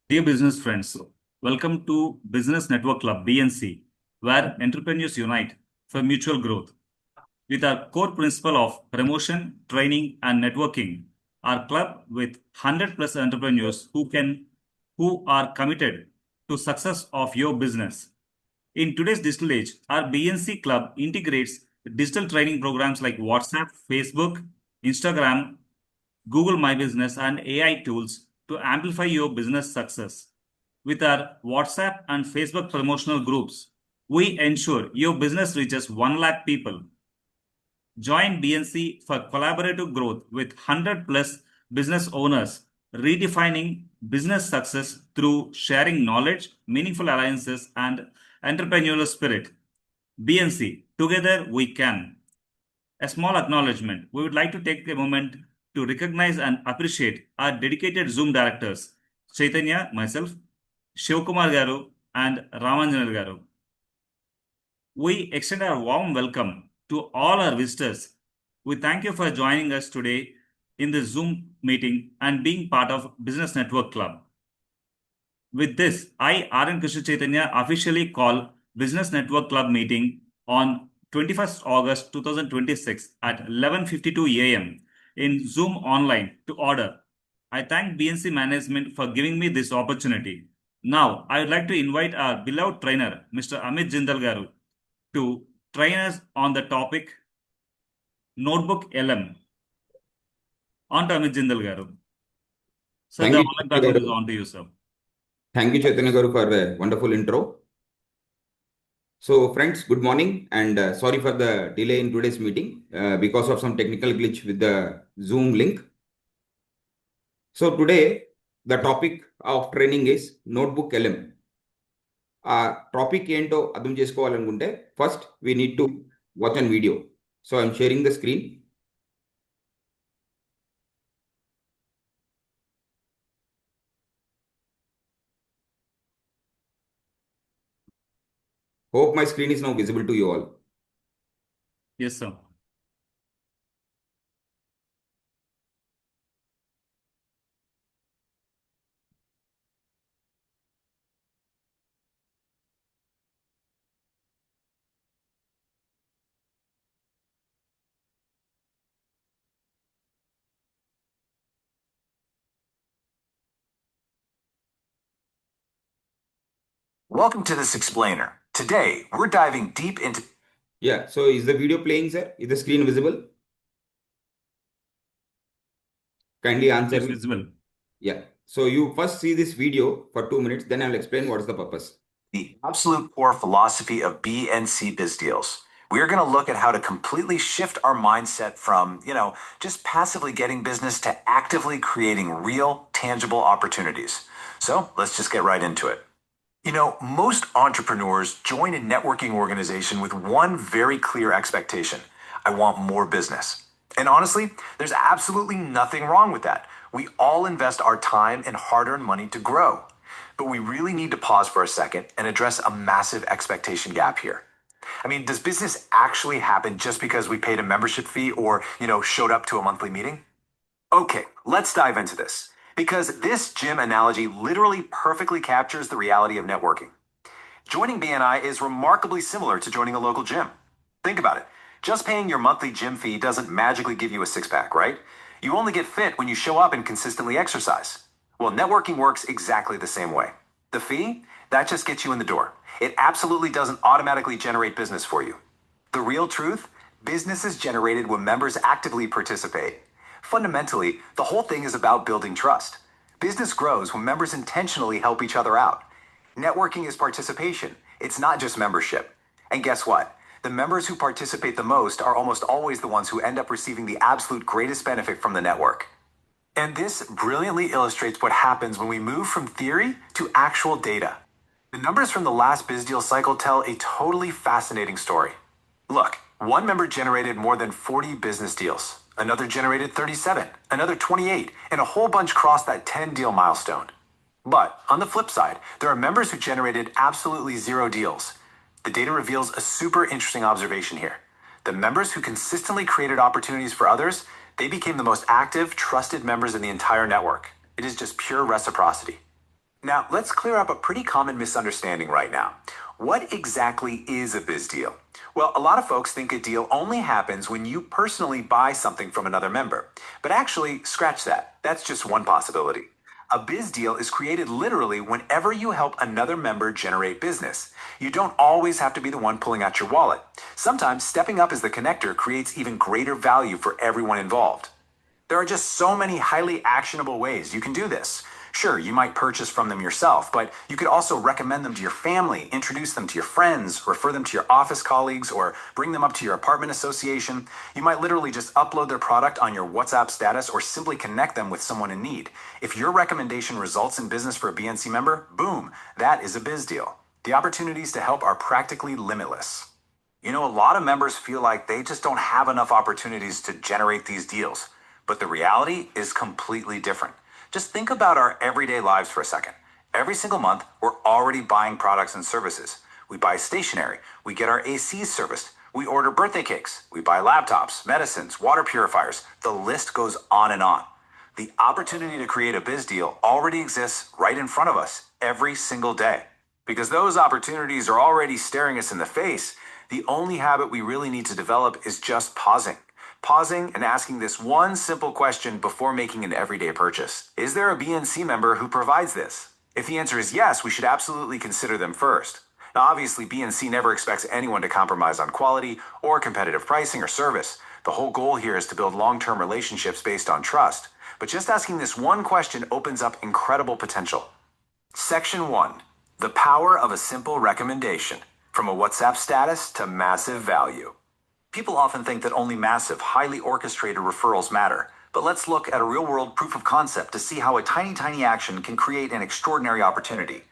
Dear business friends, welcome to Business Network Club BNC, where entrepreneurs unite for mutual growth. With our core principle of promotion, training, and networking, our club with 100 plus entrepreneurs who are committed to success of your business. In today's digital age, our BNC club integrates digital training programs like WhatsApp, Facebook, Instagram, Google My Business, and AI tools to amplify your business success. With our WhatsApp and Facebook promotional groups, we ensure your business reaches 1 lakh people. Join BNC for collaborative growth with 100 plus business owners, redefining business success through sharing knowledge, meaningful alliances, and entrepreneurial spirit. BNC, together we can. A small acknowledgement. We would like to take a moment to recognize and appreciate our dedicated Zoom directors, Chaitanya, myself, Shivkumar Garu, and Ramanjanar Garu. We extend our warm welcome to all our visitors. We thank you for joining us today in the Zoom meeting and being part of Business Network Club. With this, I, RN Krishna Chaitanya, officially call Business Network Club meeting on 21st August 2026 at 11:52 a.m. in Zoom online to order. I thank BNC management for giving me this opportunity. Now, I would like to invite our beloved trainer, Mr. Amit Jindal Garu, to train us on the topic Notebook LM. On to Amit Jindal Garu. Sir, Thank the you, online Chaitanya platform is Garu. on to you, sir. Thank you, Chaitanya Garu, for a wonderful intro. So, friends, good morning, and sorry for the delay in today's meeting because of some technical glitch with the Zoom link. So, today, the topic of training is Notebook LM. ఆ topic ఏంటో అర్థం చేసుకోవాలనుకుంటే first we need to watch an video. So I'm sharing the screen. Hope my screen is now visible to you all. Yes, sir. Welcome to this explainer. Today, we're diving deep into... Yeah, so is the video playing, sir? Is the screen visible? Kindly answer It's me. visible. Yeah. So you first see this video for 2 minutes, then I'll explain what is the purpose. The absolute core philosophy of BNC Biz Deals. We're going to look at how to completely shift our mindset from, just passively getting business to actively creating real, tangible opportunities. So let's just get right into it. Most entrepreneurs join a networking organization with one very clear expectation. I want more business. And honestly, there's absolutely nothing wrong with that. We all invest our time and hard-earned money to grow. But we really need to pause for a second and address a massive expectation gap here. I mean, does business actually happen just because we paid a membership fee or, showed up to a monthly meeting? Okay, let's dive into this. Because this gym analogy literally perfectly captures the reality of networking. Joining BNI is remarkably similar to joining a local gym. Think about it. Just paying your monthly gym fee doesn't magically give you a six-pack, right? You only get fit when you show up and consistently exercise. Well, networking works exactly the same way. The fee, that just gets you in the door. It absolutely doesn't automatically generate business for you. The real truth, business is generated when members actively participate. Fundamentally, the whole thing is about building trust. Business grows when members intentionally help each other out. Networking is participation. It's not just membership. And guess what? The members who participate the most are almost always the ones who end up receiving the absolute greatest benefit from the network. And this brilliantly illustrates what happens when we move from theory to actual data. The numbers from the last BizDeal cycle tell a totally fascinating story. Look, one member generated more than 40 business deals. Another generated 37, another 28, and a whole bunch crossed that 10-deal milestone. But on the flip side, there are members who generated absolutely 0 deals. The data reveals a super interesting observation here. The members who consistently created opportunities for others, they became the most active, trusted members in the entire network. It is just pure reciprocity. Now, let's clear up a pretty common misunderstanding right now. What exactly is a biz deal? Well, a lot of folks think a deal only happens when you personally buy something from another member. But actually, scratch that. That's just one possibility. A biz deal is created literally whenever you help another member generate business. You don't always have to be the one pulling out your wallet. Sometimes stepping up as the connector creates even greater value for everyone involved. There are just so many highly actionable ways you can do this. Sure, you might purchase from them yourself, but you could also recommend them to your family, introduce them to your friends, refer them to your office colleagues, or bring them up to your apartment association. You might literally just upload their product on your WhatsApp status or simply connect them with someone in need. If your recommendation results in business for a BNC member, boom, that is a biz deal. The opportunities to help are practically limitless. You know, a lot of members feel like they just don't have enough opportunities to generate these deals, but the reality is completely different. Just think about our everyday lives for a second. Every single month, we're already buying products and services. We buy stationery, we get our ACs serviced, we order birthday cakes, we buy laptops, medicines, water purifiers. The list goes on and on. The opportunity to create a biz deal already exists right in front of us every single day. Because those opportunities are already staring us in the face, the only habit we really need to develop is just pausing. Pausing and asking this one simple question before making an everyday purchase. Is there a BNC member who provides this? If the answer is yes, we should absolutely consider them first. Now, obviously, BNC never expects anyone to compromise on quality or competitive pricing or service. The whole goal here is to build long-term relationships based on trust. But just asking this one question opens up incredible potential. Section 1. The power of a simple recommendation. From a WhatsApp status to massive value. People often think that only massive, highly orchestrated referrals matter, but let's look at a real-world proof of concept to see how a tiny action can create an extraordinary opportunity.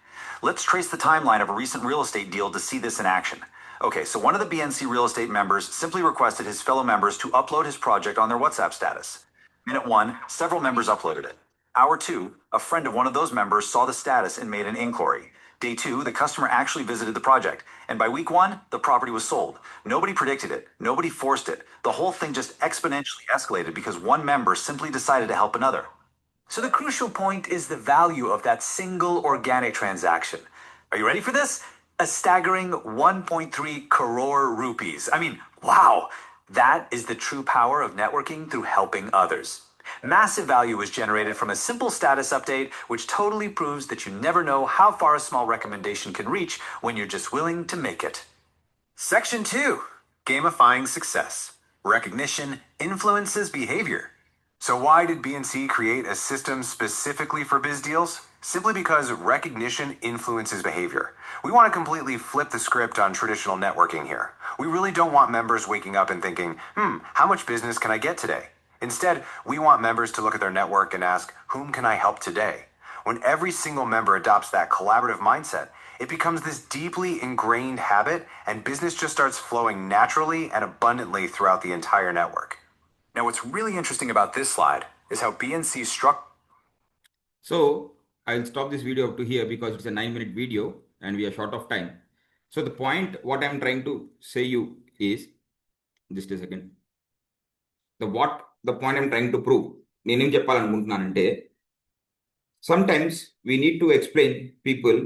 Let's trace the timeline of a recent real estate deal to see this in action. Okay, so one of the BNC real estate members simply requested his fellow members to upload his project on their WhatsApp status. Minute 1, several members uploaded it. Hour 2, a friend of one of those members saw the status and made an inquiry. Day 2, the customer actually visited the project. And by week 1, the property was sold. Nobody predicted it. Nobody forced it. The whole thing just exponentially escalated because one member simply decided to help another. So the crucial point is the value of that single organic transaction. Are you ready for this? A staggering 1.3 crore rupees. I mean, wow! That is the true power of networking through helping others. Massive value is generated from a simple status update, which totally proves that you never know how far a small recommendation can reach when you're just willing to make it. Section 2. Gamifying success. Recognition influences behavior. So why did BNC create a system specifically for biz deals? Simply because recognition influences behavior. We want to completely flip the script on traditional networking here. We really don't want members waking up and thinking, how much business can I get today? Instead, we want members to look at their network and ask, whom can I help today? When every single member adopts that collaborative mindset, it becomes this deeply ingrained habit, and business just starts flowing naturally and abundantly throughout the entire network. Now, what's really interesting about this slide is how BNC struck. So I'll stop this video up to here because it's a 9-minute video and we are short of time. So the point, what I'm trying to say you is, just a second. The point I'm trying to prove, నేనేం చెప్పాలనుకుంటున్నానంటే, sometimes we need to explain people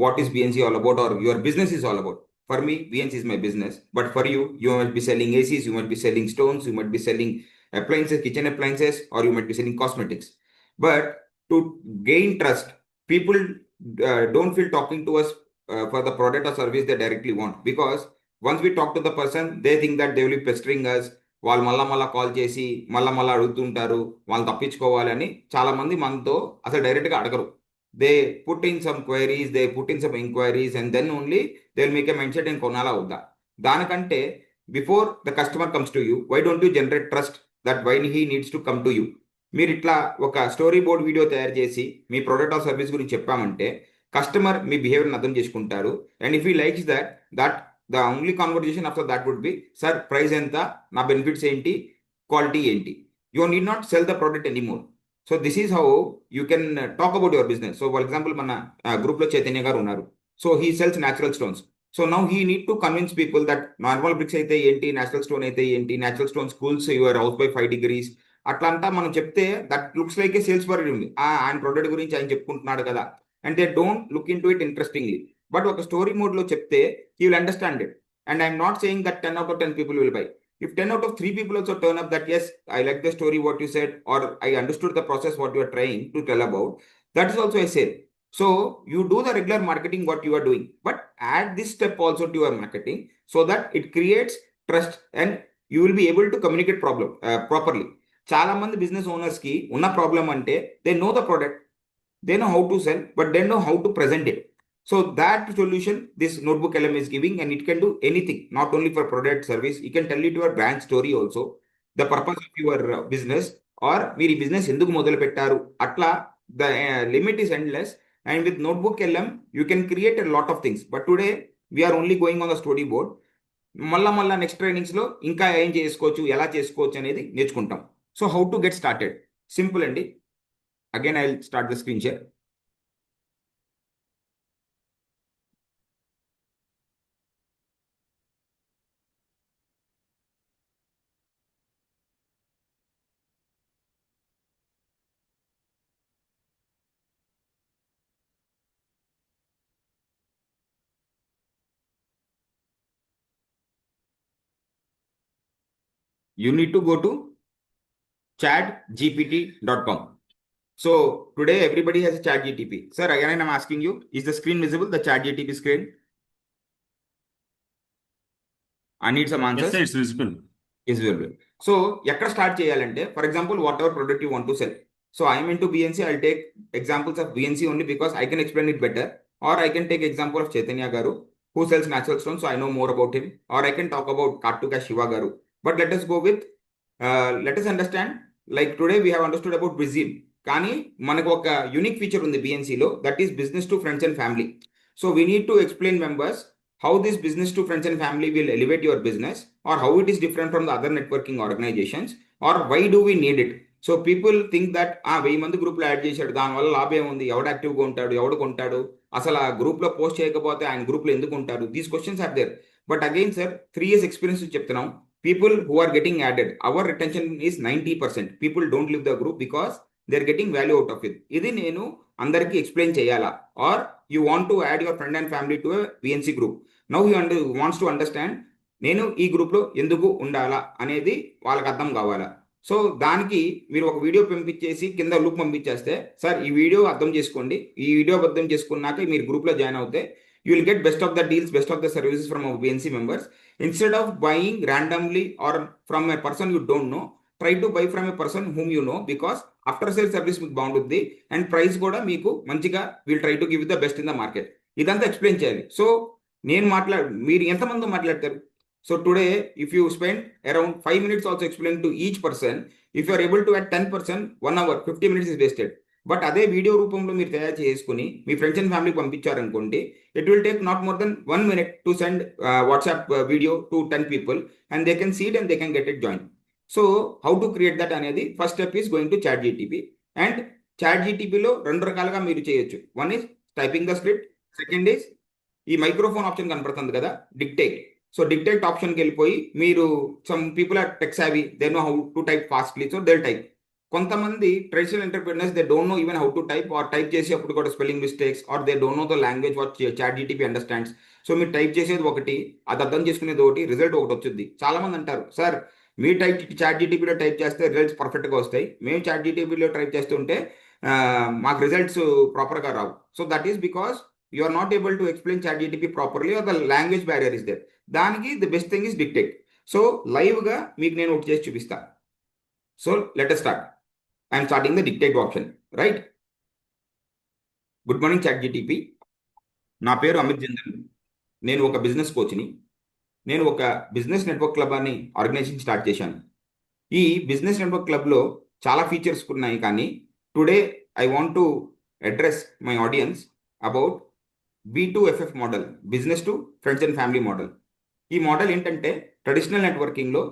what is BNC all about or your business is all about. For me, BNC is my business, but for you, you might be selling ACs, you might be selling stones, you might be selling appliances, kitchen appliances, or you might be selling cosmetics. But to gain trust, people don't feel talking to us for the product or service they directly want, because once we talk to the person, they think that they will be pestering us. వాళ్ళు మళ్ళా call చేసి మళ్ళా అడుగుతుంటారు, వాళ్ళు తప్పించుకోవాలని. చాలా మంది మనతో అసలు డైరెక్ట్గా అడగరు. They put in some queries, they put in some enquiries, and then only they will make a mind set, నేను కొనాలా వద్దా. దానికంటే before the customer comes to you, why don't you generate trust that why he needs to come to you. మీరు ఇట్లా ఒక story board video తయారు చేసి మీ product or service గురించి చెప్పామంటే కస్టమర్ మీ బిహేవియర్ని అర్థం చేసుకుంటారు. And if he likes that the only conversation after that would be, sir, price enta, na benefits enti, quality enti. You need not sell the product anymore. So this is how you can talk about your business. So for example, mana group lo Chaitanya garu unnaru. So he sells natural stones. So now he need to convince people that normal bricks aithe enti, natural stone aithe enti, natural stone cools your house by 5 degrees. అట్లా అంతా మనం చెప్తే that looks like A sales per ఉంది. ఆయన product గురించి ఆయన చెప్పుకుంటున్నాడు కదా. and they don't look into it interestingly. But ఒక story mode లో చెప్తే he will understand it. And I'm not saying that 10 out of 10 people will buy. If 10 out of 3 people also turn up that, yes, I like the story, what you said, or I understood the process, what you are trying to tell about, that is also a sale. So you do the regular marketing, what you are doing, but add this step also to your marketing so that it creates trust and you will be able to communicate properly. చాలా మంది business owners కి ఉన్న problem అంటే they know the product, they know how to cell, but they know how to present it. So that solution this notebook LM is giving, and it can do anything, not only for product service. You can tell it your brand story also, the purpose of your business, or మీరు ఈ business ఎందుకు మొదలు పెట్టారు, అట్లా the limit is endless. And with notebook LM you can create a lot of things, but today we are only going on the storyboard. మళ్ళా next trainings లో ఇంకా ఏం చేసుకోవచ్చు, ఎలా చేసుకోవచ్చు అనేది నేర్చుకుంటాం. So how to get started, simple అండి. Again I will start the screen share. You need to go to chatgpt.com. So today everybody has a ChatGPT. Sir, again I'm asking you, is the screen visible, the ChatGPT screen? I need some Yes, answers. sir, it's visible. Is visible. So ఎక్కడ start చేయాలంటే, for example whatever product you want to sell. So I'm into BNC, I take examples of BNC only because I can explain it better. Or I can take example of Chaitanya గారు who sells natural stones, so I know more about him. Or I can talk about Kartuka Shiva garu. But let us go with, let us understand, like today we have understood about Brazil. కానీ మనకు ఒక unique feature ఉంది బిఎన్సిలో, that is business to friends and family. So we need to explain members how this business to friends and family will elevate your business, or how it is different from the other networking organizations, or why do we need it. So people think that 1000 మంది గ్రూప్లో add చేశాడు, దానివల్ల లాభం ఉంది, ఎవడు యాక్టివ్గా ఉంటాడు, ఎవడు కొంటాడు, అసలు ఆ గ్రూప్లో పోస్ట్ చేయకపోతే ఆయన గ్రూప్లో ఎందుకు ఉంటాడు, these questions are there. But again sir, 3 years experience చెప్తున్నాం, people who are getting added, our retention is 90%. People don't leave the group because they are getting value out of it. ఇది నేను అందరికీ explain చేయాలా? Are you want to add your friend and family to VNC group. Now he wants to understand, నేను ఈ గ్రూప్లో ఎందుకు ఉండాలా అనేది వాళ్ళకి అర్థం కావాలా. సో దానికి మీరు ఒక వీడియో పంపించేసి కింద లూప్ పంపించేస్తే, సార్ ఈ వీడియో అర్థం చేసుకోండి, ఈ వీడియో అర్థం చేసుకున్నాక మీరు గ్రూప్లో జాయిన్ అవుతే you will get best of the deals, best of the services from our BNC members. Instead of buying randomly or from a person you don't know, try to buy from a person whom you know, because after sales service మీకు బాగుంటుంది and price కూడా మీకు మంచిగా will try to give the best in the market. ఇదంతా explain చేయాలి. So నేను మీరు ఎంతమంది మాట్లాడతారు? So today if you spend around 5 minutes also explain to each person, if you are able to add 10%, 1 hour 50 minutes is wasted. But అదే video రూపంలో మీరు తయారు చేసుకుని మీ ఫ్రెండ్స్ అండ్ ఫ్యామిలీకి పంపించారనుకోండి, it will take not more than 1 minute to send WhatsApp video to 10 people and they can see it and they can get it join. So how to create that అనేది first step is going to ChatGPT. And ChatGPTలో 2 రకాలుగా మీరు చేయొచ్చు. One is typing the script, second is ఈ microphone option కనపడుతుంది కదా, dictate. So dictate ఆప్షన్కి వెళ్ళిపోయి మీరు, some people are tech savvy, they know how to type fastly, so they type. కొంతమంది traditional entrepreneurs they don't no even how to type, or type చేసేప్పుడు కూడా spelling mistakes, or they don't know the language what ChatGPT understands. So మీరు టైప్ చేసేది ఒకటి, అది అర్థం చేసుకునేది ఒకటి, రిజల్ట్ ఒకటి వచ్చింది. చాలా మంది అంటారు, సార్ మీరు ChatGPTలో టైప్ చేస్తే రిజల్ట్స్ పర్ఫెక్ట్గా వస్తాయి, మేము ChatGPTలో టైప్ చేస్తుంటే మాకు రిజల్ట్స్ ప్రాపర్గా రావు. So that is because you are not able to explain ChatGPT properly, or the language barrier is there. దానికి the best thing is dictate. So లైవ్గా మీకు నేను ఒకటి చేసి చూపిస్తాను. So let us start. I'm starting the dictate option, right? Good morning ChatGPT. నా పేరు అమిత్ జిందల్. నేను ఒక బిజినెస్ కోచ్ని. నేను ఒక బిజినెస్ నెట్వర్క్ క్లబ్ అని ఆర్గనైజేషన్ స్టార్ట్ చేశాను. ఈ బిజినెస్ నెట్వర్క్ క్లబ్లో చాలా ఫీచర్స్ ఉన్నాయి, కానీ today I want to address my audience about B2FF model, business to friends and family model. ఈ మోడల్ ఏంటంటే, ట్రెడిషనల్ నెట్వర్కింగ్లో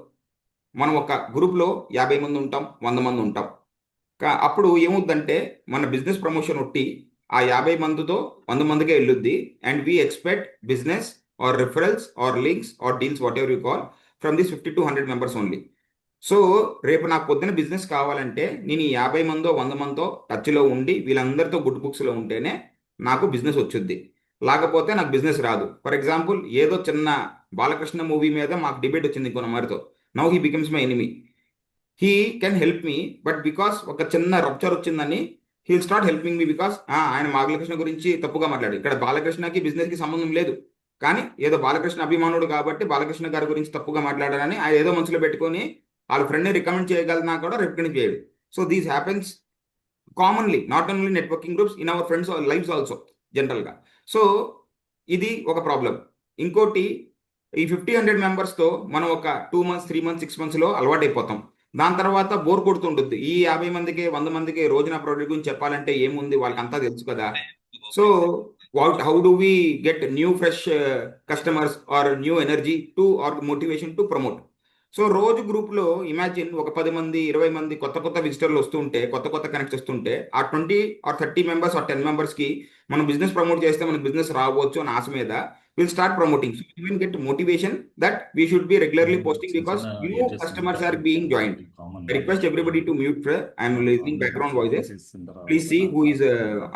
మనం ఒక గ్రూప్లో 50 మంది ఉంటాం, 100 మంది ఉంటాం. అప్పుడు ఏమవుద్దంటే, మన బిజినెస్ ప్రమోషన్ ఒట్టి ఆ 50 మందితో 100 మందికే వెళ్ళొద్ది. And we expect business or referrals or links or deals, what ever you call, from this 50 to 100 members only. So రేపు నాకు పొద్దున బిజినెస్ కావాలంటే నేను ఈ 50 మందో 100 మందితో టచ్లో ఉండి వీళ్ళందరితో గుడ్ బుక్స్లో ఉంటేనే నాకు బిజినెస్ వచ్చుద్ది, లేకపోతే నాకు బిజినెస్ రాదు. ఫర్ ఎగ్జాంపుల్ ఏదో చిన్న బాలకృష్ణ మూవీ మీద మాకు డిబేట్ వచ్చింది ఇంకొన మారితో. Now he becomes my enemy. He can help me, but because ఒక చిన్న రప్చర్ వచ్చిందని he'll start helping me because ఆయన బాలకృష్ణ గురించి తప్పుగా మాట్లాడు. ఇక్కడ బాలకృష్ణకి బిజినెస్కి సంబంధం లేదు, కానీ ఏదో బాలకృష్ణ అభిమానుడు కాబట్టి బాలకృష్ణ గారి గురించి తప్పుగా మాట్లాడారని ఆయన ఏదో మనసులో పెట్టుకొని వాళ్ళ ఫ్రెండ్ని రికమెండ్ చేయగలనా కూడా రికమెండ్ చేయడు. So this happens commonly, not only networking groups, in our friends lives also జనరల్గా. సో ఇది ఒక ప్రాబ్లం. ఇంకోటి, ఈ 50-100 మెంబర్స్తో మనం ఒక 2 months 3 months 6 monthsలో అలవాటు అయిపోతాం. దాని తర్వాత బోర్ కొడుతుంటుంది. ఈ 50 మందికి 100 మందికి రోజు నా ప్రోడక్ట్ గురించి చెప్పాలంటే ఏముంది, వాళ్ళకి అంతా తెలుసు కదా. So how do we get new fresh customers or new energy to or motivation to promote? So రోజు గ్రూప్లో ఇమాజిన్ ఒక 10 మంది 20 మంది కొత్త విజిటర్లు వస్తుంటే, కొత్త కనెక్ట్స్ వస్తుంటే, ఆ 20 or 30 members or 10 members మనం బిజినెస్ ప్రమోట్ చేస్తే మనకు బిజినెస్ రావచ్చు అని ఆశ మీద we'll start promoting. So you will get motivation that we should be regularly posting because new customers are being joined. I request everybody to mute. I am listening background voices. Please see who is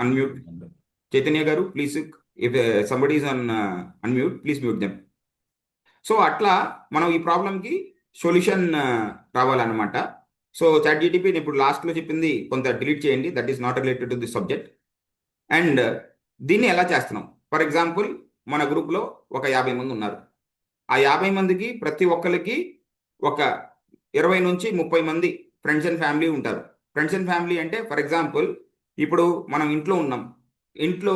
unmute. Chaitanya Garu, please, if somebody is on unmute, please mute them. So అట్లా మనం ఈ ప్రాబ్లంకి solution రావాలన్నమాట. So chat GTP ఇప్పుడు లాస్ట్లో చెప్పింది కొంత delete చేయండి, that is not related to this subject. And దీన్ని ఎలా చేస్తున్నాం? ఫర్ ఎగ్జాంపుల్ మన గ్రూప్లో ఒక 50 మంది ఉన్నారు. ఆ 50 మందికి ప్రతి ఒక్కరికి ఒక 20 నుంచి 30 మంది ఫ్రెండ్స్ అండ్ ఫ్యామిలీ ఉంటారు. ఫ్రెండ్స్ అండ్ ఫ్యామిలీ అంటే ఫర్ ఎగ్జాంపుల్ ఇప్పుడు మనం ఇంట్లో ఉన్నాం, ఇంట్లో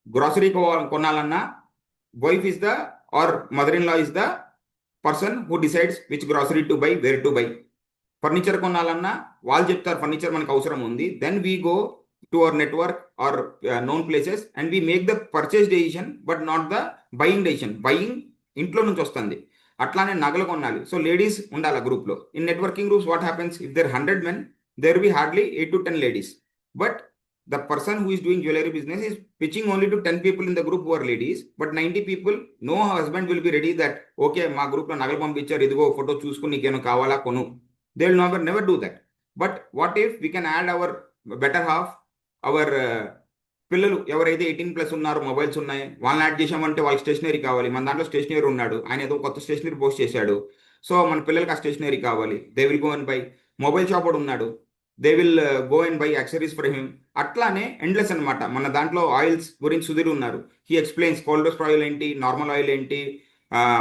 గ్రాసరీ కొనాలన్నా wife is the or mother in law is the person who decides which grocery to buy, where to buy. Furniture కొనాలన్నా వాళ్ళు చెప్తారు ఫర్నిచర్ మనకు అవసరం ఉంది, then we go to our network or known places and we make the purchase decision but not the buying decision. Buying ఇంట్లో నుంచి వస్తుంది. అట్లానే నగలు కొనాలి, సో లేడీస్ ఉండాలి గ్రూప్లో. In networking groups what happens, if there 100 men there will be hardly 8 to 10 ladies, but the person who is doing jewelry business is pitching only to 10 people in the group who are ladies, but 90 people, no husband will be ready that okay మా గ్రూప్లో నగలు పంపించారు, ఇదిగో photo చూసుకుని నీకేమో కావాలా కొను. They will never do that. But what if we can add our better half, our పిల్లలు ఎవరైతే 18+ ఉన్నారో, మొబైల్స్ ఉన్నాయి, వాళ్ళని యాడ్ చేసామంటే వాళ్ళకి స్టేషనరీ కావాలి. మన దాంట్లో స్టేషనరీ ఉన్నాడు, ఆయన ఏదో కొత్త స్టేషనరీ పోస్ట్ చేశాడు, సో మన పిల్లలకి ఆ స్టేషనరీ కావాలి, they will go and by. Mobile shop కూడా ఉన్నాడు, they will go and by accessories for him. అట్లానే ఎండ్లెస్ అనమాట. మన దాంట్లో ఆయిల్స్ గురించి సుధీర్ ఉన్నారు, హీ ఎక్స్ప్లెయిన్స్ కోల్డోస్టర్ ఆయిల్ ఏంటి, నార్మల్ ఆయిల్ ఏంటి,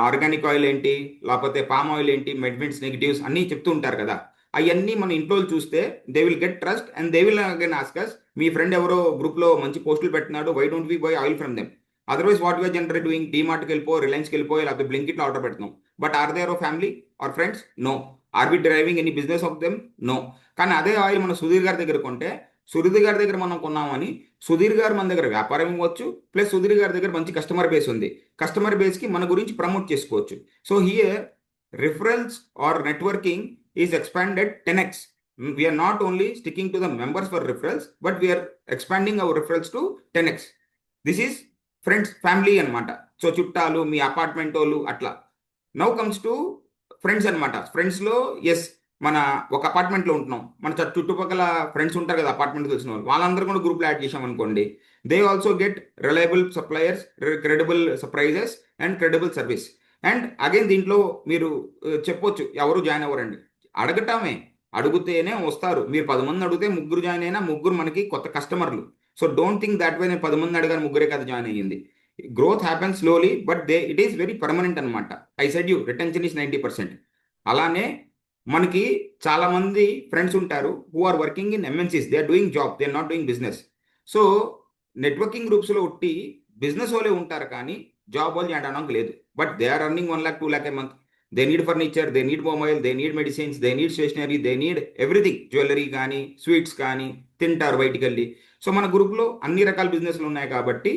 ఆర్గానిక్ ఆయిల్ ఏంటి, లేకపోతే పామ్ ఆయిల్ ఏంటి, మెడ్మెంట్స్ నెగిటివ్స్ అన్నీ చెప్తూ ఉంటారు కదా. అవన్నీ మన ఇంట్లో చూస్తే they will get trust and they will again ask us, మీ ఫ్రెండ్ ఎవరో గ్రూప్లో మంచి పోస్టులు పెట్టినాడు, why don't we buy oil from them? Otherwise what you're general doing, డీమార్ట్కి వెళ్ళిపో, రిలయన్స్కి వెళ్ళిపో, లేకపోతే బ్లింకిట్లో ఆర్డర్ పెడుతున్నాం. But are there family or friends? No. Are we driving any business of them? No. కానీ అదే ఆయిల్ మనం సుధీర్ గారి దగ్గర కొంటే, సుధీర్ గారి దగ్గర మనం కొన్నామని సుధీర్ గారు మన దగ్గర వ్యాపారం ఇవ్వచ్చు, ప్లస్ సుధీర్ గారి దగ్గర మంచి కస్టమర్ బేస్ ఉంది, కస్టమర్ బేస్కి మన గురించి ప్రమోట్ చేసుకోవచ్చు. So here referrals or networking is expanded 10x. We are not only sticking to the members for referrals, but we are expanding our referrals to 10x. This is friends, family అనమాట. So చుట్టాలు, మీ apartment వాళ్ళు అట్లా. Now comes to friends అనమాట. ఫ్రెండ్స్లో yes, మన ఒక అపార్ట్మెంట్లో ఉంటున్నాం, మన చుట్టుపక్కల ఫ్రెండ్స్ ఉంటారు కదా అపార్ట్మెంట్ తెలిసిన వాళ్ళు, వాళ్ళందరూ కూడా గ్రూప్లో యాడ్ చేసామనుకోండి, they also get reliable suppliers, credible prices and credible service. And again దీంట్లో మీరు చెప్పొచ్చు ఎవరు జాయిన్ అవ్వరండి, అడగటమే, అడిగితేనే వస్తారు. మీరు 10 మంది అడిగితే 3 జాయిన్ అయినా 3 మనకి కొత్త కస్టమర్లు. So don't think that way నేను 10 మంది అడిగాను 3 కదా జాయిన్ అయ్యింది. Growth happens slowly, but it is very permanent అనమాట. I said you retention is 90%. అలానే మనకి చాలా మంది ఫ్రెండ్స్ ఉంటారు who are working in MNCs, they are doing job, they are not doing business. So networking గ్రూప్స్లో ఉట్టి business వాళ్ళే ఉంటారు కానీ జాబ్ వాళ్ళు చేయడానికి లేదు. But they are running 1 lakh 2 lakh a month. They need furniture, they need mobile, they need medicines, they need stationery, they need everything. Jewelry కానీ, sweets కానీ, తింటారు బయటికి వెళ్ళి. సో మన గ్రూప్లో అన్ని రకాల బిజినెస్లు ఉన్నాయి కాబట్టి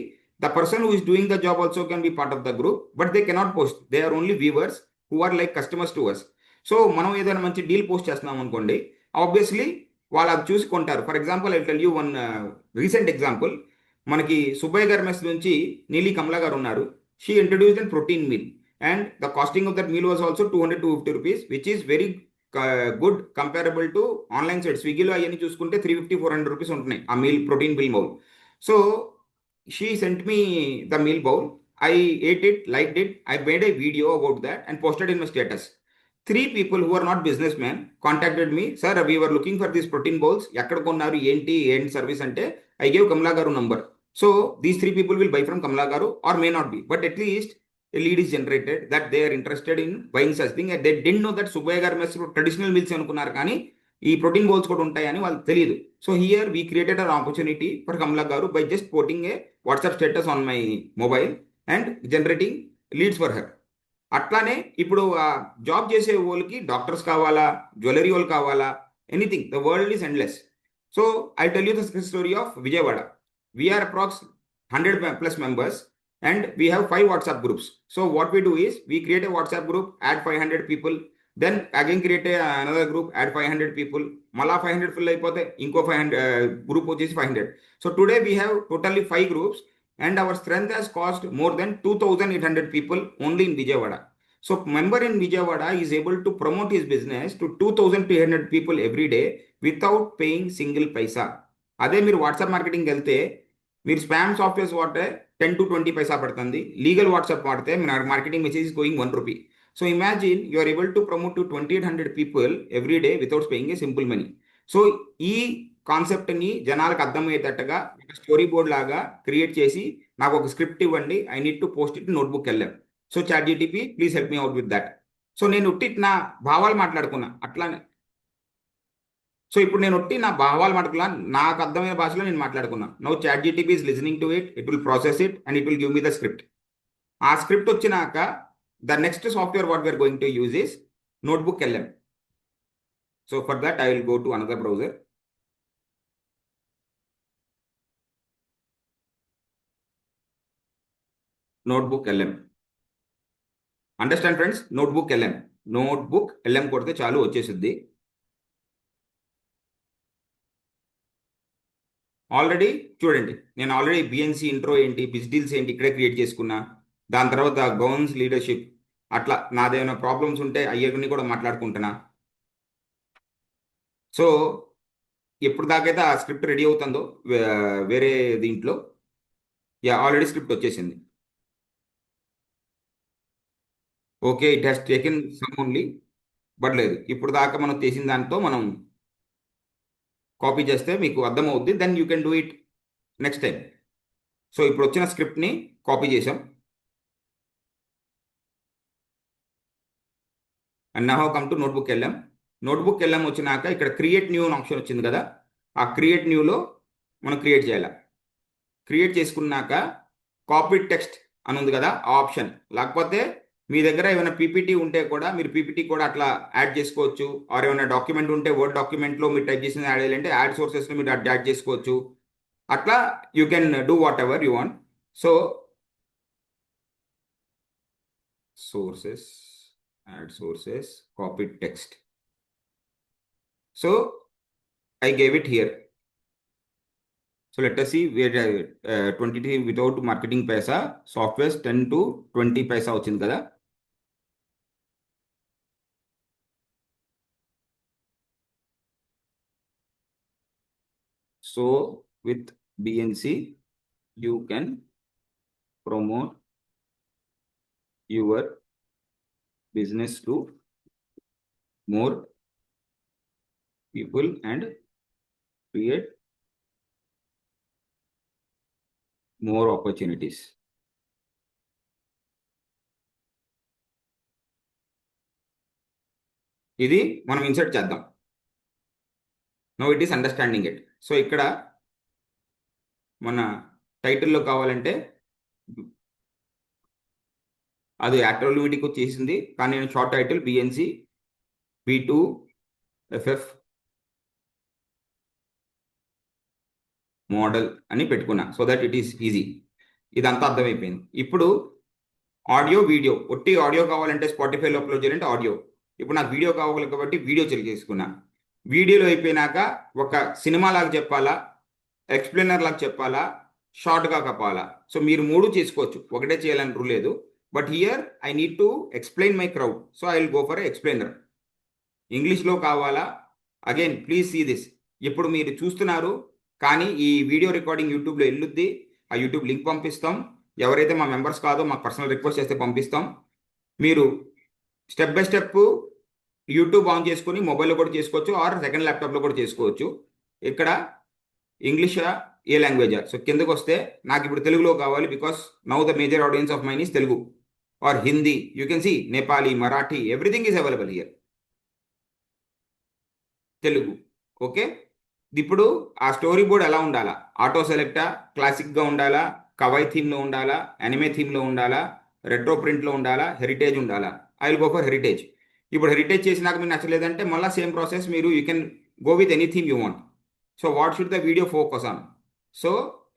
the person who is doing the job also can be part of the group, but they cannot post. They are only viewers who are like customers to us. So మనం ఏదైనా మంచి డీల్ పోస్ట్ చేస్తున్నాం అనుకోండి, obviously వాళ్ళు అది చూసి కొంటారు. For example I tell you one recent example. మనకి సుబ్బయ్య గారి మెస్ నుంచి నీలి కమలా గారు ఉన్నారు. She introduced an protein meal and the costing of that meal was also 200 to 50 rupees, which is very good comparable to online sites. Swiggy లో అవన్నీ చూసుకుంటే 350-400 rupees ఉంటున్నాయి ఆ meal, protein meal mould. So she sent me the meal bowl. I ate it, liked it. I made a video about that and posted in my status. 3 people who are not businessmen contacted me. Sir, we were looking for these protein bowls. ఎక్కడ కొన్నారు ఏంటి service అంటే I gave Kamala Garu number. So these 3 people will buy from Kamala Garu or may not be. But at least a lead is generated that they are interested in buying such thing. And they didn't know that Subbaya Garu mess traditional meals అనుకున్నారు కానీ ఈ protein bowls కూడా ఉంటాయని వాళ్ళకి తెలియదు. So here we created an opportunity for Kamala garu by just putting a WhatsApp status on my mobile and generating leads for her. అట్లానే ఇప్పుడు job చేసే వాళ్ళకి డాక్టర్స్ కావాలా, జ్యువెలరీ వాళ్ళు కావాలా, anything, the world is endless. So I tell you the success story of Vijayawada. We're approx 100+ members and we have 5 WhatsApp groups. So what we do is we create a WhatsApp group, add 500 people. Then again create another group, add 500 people. Mala 500 fill అయిపోతే ఇంకో 500 group వచ్చేసి 500. So today we have totally 5 groups and our strength has cost more than 2,800 people only in Vijayawada. So member in Vijayawada is able to promote his business to 2,300 people every day without paying single paisa. అదే మీరు WhatsApp marketing వెళ్తే మీరు spam softwares వాడితే 10 to 20 పైసా పడుతుంది. Legal WhatsApp వాడితే marketing message is going 1 rupee. So imagine you are able to promote to 2,800 people every day without paying a simple money. So ఈ concept ని జనాలకు అర్థమయ్యేటట్టుగా ఒక స్టోరీ బోర్డ్ లాగా క్రియేట్ చేసి నాకు ఒక స్క్రిప్ట్ ఇవ్వండి, I need to post it notebook వెళ్ళాం. So ChatGPT please help me out with that. So నేను ఒట్టి నా భావాలు మాట్లాడుకున్నా అట్లానే. సో ఇప్పుడు నేను ఒట్టి నా భావాలు మాట్లాడుకున్నా, నాకు అర్థమైన భాషలో నేను మాట్లాడుకున్నా. Now ChatGPT is listening to it, it will process it and it will give me the script. ఆ స్క్రిప్ట్ వచ్చినాక the next software what we are going to use is Notebook LM. So for that I will go to another browser. Notebook LM. Understand friends? Notebook LM. Notebook LM కొడితే చాలు వచ్చేసిద్ది. Already చూడండి, నేను already BNC intro ఏంటి, బిజ్ deals ఏంటి ఇక్కడే create చేసుకున్నా. దాని తర్వాత గవర్నెన్స్ లీడర్షిప్, అట్లా నాదేమైనా ప్రాబ్లమ్స్ ఉంటే అయ్యని కూడా మాట్లాడుకుంటున్నా. సో ఎప్పుడు దాకైతే ఆ స్క్రిప్ట్ రెడీ అవుతుందో వేరే దీంట్లో ఆల్రెడీ స్క్రిప్ట్ వచ్చేసింది. Okay, it has taken some only, but లేదు ఇప్పుడు దాకా మనం చేసిన దాంతో మనం కాపీ చేస్తే మీకు అర్థమవుద్ది. Then you can do it next time. So ఇప్పుడు వచ్చిన స్క్రిప్ట్ని కాపీ చేసాం. And now come to notebook LM. Notebook LM వచ్చినాక ఇక్కడ క్రియేట్ న్యూ అని ఆప్షన్ వచ్చింది కదా, ఆ క్రియేట్ న్యూలో మనం క్రియేట్ చేయాలి. క్రియేట్ చేసుకున్నాక కాపీ టెక్స్ట్ అని ఉంది కదా ఆ ఆప్షన్, లేకపోతే మీ దగ్గర ఏమైనా PPT ఉంటే కూడా మీరు PPT కూడా అట్లా యాడ్ చేసుకోవచ్చు. ఆర్ ఏమైనా డాక్యుమెంట్ ఉంటే వర్డ్ డాక్యుమెంట్లో మీరు టైప్ చేసిన యాడ్ చేయాలంటే యాడ్ సోర్సెస్లో మీరు యాడ్ చేసుకోవచ్చు. అట్లా you can do what ever you want. So sources, add sources, copy text. So I gave it here. So let us see where 23 without marketing paisa, softwares 10 to 20 paisa వచ్చింది కదా. So with BNC you can promote your business to more people and create more opportunities. ఇది మనం insert చేద్దాం. Now it is understanding it. So ఇక్కడ మన టైటిల్లో కావాలంటే అది ఆటోమేటిక్ వచ్చేసింది, కానీ నేను short title BNC B2FF model అని పెట్టుకున్నా. So that it is easy. ఇదంతా అర్థమైపోయింది. ఇప్పుడు ఆడియో వీడియో, ఒట్టి ఆడియో కావాలంటే స్పాటిఫైలో అప్లోడ్ చేయాలంటే ఆడియో. ఇప్పుడు నాకు వీడియో కావాలి కాబట్టి వీడియో చేసుకున్నా. వీడియోలో అయిపోయినాక ఒక సినిమా లాగా చెప్పాలా, ఎక్స్ప్లెయినర్ లాగా చెప్పాలా, షార్ట్గా చెప్పాలా. సో మీరు 3 చేసుకోవచ్చు, ఒకటే చేయాలని రూల్ లేదు. But here I need to explain my crowd, so I will go for explainer. ఇంగ్లీష్లో కావాలా, అగైన్ ప్లీజ్ సీ దిస్. ఇప్పుడు మీరు చూస్తున్నారు కానీ ఈ వీడియో రికార్డింగ్ యూట్యూబ్లో వెళ్ళుద్ది. ఆ యూట్యూబ్ లింక్ పంపిస్తాం. ఎవరైతే మా మెంబర్స్ కాదో మాకు పర్సనల్ రిక్వెస్ట్ చేస్తే పంపిస్తాం. మీరు step by step YouTube on చేసుకుని మొబైల్లో కూడా చేసుకోవచ్చు, ఆర్ సెకండ్ ల్యాప్టాప్లో కూడా చేసుకోవచ్చు. ఇక్కడ ఇంగ్లీషా ఏ లాంగ్వేజా? సో కిందకు వస్తే నాకు ఇప్పుడు తెలుగులో కావాలి, because now the major audience of mine is Telugu or Hindi. You can see Nepali, Marathi, everything is available here. Telugu. Okay, ఇప్పుడు ఆ స్టోరీ బోర్డ్ ఎలా ఉండాలా? ఆటో సెలెక్టా, క్లాసిక్గా ఉండాలా, కవై థీమ్లో ఉండాలా, అనిమే థీమ్లో ఉండాలా, రెట్రో ప్రింట్లో ఉండాలా, హెరిటేజ్ ఉండాలా? I will go for heritage. ఇప్పుడు హెరిటేజ్ చేసినాక మీకు నచ్చలేదంటే మళ్ళీ సేమ్ ప్రాసెస్, మీరు you can go with any theme you want. So what should the video focus on? So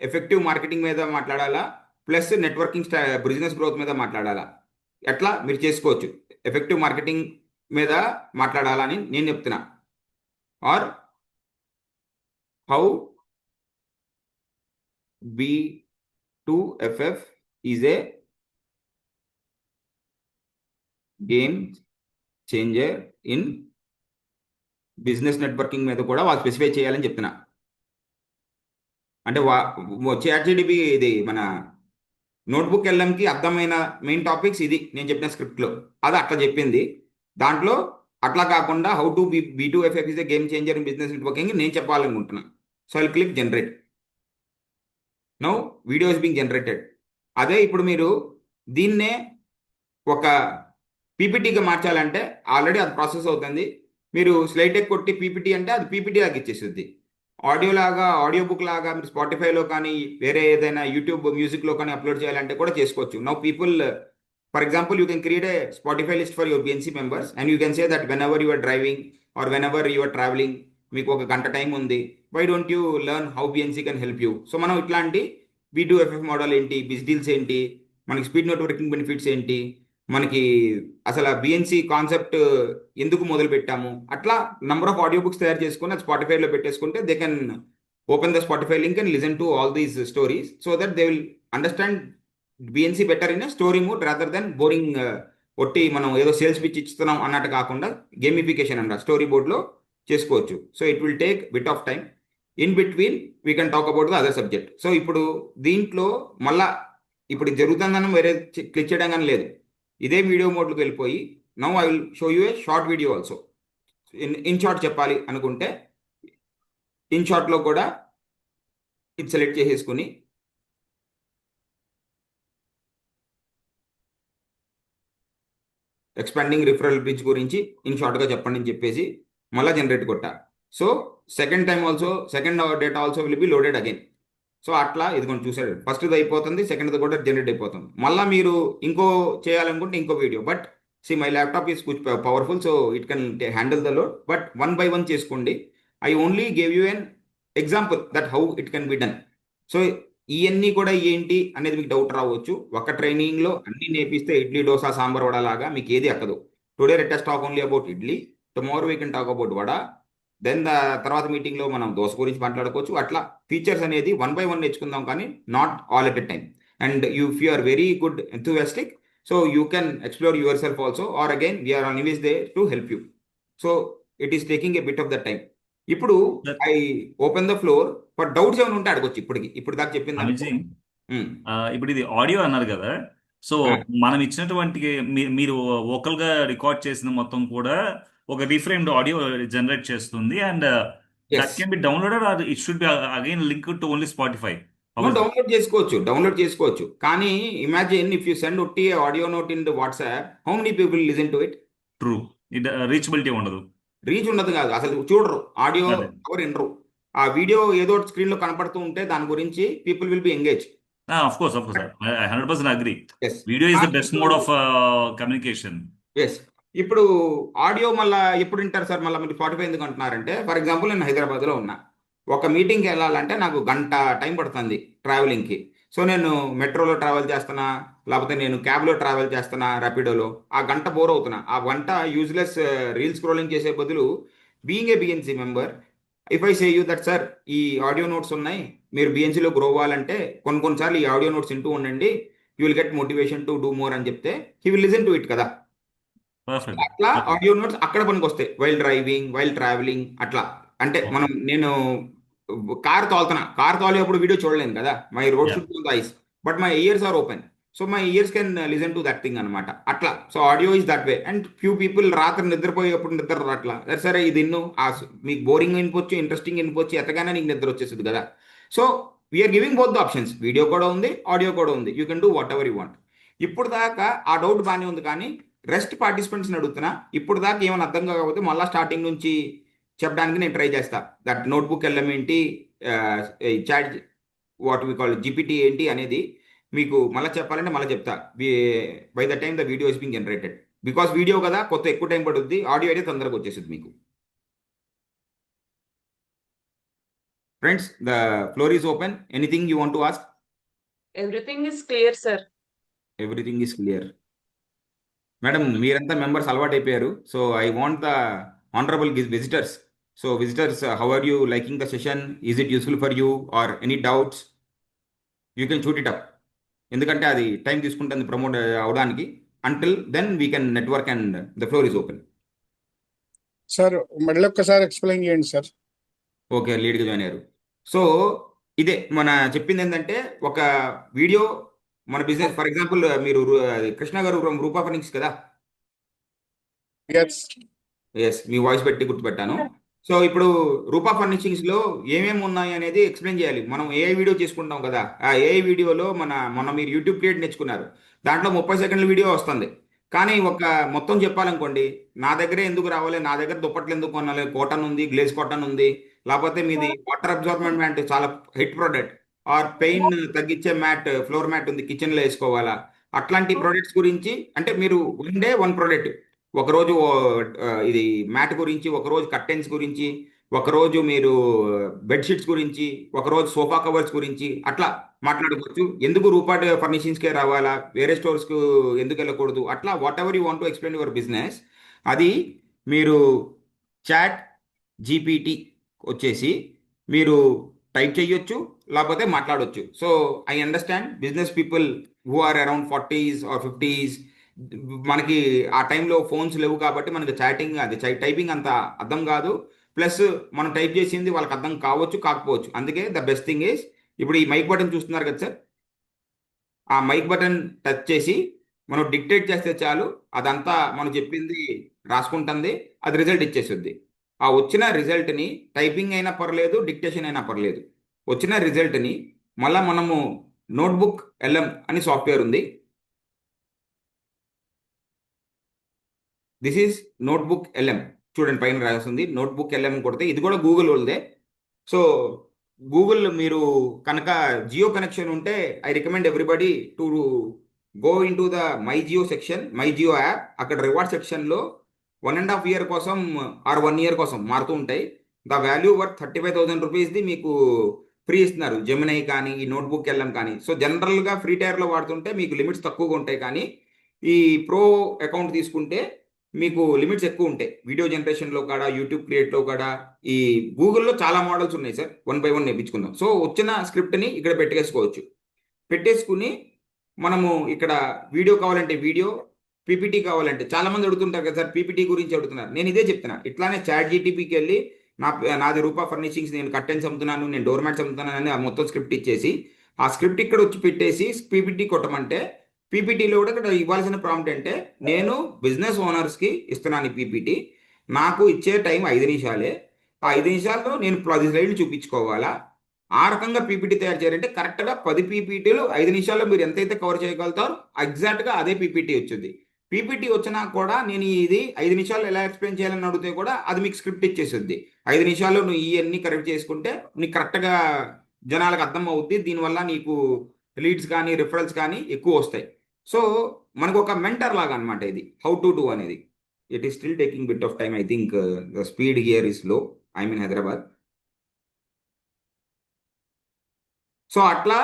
effective marketing మీద మాట్లాడాలా, ప్లస్ నెట్వర్కింగ్ బిజినెస్ గ్రోత్ మీద మాట్లాడాలా? ఎట్లా మీరు చేసుకోవచ్చు. ఎఫెక్టివ్ మార్కెటింగ్ మీద మాట్లాడాలా అని నేను చెప్తున్నా, or how B2FF is a game changer in business networking మీద కూడా వాళ్ళు స్పెసిఫై చేయాలని చెప్తున్నా. అంటే ChatGPT ఇది మన నోట్బుక్ ఎల్ఎంకి అర్థమైన మెయిన్ టాపిక్స్ ఇది నేను చెప్పిన స్క్రిప్ట్లో, అది అట్లా చెప్పింది. దాంట్లో అట్లా కాకుండా how to B2FF is a game changer in business networking నేను చెప్పాలనుకుంటున్నా. So I click generate. Now video is being generated. అదే ఇప్పుడు మీరు దీన్నే ఒక పీపీటీగా మార్చాలంటే ఆల్రెడీ అది ప్రాసెస్ అవుతుంది. మీరు స్లైడ్ డెక్ కొట్టి పీపీటీ అంటే అది పీపీటీ లాగా ఇచ్చేస్తుంది. ఆడియో లాగా, ఆడియో బుక్ లాగా మీరు స్పాటిఫైలో కానీ వేరే ఏదైనా యూట్యూబ్ మ్యూజిక్లో కానీ అప్లోడ్ చేయాలంటే కూడా చేసుకోవచ్చు. Now people, for example, you can create a Spotify list for your BNC members and you can say that whenever you're driving or whenever you're travelling, మీకు ఒక గంట టైం ఉంది, why don't you learn how BNC can help you. So మనం ఇట్లాంటి B2FF model ఏంటి, బిజ్ deals ఏంటి, మనకి speed networking benefits ఏంటి, మనకి అసలు బిఎన్సీ కాన్సెప్ట్ ఎందుకు మొదలు పెట్టాము, అట్లా నంబర్ ఆఫ్ ఆడియో బుక్స్ తయారు చేసుకుని అది స్పాటిఫైలో పెట్టేసుకుంటే they can open the Spotify link and listen to all these stories so that they will understand BNC better in story mood rather than boring. ఒట్టి మనం ఏదో సేల్స్ పిచ్ ఇస్తున్నాం అన్నట్టు కాకుండా గేమిఫికేషన్ అన్న స్టోరీ బోర్డ్లో చేసుకోవచ్చు. So it will take bit of time. In between we can talk about the other subject. So ఇప్పుడు దీంట్లో మళ్ళా ఇప్పుడు జరుగుతుందని వేరే క్లిక్ చేయడం కానీ లేదు, ఇదే వీడియో మోడ్లోకి వెళ్ళిపోయి now I will show you A short video also. In short చెప్పాలి అనుకుంటే ఇన్ షార్ట్లో కూడా ఇది సెలెక్ట్ చేసేసుకుని ఎక్స్పాండింగ్ రిఫరల్ బ్రిడ్జ్ గురించి ఇన్ షార్ట్గా చెప్పండి అని చెప్పేసి మళ్ళీ జనరేట్ కొట్టా. So second time also, second data also will be loaded again. So అట్లా ఇదిగోండి చూసాడు, ఫస్ట్ది అయిపోతుంది, సెకండ్ది కూడా జనరేట్ అయిపోతుంది. మళ్ళీ మీరు ఇంకో చేయాలనుకుంటే ఇంకో video, but see my laptop is కుచ్ powerful so it can handle the load, but 1 by 1 చేసుకోండి. I only gave you an example that how it can be done. So ఇవన్నీ కూడా ఏంటి అనేది మీకు డౌట్ రావచ్చు. ఒక ట్రైనింగ్లో అన్ని నేర్పిస్తే ఇడ్లీ, దోశ, సాంబార్, వడ లాగా మీకు ఏది ఎక్కదు. Today let us talk only about idli, tomorrow we can talk about vada, then తర్వాత మీటింగ్లో మనం దోశ గురించి మాట్లాడుకోవచ్చు. అట్లా ఫీచర్స్ అనేది 1 by 1 నేర్చుకుందాం, కానీ not all at a time. And if you are very good enthusiastic, so you can explore yourself also, or again we're always there to help you. So it is taking a bit of the time. ఇప్పుడు I open the floor for doubts ఏమైనా ఉంటే అడగొచ్చు. ఇప్పుడు దాకా చెప్పింది అభిజిత్, ఇప్పుడు ఇది audio అన్నారు కదా, సో మనం ఇచ్చినటువంటి మీరు vocal గా రికార్డ్ చేసిన మొత్తం కూడా ఒక రీఫ్రేమ్డ్ ఆడియో జనరేట్ చేస్తుంది, and that can be downloaded or it should be again link to only Spotify. Download చేసుకోవచ్చు. కానీ ఇమాజిన్ ఇఫ్ యూ సెండ్ ఒట్టి audio note in WhatsApp, how many people listen to it? True, it reachability ఉండదు. Reach ఉండదు కాదు, అసలు చూడరు, audio ఎవరు వినరు. ఆ వీడియో ఏదో స్క్రీన్ లో కనపడుతూ ఉంటే దాని గురించి people will be engage. Of course, I 100% agree. Yes. Video is the best mode of communication. Yes. ఇప్పుడు ఆడియో మళ్ళీ ఎప్పుడు వింటారు సార్? మళ్ళీ మీరు స్పాటిఫై ఎందుకు అంటున్నారంటే, ఫర్ ఎగ్జాంపుల్ నేను హైదరాబాద్లో ఉన్నా, ఒక మీటింగ్కి వెళ్ళాలంటే నాకు గంట టైం పడుతుంది ట్రావెలింగ్కి. సో నేను మెట్రోలో ట్రావెల్ చేస్తున్నా, లేకపోతే నేను క్యాబ్లో ట్రావెల్ చేస్తున్నా, ర్యాపిడోలో, ఆ గంట బోర్ అవుతున్నా. ఆ గంట యూజ్లెస్ రీల్ స్క్రోలింగ్ చేసే బదులు being a BNC member, if I say you that sir ఈ ఆడియో నోట్స్ ఉన్నాయి, మీరు బిఎన్సీలో గ్రో అవ్వాలంటే కొన్నిసార్లు ఈ ఆడియో నోట్స్ వింటూ ఉండండి, you will get motivation to do more అని చెప్తే he will listen to it కదా. అట్లా ఆడియో నోట్స్ అక్కడ పనికి వస్తాయి, వైల్ డ్రైవింగ్, వైల్ ట్రావెలింగ్, అట్లా. అంటే నేను కార్ తోలేప్పుడు వీడియో చూడలేను కదా, my road Yeah. Should be ice, but my years or open, so my years can listen to that thing అనమాట. అట్లా so audio is that way. And few people రాత్రి నిద్రపోయేప్పుడు నిద్ర రాట్లా, సరే ఇది ఇన్ను మీకు బోరింగ్ వినిపోవచ్చు, ఇంట్రెస్టింగ్ వినిపోవచ్చు, ఎత్తగానే నీకు నిద్ర వచ్చేస్తుంది కదా. So we're giving both the options, video కూడా ఉంది, ఆడియో కూడా ఉంది, you can do what ever you want. ఇప్పుడు దాకా ఆ డౌట్ బాగానే ఉంది, కానీ రెస్ట్ పార్టిసిపెంట్స్ని అడుగుతున్నా, ఇప్పుడు దాకా ఏమైనా అర్థం కాకపోతే మళ్ళీ స్టార్టింగ్ నుంచి చెప్పడానికి నేను ట్రై చేస్తా. దట్ నోట్బుక్ ఎల్ఎం ఏంటి, chat what we call GPT ఏంటి అనేది మీకు మళ్ళీ చెప్పాలంటే మళ్ళీ చెప్తా. By the time the video is being generated, because video కదా కొత్త ఎక్కువ టైం పడుద్ది, ఆడియో అయితే తొందరగా వచ్చేస్తుంది మీకు. Friends, the floor is open, anything you want to ask? Everything is clear, sir. Everything is clear. Madam, మీరంతా మెంబర్స్ అలవాటు అయిపోయారు, so I want the honourable visitors. So visitors, how are you liking the session? Is it useful for you or any doubts? You can shoot it up, ఎందుకంటే అది time తీసుకుంటుంది promote అవడానికి. Until then we can network and the floor is open. Sir మళ్ళీ ఒక్కసారి explain చేయండి sir. Okay, లీడ్గా join అయ్యారు. So ఇదే మన చెప్పింది ఏంటంటే, ఒక వీడియో మన బిజినెస్, ఫర్ ఎగ్జాంపుల్ మీరు కృష్ణ గారు రూపా ఫర్నిక్స్ కదా? ఎస్, మీ వాయిస్ పెట్టి గుర్తుపెట్టాను. సో ఇప్పుడు రూపా ఫర్నిషింగ్స్ లో ఏమేమి ఉన్నాయి అనేది ఎక్స్ప్లెయిన్ చేయాలి. మనం ఏఐ వీడియో చేసుకుంటాం కదా, ఆ ఏఐ వీడియోలో మొన్న మీరు యూట్యూబ్ క్రియేట్ నేర్చుకున్నారు, దాంట్లో 30 సెకండ్ల వీడియో వస్తుంది. కానీ ఒక మొత్తం చెప్పాలనుకోండి, నా దగ్గరే ఎందుకు రావాలి, నా దగ్గర దుప్పట్లు ఎందుకు కొనాలి, కాటన్ ఉంది, గ్లేజ్ కాటన్ ఉంది, లేకపోతే మీది వాటర్ అబ్జార్బెంట్ మ్యాట్ చాలా హిట్ ప్రోడక్ట్, ఆర్ పెయిన్ తగ్గించే మ్యాట్, ఫ్లోర్ మ్యాట్ ఉంది, కిచెన్లో వేసుకోవాలా, అట్లాంటి ప్రోడక్ట్స్ గురించి. అంటే మీరు వన్ డే వన్ ప్రోడక్ట్, ఒకరోజు ఇది మ్యాట్ గురించి, ఒకరోజు కర్టెన్స్ గురించి, ఒకరోజు మీరు బెడ్షీట్స్ గురించి, ఒకరోజు సోఫా కవర్స్ గురించి, అట్లా మాట్లాడుకోవచ్చు. ఎందుకు రూపా ఫర్నిషింగ్స్కే రావాలా, వేరే స్టోర్స్కు ఎందుకు వెళ్ళకూడదు, అట్లా what ever you want to explain your business, అది మీరు చాట్ జీపీటీ వచ్చేసి మీరు టైప్ చేయొచ్చు, లేకపోతే మాట్లాడవచ్చు. So I understand business people who are around 40s or 50s, మనకి ఆ టైంలో ఫోన్స్ లేవు కాబట్టి మనకి చాటింగ్, అది టైపింగ్ అంత అర్థం కాదు. ప్లస్ మనం టైప్ చేసింది వాళ్ళకి అర్థం కావచ్చు, కాకపోవచ్చు. అందుకే ద బెస్ట్ థింగ్ ఈస్, ఇప్పుడు ఈ మైక్ బటన్ చూస్తున్నారు కదా సార్, ఆ మైక్ బటన్ టచ్ చేసి మనం డిక్టేట్ చేస్తే చాలు, అదంతా మనం చెప్పింది రాసుకుంటుంది, అది రిజల్ట్ ఇచ్చేస్తుంది. ఆ వచ్చిన రిజల్ట్ని టైపింగ్ అయినా పర్లేదు, డిక్టేషన్ అయినా పర్లేదు, వచ్చిన రిజల్ట్ని మళ్ళీ మనము నోట్బుక్ ఎల్ఎం అని సాఫ్ట్వేర్ ఉంది, దిస్ ఈజ్ నోట్బుక్ ఎల్ఎం, చూడండి పైన రాస్తుంది నోట్బుక్ ఎల్ఎం కొడితే, ఇది కూడా గూగుల్ వాళ్ళదే. సో గూగుల్ మీరు కనుక జియో కనెక్షన్ ఉంటే, I recommend everybody to go in to the my Jio section, my Jio app. అక్కడ రివార్డ్ సెక్షన్లో 1.5 year కోసం ఆర్ 1 year కోసం మారుతూ ఉంటాయి. ద వాల్యూ వర్త్ 35,000 రూపీస్ది మీకు ఫ్రీ ఇస్తున్నారు, జెమినై కానీ ఈ నోట్బుక్ ఎల్ఎం కానీ. సో జనరల్గా ఫ్రీ టైర్లో వాడుతుంటే మీకు లిమిట్స్ తక్కువగా ఉంటాయి, కానీ ఈ ప్రో అకౌంట్ తీసుకుంటే మీకు లిమిట్స్ ఎక్కువ ఉంటాయి. వీడియో జనరేషన్లో కూడా, యూట్యూబ్ క్రియేట్లో కూడా, ఈ గూగుల్లో చాలా మోడల్స్ ఉన్నాయి సార్, 1 by 1 నేర్పించుకుందాం. సో వచ్చిన స్క్రిప్ట్ని ఇక్కడ పెట్టేసుకుని మనము ఇక్కడ వీడియో కావాలంటే వీడియో, పీపీటీ కావాలంటే, చాలా మంది అడుగుతుంటారు కదా సార్ పీపీటీ గురించి అడుగుతున్నారు. నేను ఇదే చెప్తున్నా, ఇట్లానే చాట్ జీటీపీకి వెళ్ళి నాది రూపా ఫర్నిషింగ్స్, నేను కర్టెన్స్ అమ్ముతున్నాను, నేను డోర్ మ్యాట్స్ అమ్ముతున్నాను అని ఆ మొత్తం స్క్రిప్ట్ ఇచ్చేసి, ఆ స్క్రిప్ట్ ఇక్కడ వచ్చి పెట్టేసి పీపీటీ కొట్టమంటే, పీపీటీలో కూడా ఇక్కడ ఇవ్వాల్సిన ప్రాంప్ట్ అంటే, నేను బిజినెస్ ఓనర్స్కి ఇస్తున్నాను ఈ పీపీటీ, నాకు ఇచ్చే టైం 5 నిమిషాలే, ఆ 5 నిమిషాల్లో నేను 10 స్లైడ్లు చూపించుకోవాలా. ఆ రకంగా పీపీటీ తయారు చేయాలంటే కరెక్ట్గా 10 పీపీటీలు 5 నిమిషాల్లో మీరు ఎంతైతే కవర్ చేయగలుగుతారో ఎగ్జాక్ట్గా అదే పీపీటీ వచ్చింది. పీపీటీ వచ్చినా కూడా నేను ఇది 5 నిమిషాలు ఎలా ఎక్స్ప్లెయిన్ చేయాలని అడిగితే కూడా అది మీకు స్క్రిప్ట్ ఇచ్చేస్తుంది. 5 నిమిషాల్లో నువ్వు ఇవన్నీ కరెక్ట్ చేసుకుంటే నీకు కరెక్ట్గా జనాలకు అర్థం అవుద్ది, దీనివల్ల నీకు లీడ్స్ కానీ రిఫరల్స్ కానీ ఎక్కువ వస్తాయి. సో మనకు ఒక మెంటర్ లాగా అనమాట ఇది, హౌ టు డూ అనేది. It is still taking bit of time, I think the speed here is low, I mean Hyderabad. So అట్లా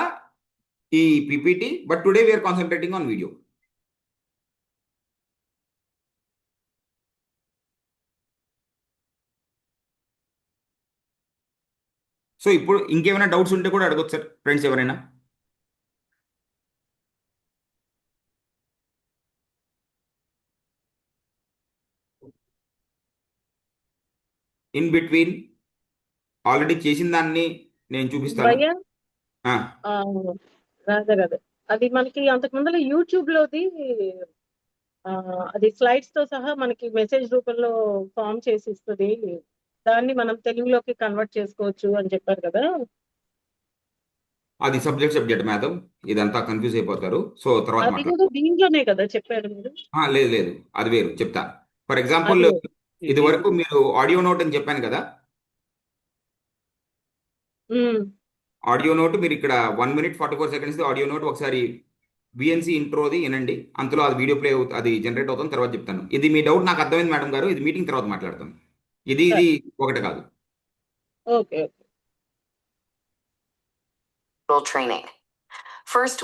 ఈ PPT, but today we're concentrating on video. So ఇప్పుడు ఇంకేమైనా డౌట్స్ ఉంటే కూడా అడగొచ్చు సార్ ఫ్రెండ్స్ ఎవరైనా. In between already చేసిన దాన్ని నేను చూపిస్తాను. భయ్యా ఆ, రాదే రాదే అది మనకి అంతకు ముందర యూట్యూబ్ లోది అది స్లైడ్స్ తో సహా మనకి మెసేజ్ రూపంలో ఫామ్ చేసి ఇస్తుంది. దాన్ని మనం తెలుగులోకి కన్వర్ట్ చేసుకోవచ్చు అని చెప్పారు కదా. అది సబ్జెక్ట్ మేడం, ఇదంతా కన్ఫ్యూజ్ అయిపోతారు. సో తర్వాత అది మాట్లాడతాం. కూడా దీంట్లోనే కదా చెప్పారు మీరు. లేదు లేదు, అది వేరు, చెప్తా. ఫర్ ఎగ్జాంపుల్, అది ఇది వరకు మీరు ఆడియో నోట్ అని చెప్పాను కదా. ఉమ్, ఆడియో నోట్ మీరు ఇక్కడ 1 minute 44 seconds ఆడియో నోట్ ఒకసారి బిఎన్సి ఇంట్రోది వినండి. అంతలో అది వీడియో ప్లే అది జనరేట్ అవుతుంది, తర్వాత చెప్తాను. ఇది మీ డౌట్ నాకు అర్థమైంది మేడం గారు, ఇది మీటింగ్ తర్వాత మాట్లాడతాం. ఇది ఒకటి కాదు. Okay. Training. First,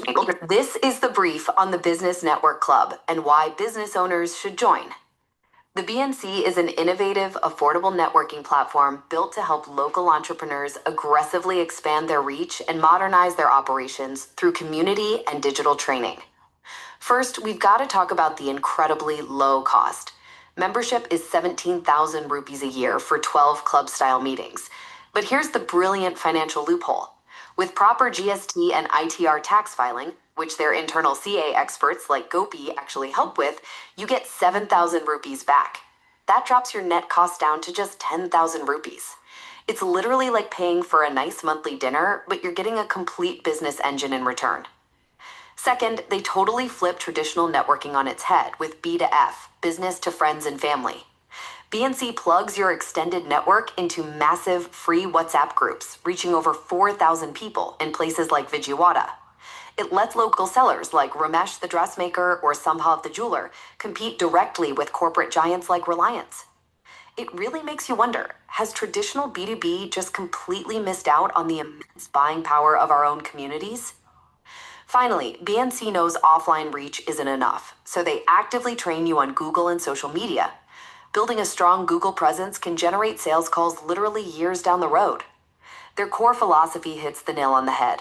this is the brief on the Business Network Club and why business owners should join. The BNC is an innovative, affordable networking platform built to help local entrepreneurs aggressively expand their reach and modernize their operations through community and digital training. First, we've got to talk about the incredibly low cost. Membership is 17,000 rupees a year for 12 club-style meetings. But here's the brilliant financial loophole. With proper GST and ITR tax filing, which their internal CA experts like Gopi actually help with, you get 7,000 rupees back. That drops your net cost down to just 10,000 rupees. It's literally like paying for a nice monthly dinner, but you're getting a complete business engine in return. Second, they totally flip traditional networking on its head with B2F, business to friends and family. BNC plugs your extended network into massive free WhatsApp groups, reaching over 4,000 people in places like Vijayawada. It lets local sellers like Ramesh the dressmaker or Sambhav the jeweler compete directly with corporate giants like Reliance. It really makes you wonder, has traditional B2B just completely missed out on the immense buying power of our own communities? Finally, BNC knows offline reach isn't enough, so they actively train you on Google and social media. Building a strong Google presence can generate sales calls literally years down the road. Their core philosophy hits the nail on the head.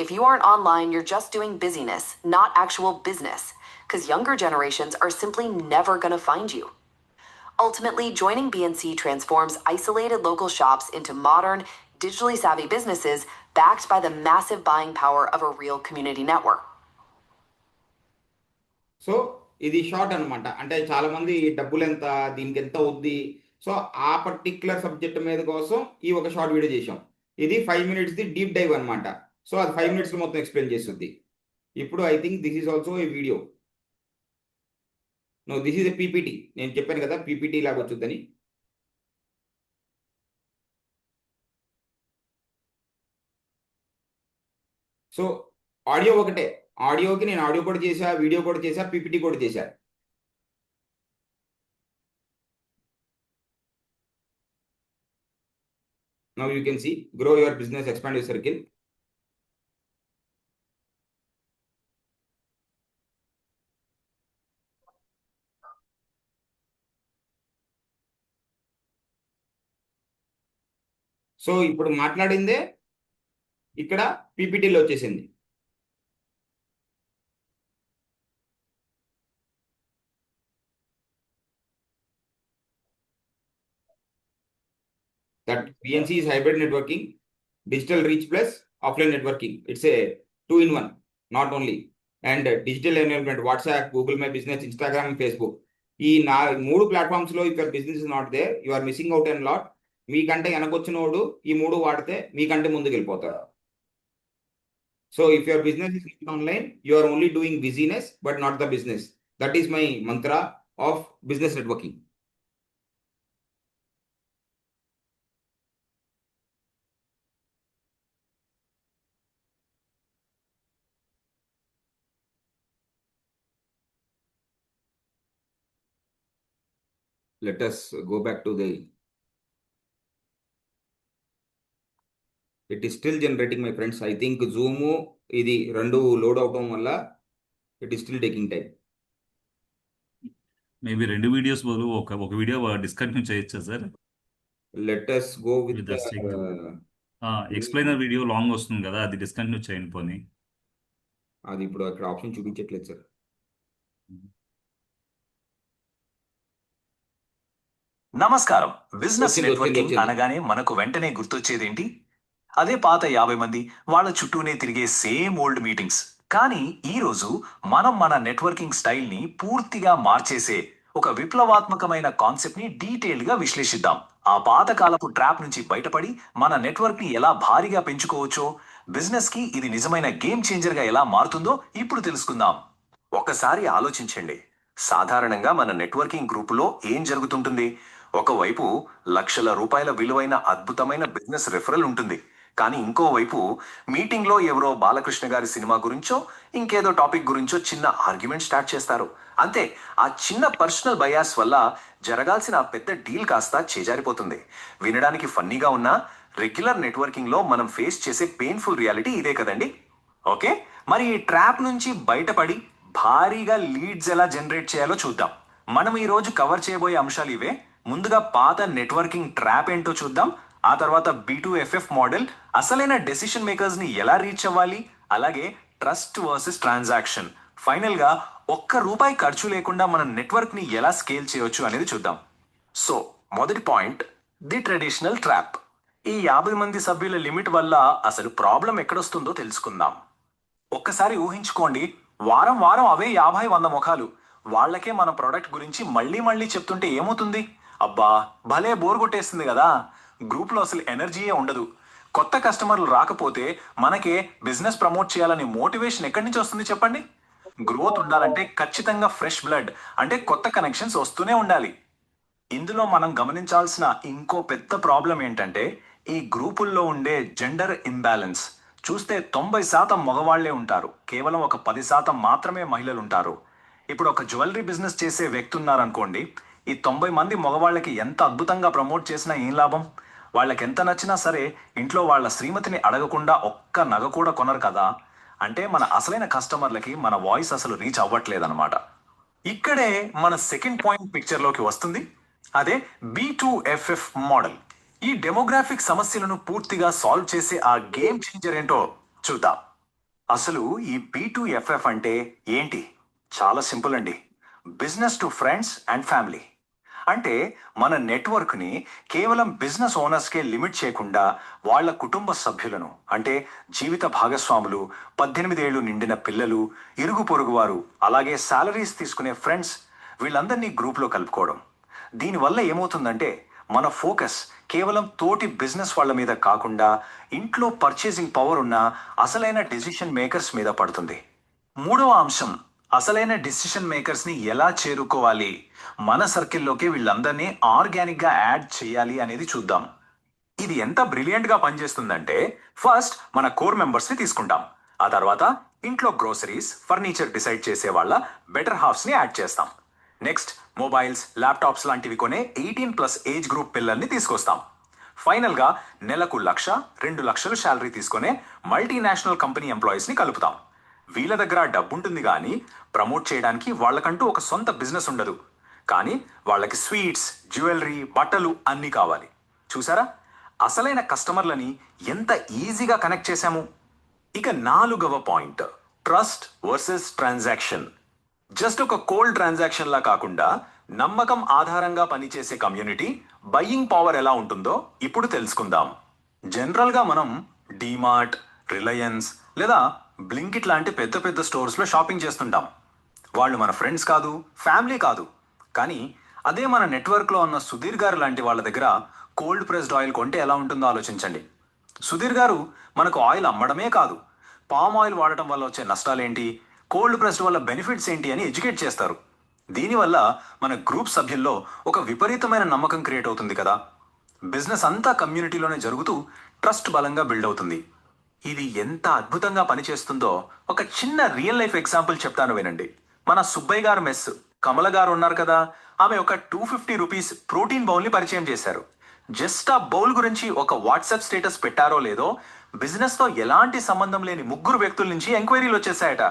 If you aren't online, you're just doing busyness, not actual business, because younger generations are simply never going to find you. Ultimately, joining BNC transforms isolated local shops into modern, digitally savvy businesses backed by the massive buying power of a real community network. So ఇది short అన్నమాట. అంటే చాలా మంది డబ్బులు ఎంత, దీనికి ఎంత అవుద్ది, సో ఆ పర్టిక్యులర్ సబ్జెక్ట్ మీద కోసం ఈ ఒక షార్ట్ వీడియో చేసాం. ఇది 5 minutes డీప్ డైవ్ అన్నమాట. సో అది 5 minutes మొత్తం ఎక్స్ప్లెయిన్ చేస్తుంది. ఇప్పుడు I think this is also a video. No, this is a PPT. నేను చెప్పాను కదా పీపీటీ లాగా వచ్చుద్దని. సో ఆడియో ఒకటే, ఆడియోకి నేను ఆడియో కూడా చేశా, వీడియో కూడా చేశా, పీపీటీ కూడా చేశా. Now you can see, grow your business, expand your circle. So ఇప్పుడు మాట్లాడిందే ఇక్కడ పీపీటీలో వచ్చేసింది. That BNC is hybrid networking, digital reach plus offline networking. It's a 2-in-1, not only. And digital enablement, WhatsApp, Google My Business, Instagram, and Facebook. ఈ 3 platforms లో if your business is not there, you are missing out a lot. మీకంటే వెనకొచ్చినోడు ఈ 3 వాడితే మీకంటే ముందుకు వెళ్ళిపోతారు. So if your business is not online, you are only doing busyness but not the business. That is my mantra of business networking. Let us go back to the. It is still generating, my friends. I think Zoom ఇది రెండు load అవడం వల్ల it is still taking time. Maybe 2 videos బదులు ఒక video discontinue చేయొచ్చా sir? Let us go with With the us explainer video long వస్తుంది కదా, అది డిస్కంటిన్యూ చేయండి పోనీ. అది ఇప్పుడు అక్కడ ఆప్షన్ చూపించట్లేదు సార్. నమస్కారం. బిజినెస్ వచ్చింది, నెట్వర్కింగ్ వచ్చింది. అనగానే మనకు వెంటనే గుర్తొచ్చేదేంటి? అదే పాత 50 మంది వాళ్ళ చుట్టూనే తిరిగే సేమ్ ఓల్డ్ మీటింగ్స్. కానీ ఈ రోజు మనం మన నెట్వర్కింగ్ స్టైల్ ని పూర్తిగా మార్చేసే ఒక విప్లవాత్మకమైన కాన్సెప్ట్ ని డీటెయిల్ గా విశ్లేషిద్దాం. ఆ పాత కాలపు ట్రాప్ నుంచి బయటపడి మన నెట్వర్క్ ని ఎలా భారీగా పెంచుకోవచ్చో, బిజినెస్ కి ఇది నిజమైన గేమ్ చేంజర్ గా ఎలా మారుతుందో ఇప్పుడు తెలుసుకుందాం. ఒకసారి ఆలోచించండి. సాధారణంగా మన నెట్వర్కింగ్ గ్రూపులో ఏం జరుగుతుంటుంది? ఒకవైపు లక్షల రూపాయల విలువైన అద్భుతమైన బిజినెస్ రెఫరల్ ఉంటుంది. కానీ ఇంకోవైపు మీటింగ్లో ఎవరో బాలకృష్ణ గారి సినిమా గురించో ఇంకేదో టాపిక్ గురించో చిన్న ఆర్గ్యుమెంట్ స్టార్ట్ చేస్తారు. అంతే, ఆ చిన్న పర్సనల్ బయాస్ వల్ల జరగాల్సిన ఆ పెద్ద డీల్ కాస్త చేజారిపోతుంది. వినడానికి ఫన్నీగా ఉన్నా రెగ్యులర్ నెట్వర్కింగ్ లో మనం ఫేస్ చేసే పెయిన్ఫుల్ రియాలిటీ ఇదే కదండి. ఓకే, మరి ఈ ట్రాప్ నుంచి బయటపడి భారీగా లీడ్స్ ఎలా జనరేట్ చేయాలో చూద్దాం. మనం ఈ రోజు కవర్ చేయబోయే అంశాలు ఇవే. ముందుగా పాత నెట్వర్కింగ్ ట్రాప్ ఏంటో చూద్దాం. ఆ తర్వాత B2FF మోడల్, అసలైన డెసిషన్ మేకర్స్ ని ఎలా రీచ్ అవ్వాలి, అలాగే ట్రస్ట్ వర్సెస్ ట్రాన్సాక్షన్, ఫైనల్ గా ₹1 ఖర్చు లేకుండా మన నెట్వర్క్ ని ఎలా స్కేల్ చేయొచ్చు అనేది చూద్దాం. సో మొదటి పాయింట్, ది ట్రెడిషనల్ ట్రాప్. ఈ 50 మంది సభ్యుల లిమిట్ వల్ల అసలు ప్రాబ్లం ఎక్కడొస్తుందో తెలుసుకుందాం. ఒక్కసారి ఊహించుకోండి, వారం వారం అవే 50-100 ముఖాలు. వాళ్ళకే మన ప్రోడక్ట్ గురించి మళ్ళీ మళ్ళీ చెప్తుంటే ఏమవుతుంది? అబ్బా, భలే బోర్ కొట్టేస్తుంది కదా. గ్రూప్లో అసలు ఎనర్జీయే ఉండదు. కొత్త కస్టమర్లు రాకపోతే మనకే బిజినెస్ ప్రమోట్ చేయాలనే మోటివేషన్ ఎక్కడి నుంచి వస్తుంది చెప్పండి? గ్రోత్ ఉండాలంటే ఖచ్చితంగా ఫ్రెష్ బ్లడ్, అంటే కొత్త కనెక్షన్స్ వస్తూనే ఉండాలి. ఇందులో మనం గమనించాల్సిన ఇంకో పెద్ద ప్రాబ్లం ఏంటంటే ఈ గ్రూపుల్లో ఉండే జెండర్ ఇంబ్యాలెన్స్. చూస్తే 90% మగవాళ్లే ఉంటారు, కేవలం ఒక 10% మాత్రమే మహిళలు ఉంటారు. ఇప్పుడు ఒక జ్యువెలరీ బిజినెస్ చేసే వ్యక్తి ఉన్నారనుకోండి, ఈ 90 మంది మగవాళ్ళకి ఎంత అద్భుతంగా ప్రమోట్ చేసినా ఏం లాభం? వాళ్ళకి ఎంత నచ్చినా సరే ఇంట్లో వాళ్ళ శ్రీమతిని అడగకుండా ఒక్క నగ కూడా కొనరు కదా. అంటే మన అసలైన కస్టమర్లకి మన వాయిస్ అసలు రీచ్ అవ్వట్లేదన్నమాట. ఇక్కడే మన సెకండ్ పాయింట్ పిక్చర్లోకి వస్తుంది. అదే B2FF మోడల్. ఈ డెమోగ్రాఫిక్ సమస్యలను పూర్తిగా సాల్వ్ చేసే ఆ గేమ్ చేంజర్ ఏంటో చూద్దాం. అసలు ఈ B2FF అంటే ఏంటి? చాలా సింపుల్ అండి. Business to friends and family. అంటే మన నెట్వర్క్ని కేవలం బిజినెస్ ఓనర్స్కే లిమిట్ చేయకుండా వాళ్ళ కుటుంబ సభ్యులను, అంటే జీవిత భాగస్వాములు, 18 ఏళ్ళు నిండిన పిల్లలు, ఇరుగు పొరుగు వారు, అలాగే శాలరీస్ తీసుకునే ఫ్రెండ్స్, వీళ్ళందరినీ గ్రూప్లో కలుపుకోవడం. దీనివల్ల ఏమవుతుందంటే మన ఫోకస్ కేవలం తోటి బిజినెస్ వాళ్ళ మీద కాకుండా ఇంట్లో పర్చేసింగ్ పవర్ ఉన్న అసలైన డెసిషన్ మేకర్స్ మీద పడుతుంది. మూడవ అంశం, అసలైన డెసిషన్ మేకర్స్ ని ఎలా చేరుకోవాలి, మన సర్కిల్లోకి వీళ్ళందరినీ ఆర్గానిక్ గా యాడ్ చేయాలి అనేది చూద్దాం. ఇది ఎంత బ్రిలియంట్ గా పనిచేస్తుందంటే, ఫస్ట్ మన కోర్ మెంబర్స్ ని తీసుకుంటాం. ఆ తర్వాత ఇంట్లో గ్రోసరీస్, ఫర్నిచర్ డిసైడ్ చేసే వాళ్ళ బెటర్ హాఫ్స్ ని యాడ్ చేస్తాం. నెక్స్ట్ మొబైల్స్, ల్యాప్టాప్స్ లాంటివి కొనే 18+ ఏజ్ గ్రూప్ పిల్లల్ని తీసుకొస్తాం. ఫైనల్ గా నెలకు 1,00,000, 2,00,000 శాలరీ తీసుకునే మల్టీనేషనల్ కంపెనీ ఎంప్లాయీస్ ని కలుపుతాం. వీళ్ళ దగ్గర డబ్బుంటుంది కానీ ప్రమోట్ చేయడానికి వాళ్ళకంటూ ఒక సొంత బిజినెస్ ఉండదు. కానీ వాళ్ళకి స్వీట్స్, జ్యువెలరీ, బట్టలు అన్నీ కావాలి. చూసారా, అసలైన కస్టమర్లని ఎంత ఈజీగా కనెక్ట్ చేశాము. ఇక 4వ point, trust versus transaction. Just ఒక కోల్డ్ ట్రాన్సాక్షన్ లా కాకుండా నమ్మకం ఆధారంగా పనిచేసే కమ్యూనిటీ, బయ్యింగ్ పవర్ ఎలా ఉంటుందో ఇప్పుడు తెలుసుకుందాం. జనరల్గా మనం డీమార్ట్, రిలయన్స్ లేదా బ్లింకిట్ లాంటి పెద్ద పెద్ద స్టోర్స్లో షాపింగ్ చేస్తుంటాం. వాళ్ళు మన ఫ్రెండ్స్ కాదు, ఫ్యామిలీ కాదు. కానీ అదే మన నెట్వర్క్లో ఉన్న సుధీర్ గారు లాంటి వాళ్ళ దగ్గర కోల్డ్ ప్రెస్డ్ ఆయిల్ కొంటే ఎలా ఉంటుందో ఆలోచించండి. సుధీర్ గారు మనకు ఆయిల్ అమ్మడమే కాదు, పామ్ ఆయిల్ వాడటం వల్ల వచ్చే నష్టాలేంటి, కోల్డ్ ప్రెస్డ్ వల్ల బెనిఫిట్స్ ఏంటి అని ఎడ్యుకేట్ చేస్తారు. దీనివల్ల మన గ్రూప్ సభ్యుల్లో ఒక విపరీతమైన నమ్మకం క్రియేట్ అవుతుంది కదా. బిజినెస్ అంతా కమ్యూనిటీలోనే జరుగుతూ ట్రస్ట్ బలంగా బిల్డ్ అవుతుంది. ఇది ఎంత అద్భుతంగా పనిచేస్తుందో ఒక చిన్న రియల్ లైఫ్ ఎగ్జాంపుల్ చెప్తాను వినండి. మన సుబ్బయ్య గారు మెస్ కమల గారు ఉన్నారు కదా, ఆమె ఒక ₹250 ప్రోటీన్ బౌల్ని పరిచయం చేశారు. జస్ట్ ఆ బౌల్ గురించి ఒక వాట్సాప్ స్టేటస్ పెట్టారో లేదో బిజినెస్తో ఎలాంటి సంబంధం లేని 3 వ్యక్తుల నుంచి ఎంక్వైరీలు వచ్చేసాయట.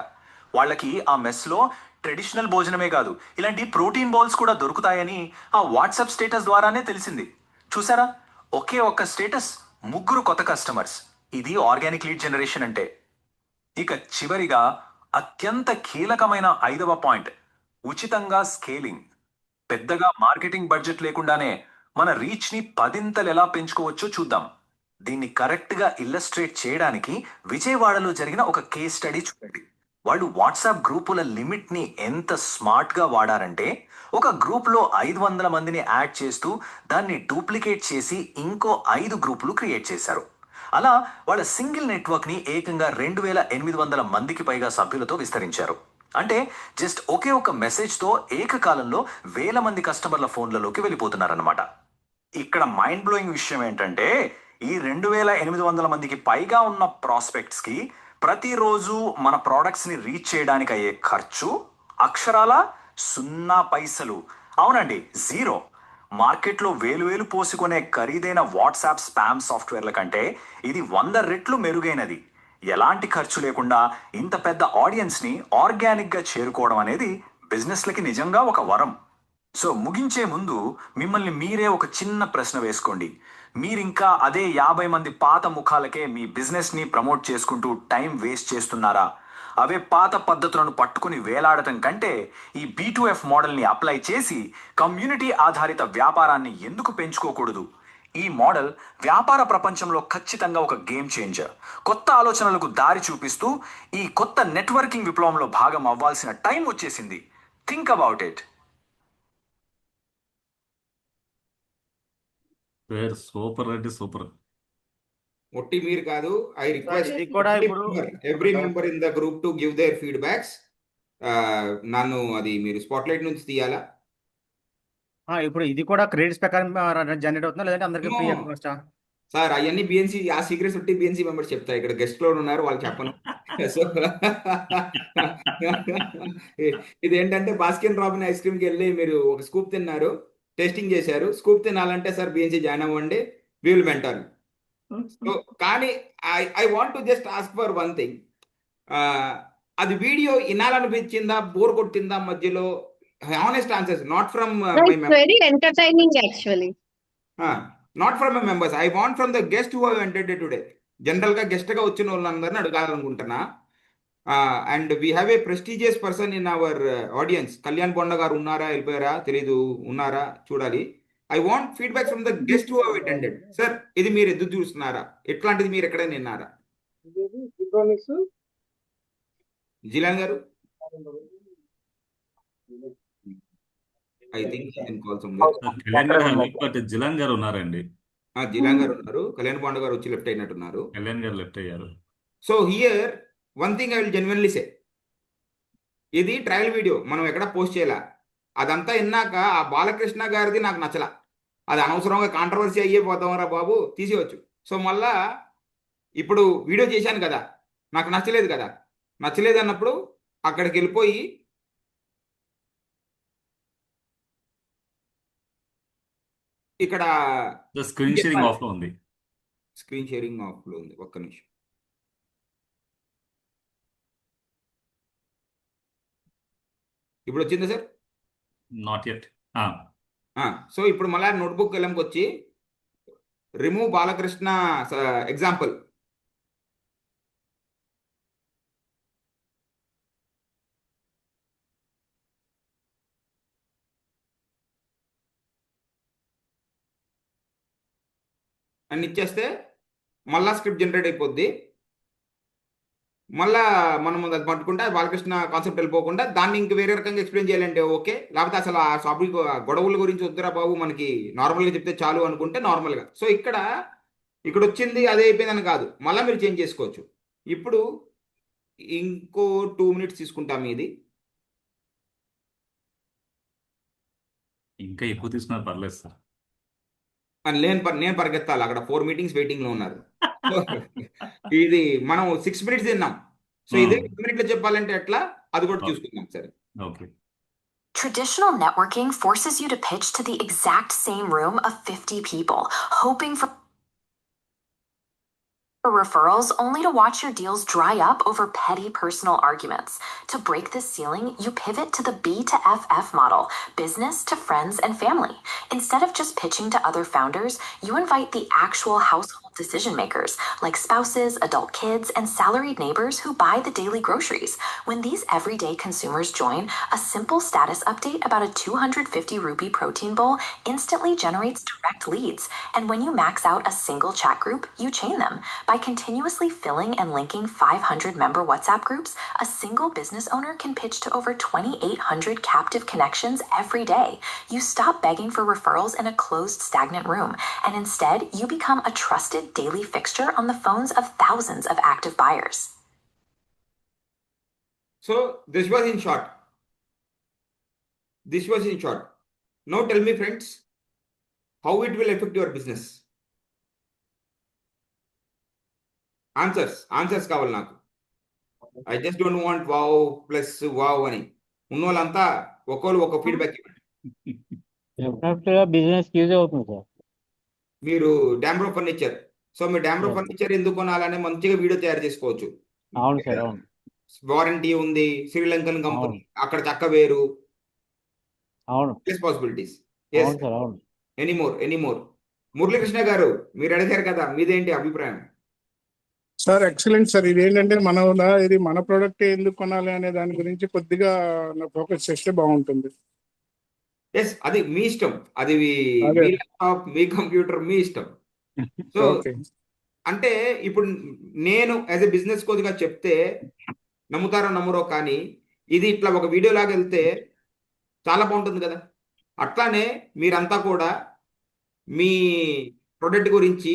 వాళ్ళకి ఆ మెస్లో ట్రెడిషనల్ భోజనమే కాదు, ఇలాంటి ప్రోటీన్ బౌల్స్ కూడా దొరుకుతాయని ఆ వాట్సాప్ స్టేటస్ ద్వారానే తెలిసింది. చూసారా, ఒకే ఒక్క స్టేటస్, 3 కొత్త కస్టమర్స్. ఇది ఆర్గానిక్ లీడ్ జనరేషన్ అంటే. ఇక చివరిగా అత్యంత కీలకమైన 5వ పాయింట్, ఉచితంగా స్కేలింగ్. పెద్దగా మార్కెటింగ్ బడ్జెట్ లేకుండానే మన రీచ్ని 10 ఎలా పెంచుకోవచ్చో చూద్దాం. దీన్ని కరెక్ట్గా ఇల్లస్ట్రేట్ చేయడానికి విజయవాడలో జరిగిన ఒక కేస్ స్టడీ చూడండి. వాళ్ళు వాట్సాప్ గ్రూపుల లిమిట్ని ఎంత స్మార్ట్గా వాడారంటే, ఒక గ్రూప్లో 500 మందిని యాడ్ చేస్తూ దాన్ని డూప్లికేట్ చేసి ఇంకో 5 గ్రూపులు క్రియేట్ చేశారు. అలా వాళ్ళ సింగిల్ నెట్వర్క్ని ఏకంగా 2800 మందికి పైగా సభ్యులతో విస్తరించారు. అంటే జస్ట్ ఒకే ఒక మెసేజ్తో ఏకకాలంలో 1000 మంది కస్టమర్ల ఫోన్లలోకి వెళ్ళిపోతున్నారన్నమాట. ఇక్కడ మైండ్ బ్లోయింగ్ విషయం ఏంటంటే, ఈ 2800 మందికి పైగా ఉన్న ప్రాస్పెక్ట్స్కి ప్రతిరోజు మన ప్రోడక్ట్స్ని రీచ్ చేయడానికి అయ్యే ఖర్చు అక్షరాల 0 పైసలు. అవునండి, 0. మార్కెట్లో వేలు పోసుకునే ఖరీదైన వాట్సాప్ స్పామ్ సాఫ్ట్వేర్ల కంటే ఇది 100 రెట్లు మెరుగైనది. ఎలాంటి ఖర్చు లేకుండా ఇంత పెద్ద ఆడియన్స్ని ఆర్గానిక్గా చేరుకోవడం అనేది బిజినెస్లకి నిజంగా ఒక వరం. సో ముగించే ముందు మిమ్మల్ని మీరే ఒక చిన్న ప్రశ్న వేసుకోండి. మీరింకా అదే 50 మంది పాత ముఖాలకే మీ బిజినెస్ని ప్రమోట్ చేసుకుంటూ టైం వేస్ట్ చేస్తున్నారా? అవే పాత పద్ధతులను పట్టుకుని వేలాడటం కంటే ఈ B2F మోడల్ని అప్లై చేసి కమ్యూనిటీ ఆధారిత వ్యాపారాన్ని ఎందుకు పెంచుకోకూడదు? ఈ మోడల్ వ్యాపార ప్రపంచంలో ఖచ్చితంగా ఒక గేమ్ చేంజర్. కొత్త ఆలోచనలకు దారి చూపిస్తూ ఈ కొత్త నెట్వర్కింగ్ విప్లవంలో భాగం అవ్వాల్సిన టైం వచ్చేసింది. Think about it. సూపర్ అంటే సూపర్. ఒట్టి మీరు కాదు, ఐ రిక్వెస్ట్ ఇది కూడా ఇప్పుడు every member in the group two give there feedbacks. నన్ను అది మీరు స్పాట్లైట్ నుంచి తీయాలా? ఇప్పుడు ఇది కూడా క్రెడిట్స్ ప్రకారం జనరేట్ అవుతుందా, లేదంటే అందరికి ఫ్రీ No. కాస్టా? సార్ అవన్నీ బిఎన్సి ఆ సీక్రెట్స్ ఉంటే బిఎన్సి మెంబర్స్ చెప్తారు. ఇక్కడ గెస్ట్ లో ఉన్నారు, వాళ్ళు చెప్పను. సో ఇదేంటంటే బాస్కిన్ రాబిన్ ఐస్ క్రీమ్కి వెళ్ళి మీరు ఒక స్కూప్ తిన్నారు, టెస్టింగ్ చేశారు, స్కూప్ తినాలంటే సార్ బిఎన్సి జాయిన్ అవ్వండి, వీ విల్ మెంటర్. సో కానీ I want to just ask for one thing. అది వీడియో వినాలనిపించిందా, బోర్ కొట్టిందా మధ్యలో? Honest answers, not from It's very entertaining actually. Not from my members. I want from the guest who have entered today. General గా guest గా వచ్చిన వాళ్ళందరినీ అడగాలనుకుంటున్నా. And we have a prestigious person in our audience. Kalyan Bonda garu ఉన్నారా, వెళ్ళిపోయారా తెలీదు, ఉన్నారా చూడాలి. I want feedback from the guest who have attended. Sir ఇది మీరు ఎదురు చూస్తున్నారా? ఎట్లాంటిది మీరు ఎక్కడైనా విన్నారా? జిలాన్ గారు, ఐ థింక్ కళ్యాణ్ గారు బట్ జిలాన్ గారు ఉన్నారండి. జిలాన్ గారు ఉన్నారు, కళ్యాణ్ బొండ గారు వచ్చి లెఫ్ట్ అయినట్టున్నారు. కళ్యాణ్ గారు లెఫ్ట్ అయ్యారు. So here one thing I will genuinely say, ఇది ట్రయల్ వీడియో, మనం ఎక్కడ పోస్ట్ చేయాలా. అదంతా విన్నాక ఆ బాలకృష్ణ గారిది నాకు నచ్చలా. అది అనవసరంగా కాంట్రవర్సీ అయ్యే పోతామరా బాబు, తీసేయచ్చు. సో మళ్ళా ఇప్పుడు వీడియో చేశాను కదా, నాకు నచ్చలేదు కదా, నచ్చలేదు అన్నప్పుడు అక్కడికి వెళ్ళిపోయి ఇక్కడ స్క్రీన్ షేరింగ్ ఆఫ్ లో ఉంది. స్క్రీన్ షేరింగ్ ఆఫ్ లో ఉంది, ఒక్క నిమిషం. ఇప్పుడు వచ్చిందా సార్? Not yet. సో ఇప్పుడు మళ్ళీ నోట్బుక్ వెళ్ళంకి వచ్చి రిమూవ్ బాలకృష్ణ ఎగ్జాంపుల్. అని ఇచ్చేస్తే మళ్ళా స్క్రిప్ట్ జనరేట్ అయిపోద్ది. మళ్ళా మనం అది పట్టుకుంటే బాలకృష్ణ కాన్సెప్ట్ వెళ్ళిపోకుండా దాన్ని ఇంక వేరే రకంగా ఎక్స్ప్లెయిన్ చేయాలంటే ఓకే, లేకపోతే అసలు ఆ టాపిక్ గొడవల గురించి వద్దురా బాబు, మనకి నార్మల్గా చెప్తే చాలు అనుకుంటే నార్మల్గా. సో ఇక్కడ వచ్చింది అదే అయిపోయిందని కాదు, మళ్ళీ మీరు చేంజ్ చేసుకోవచ్చు. ఇప్పుడు ఇంకో 2 minutes తీసుకుంటాం. ఇది ఇంకా ఎక్కువ తీసుకున్నారు, పర్లేదు సార్. నేను పరిగెత్తాలి, అక్కడ 4 meetings వెయిటింగ్ లో ఉన్నారు. ఇది మనం 6 minutes తిన్నాం. సో ఇదే 1 minute లో చెప్పాలంటే ఎట్లా, అది కూడా చూసుకుందాం సరే. Okay. Traditional networking forces you to pitch to the exact same room of 50 people, hoping for referrals only to watch your deals dry up over petty personal arguments. To break this ceiling, you pivot to the B to FF model, business to friends and family. Instead of just pitching to other founders, you invite the actual household decision makers like spouses, adult kids, and salaried neighbors who buy the daily groceries. When these everyday consumers join, a simple status update about a 250 rupee protein bowl instantly generates direct leads. And when you max out a single chat group, you chain them. By continuously filling and linking 500 member WhatsApp groups, a single business owner can pitch to over 2,800 captive connections every day. You stop begging for referrals in a closed, stagnant room, and instead, you become a trusted daily fixture on the phones of thousands of active buyers. So this was in short. This was in short. Now tell me, friends, how it will affect your business. Answers కావాలి నాకు. I just don't want wow plus wow అని. ఉన్నోళ్ళంతా ఒక్కోళ్ళు ఒక feedback ఇవ్వండి. డెఫినెట్గా business use అవుతుంది sir. మీరు డాంబ్రో furniture. So మీరు డాంబ్రో furniture ఎందుకు కొనాలనే మంచిగా వీడియో తయారు చేసుకోవచ్చు. అవును సార్, అవును. వారంటీ ఉంది, శ్రీలంకన్ కంపెనీ, అక్కడ చక్క వేరు. అవును పాసిబిలిటీస్. అవును సార్, అవును. ఎనీమోర్ మురళీకృష్ణ గారు, మీరు అడిగారు కదా, మీదేంటి అభిప్రాయం? Sir excellent sir. ఇది ఏంటంటే ఇది మన ప్రోడక్ట్ ఎందుకు కొనాలి అనే దాని గురించి కొద్దిగా ఫోకస్ చేస్తే బాగుంటుంది. ఎస్, అది మీ ఇష్టం. అది అదే. మీ ల్యాప్టాప్, మీ కంప్యూటర్, మీ ఇష్టం. సో ఓకే అంటే ఇప్పుడు నేను యాజ్ ఎ బిజినెస్ కోచ్గా చెప్తే నమ్ముతారో నమ్మరో, కానీ ఇది ఇట్లా ఒక వీడియో లాగా వెళ్తే చాలా బాగుంటుంది కదా. అట్లానే మీరంతా కూడా మీ ప్రొడక్ట్ గురించి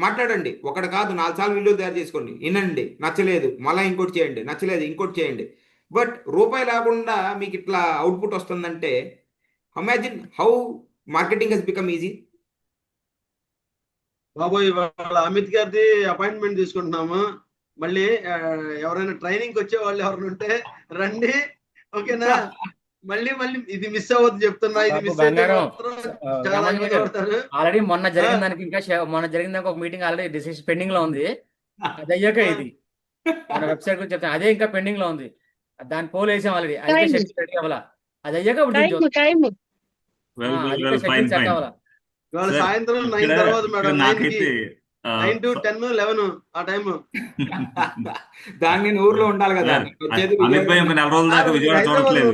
మాట్లాడండి. ఒకటి కాదు, 4 సార్లు వీడియో తయారు చేసుకోండి. వినండి, నచ్చలేదు మళ్ళీ ఇంకోటి చేయండి, నచ్చలేదు ఇంకోటి చేయండి. బట్ రూపాయి లేకుండా మీకు ఇట్లా అవుట్పుట్ వస్తుందంటే imagine how marketing has become easy. బాబోయ్, ఇవాళ అమిత్ గారిది అపాయింట్మెంట్ తీసుకుంటున్నాము. మళ్ళీ ఎవరైనా ట్రైనింగ్ వచ్చే వాళ్ళు ఎవరైనా ఉంటే రండి, ఓకేనా? మళ్ళీ ఇది మిస్ అవ్వద్దు చెప్తున్నా. ఇది మిస్ అయితే చాలా ఇబ్బంది పడతారు. ఆల్రెడీ మొన్న జరిగిన దానికి మొన్న జరిగిన దానికి ఒక మీటింగ్ ఆల్రెడీ డిసిషన్ పెండింగ్ లో ఉంది. అది అయ్యాక ఇది మన వెబ్సైట్ గురించి చెప్తాను. అదే ఇంకా పెండింగ్ లో ఉంది. దాని పోల్ వేసాం ఆల్రెడీ. అయితే షెడ్యూల్ రెడీ అవ్వాలా. అది అయ్యాక సెట్ అవ్వాలా. ఇవాళ సాయంత్రం 9 తర్వాత మేడం, 9 to 10, 11 ఆ టైం. దాన్ని ఊర్లో ఉండాలి కదా. అమిత్ భాయ్ ఒక 4 రోజుల దాకా విజయవాడ చూడట్లేదు.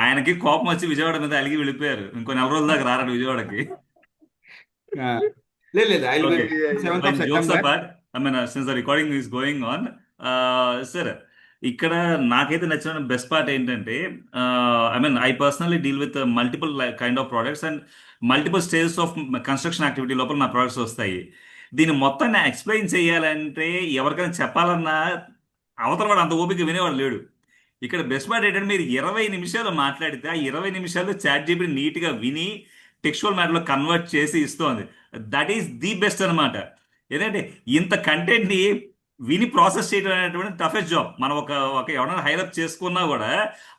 ఆయనకి కోపం వచ్చి విజయవాడ మీద అలిగి వెళ్ళిపోయారు. ఇంకో 4 రోజుల దాకా రారండి విజయవాడకి. Since the recording is going on, sir, ఇక్కడ నాకైతే నచ్చిన బెస్ట్ పార్ట్ ఏంటంటే, I personally deal with multiple kind of products and multiple stages of construction activity లోపల నా ప్రొడక్ట్స్ వస్తాయి. దీన్ని మొత్తాన్ని ఎక్స్ప్లెయిన్ చేయాలంటే ఎవరికైనా చెప్పాలన్నా అవతల వాడు అంత ఓపిక వినేవాడు లేడు. ఇక్కడ బెస్ట్ పార్ట్ ఏంటంటే, మీరు 20 నిమిషాలు మాట్లాడితే ఆ 20 నిమిషాలు చాట్ జీపీటీ నీట్గా విని టెక్స్చువల్ మ్యాటర్లో కన్వర్ట్ చేసి ఇస్తోంది. దట్ ఈస్ ది బెస్ట్ అనమాట. ఏంటంటే ఇంత కంటెంట్ని విని ప్రాసెస్ చేయడం అనేటువంటి టఫెస్ట్ జాబ్. మనం ఒక ఎవరైనా హైరప్ చేసుకున్నా కూడా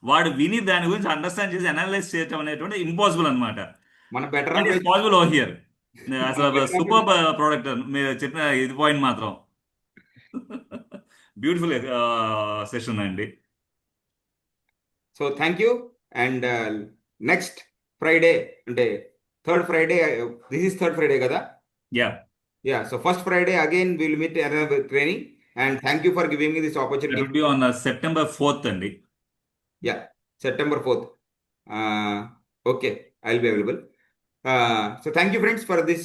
వాడు విని దాని గురించి అండర్స్టాండ్ చేసి అనలైజ్ చేయడం అనేటువంటి ఇంపాసిబుల్ అనమాట. Possible over here. అసలు సూపర్ ప్రోడక్ట్ మీరు చెప్పిన ఇది పాయింట్ మాత్రం బ్యూటిఫుల్ సెషన్ అండి. So thank you. And next Friday అంటే third Friday, this is third Friday కదా? Yeah, so first Friday again we'll meet another training, and thank you for giving me this opportunity. It will be on September 4th andi. Yeah, September 4th. Okay, I'll be available. So thank you friends for this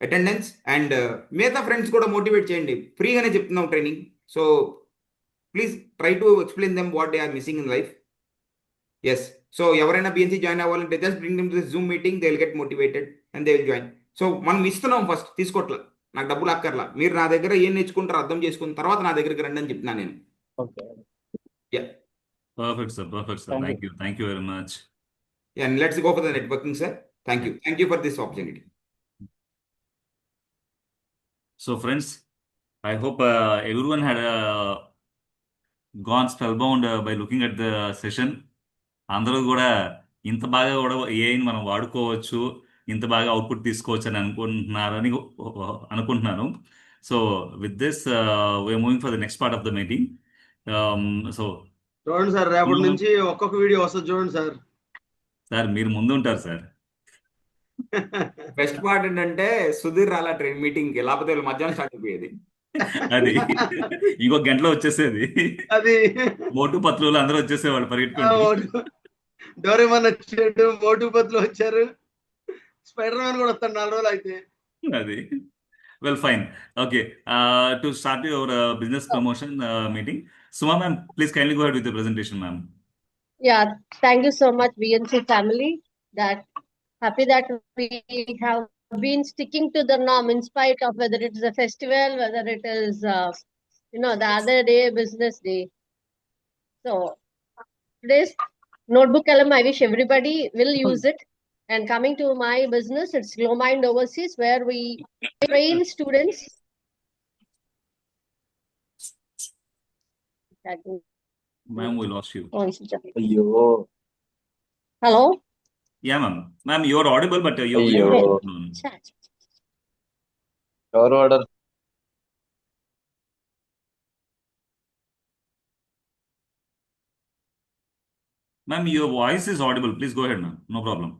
attendance, and మిగతా friends కూడా motivate చేయండి. ఫ్రీగానే చెప్తున్నాం training. So please try to explain them what they are missing in life. Yes, so ఎవరైనా BNC join అవ్వాలంటే just bring them to this Zoom meeting, they will get motivated and they will join. So మనం ఇస్తున్నాం, first తీసుకోవట్లా, నాకు డబ్బులు అక్కర్లా. మీరు నా దగ్గర ఏం నేర్చుకుంటారో అర్థం చేసుకున్న తర్వాత నా దగ్గరికి రండి అని చెప్తున్నా నేను. Perfect sir. Thank you very much. Yeah, and let's go for the networking, sir. Thank you for this opportunity. So friends, I hope everyone had gone spellbound by looking at the session. అందరూ కూడా ఇంత బాగా కూడా ఏఐని మనం వాడుకోవచ్చు, ఇంత బాగా అవుట్పుట్ తీసుకోవచ్చు అని అనుకుంటున్నాను. So with this we're moving for the next part of the meeting. So చూడండి సార్, రేపటి నుంచి ఒక్కొక్క వీడియో వస్తుంది చూడండి సార్. మీరు ముందు ఉంటారు సార్. బెస్ట్ పార్ట్ ఏంటంటే సుధీర్ రాలా ట్రైన్ మీటింగ్ కి, లేకపోతే వీళ్ళు మధ్యాహ్నం స్టార్ట్ అయిపోయేది. అది ఇంకో గంటలో వచ్చేసేది. అది మోటు పత్రులు అందరూ వచ్చేసేవాళ్ళు పరిగెట్టుకుంటూ. డోరేమాన్ వచ్చాడు, మోటు పత్లు వచ్చారు, స్పైడర్ మ్యాన్ కూడా వస్తాడు 4 రోజులు అయితే. అది well fine. Okay, to start your business promotion meeting, Suma ma'am, please kindly go ahead with the presentation, ma'am. Yeah, thank you so much, BNC family. That happy that we have been sticking to the norm in spite of whether it is a festival, whether it is the other day business day. So today's notebook column, I wish everybody will use it. And coming to my business, it's Glowmind Overseas, where we train students. Ma'am, we lost you. Hello. Yeah, ma'am. Ma'am, you're audible, but you're Your order. Ma'am, your voice is audible. Please go ahead, ma'am. No problem.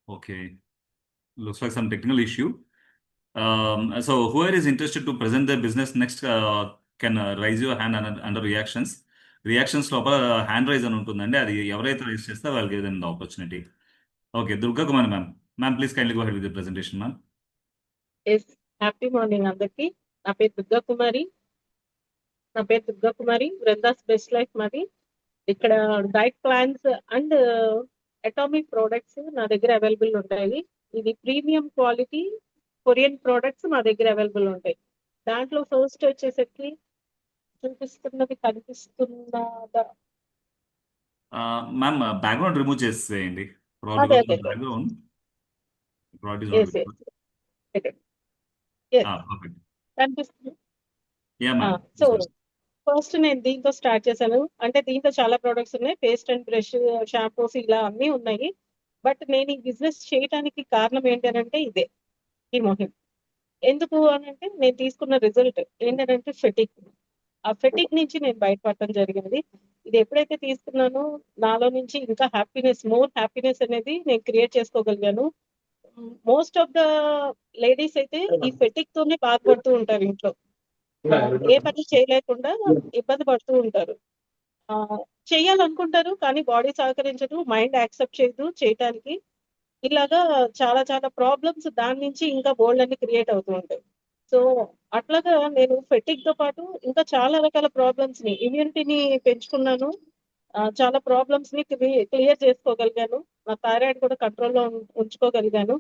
Okay. Looks like some technical issue. So whoever is interested to present their business next can raise your hand under reactions. Reactions లోపల hand raise అని ఉంటుందండి. అది ఎవరైతే raise చేస్తే వాళ్ళకి give them the opportunity. Okay, Durga Kumari ma'am. Ma'am, please kindly go head with the presentation, ma'am. Yes, happy morning అందరికి. నా పేరు దుర్గా కుమారి. వృందాస్ బెస్ట్ లైఫ్ మాది. ఇక్కడ diet plans and atomic products నా దగ్గర అవైలబుల్ ఉంటాయి. ఇది ప్రీమియం క్వాలిటీ కొరియన్ ప్రోడక్ట్స్ మా దగ్గర అవైలబుల్ ఉంటాయి. దాంట్లో ఫస్ట్ వచ్చేసరికి చూపిస్తున్నది కనిపిస్తున్నదా? మ్యామ్, బ్యాక్గ్రౌండ్ రిమూవ్ చేసేయండి. బ్యాక్గ్రౌండ్ కనిపిస్తుంది. సో ఫస్ట్ నేను దీంతో స్టార్ట్ చేశాను. అంటే దీంతో చాలా ప్రొడక్ట్స్ ఉన్నాయి, పేస్ట్ అండ్ బ్రష్, షాంపూస్, ఇలా అన్నీ ఉన్నాయి. బట్ నేను ఈ బిజినెస్ చేయడానికి కారణం ఏంటంటే ఇదే, ఈ మొహిం. ఎందుకు అని అంటే నేను తీసుకున్న రిజల్ట్ ఏంటంటే ఫెటిక్. ఆ ఫెటిక్ నుంచి నేను బయటపడటం జరిగింది. ఇది ఎప్పుడైతే తీసుకున్నానో నాలో నుంచి ఇంకా మోర్ హ్యాపీనెస్ అనేది నేను క్రియేట్ చేసుకోగలిగాను. మోస్ట్ ఆఫ్ ద లేడీస్ అయితే ఈ ఫెటిక్ తోనే బాధపడుతూ ఉంటారు. ఇంట్లో ఏ పని చేయలేకుండా ఇబ్బంది పడుతూ ఉంటారు. చేయాలనుకుంటారు కానీ బాడీ సహకరించదు, మైండ్ యాక్సెప్ట్ చేయదు చేయటానికి. ఇలాగా చాలా చాలా ప్రాబ్లమ్స్ దాని నుంచి ఇంకా బోల్డ్ అన్ని క్రియేట్ అవుతూ ఉంటాయి. సో అట్లాగా నేను ఫెటిక్ తో పాటు ఇంకా చాలా రకాల ప్రాబ్లమ్స్ ని, ఇమ్యూనిటీని పెంచుకున్నాను. చాలా ప్రాబ్లమ్స్ ని క్లియర్ చేసుకోగలిగాను. నా థైరాయిడ్ కూడా కంట్రోల్లో ఉంచుకోగలిగాను.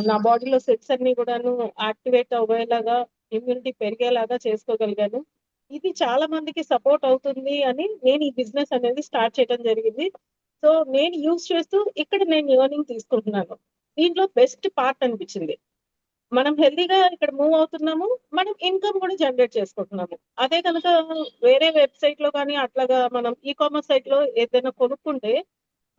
నా బాడీలో సెల్స్ అన్ని కూడాను యాక్టివేట్ అవ్వేలాగా, ఇమ్యూనిటీ పెరిగేలాగా చేసుకోగలిగాను. ఇది చాలా మందికి సపోర్ట్ అవుతుంది అని నేను ఈ బిజినెస్ అనేది స్టార్ట్ చేయడం జరిగింది. సో నేను యూజ్ చేస్తూ ఇక్కడ నేను ఎర్నింగ్ తీసుకుంటున్నాను. దీంట్లో బెస్ట్ పార్ట్ అనిపించింది, మనం హెల్దీగా ఇక్కడ మూవ్ అవుతున్నాము, మనం ఇన్కమ్ కూడా జనరేట్ చేసుకుంటున్నాము. అదే కనుక వేరే వెబ్సైట్ లో కానీ అట్లాగా మనం ఈ కామర్స్ సైట్ లో ఏదైనా కొనుక్కుంటే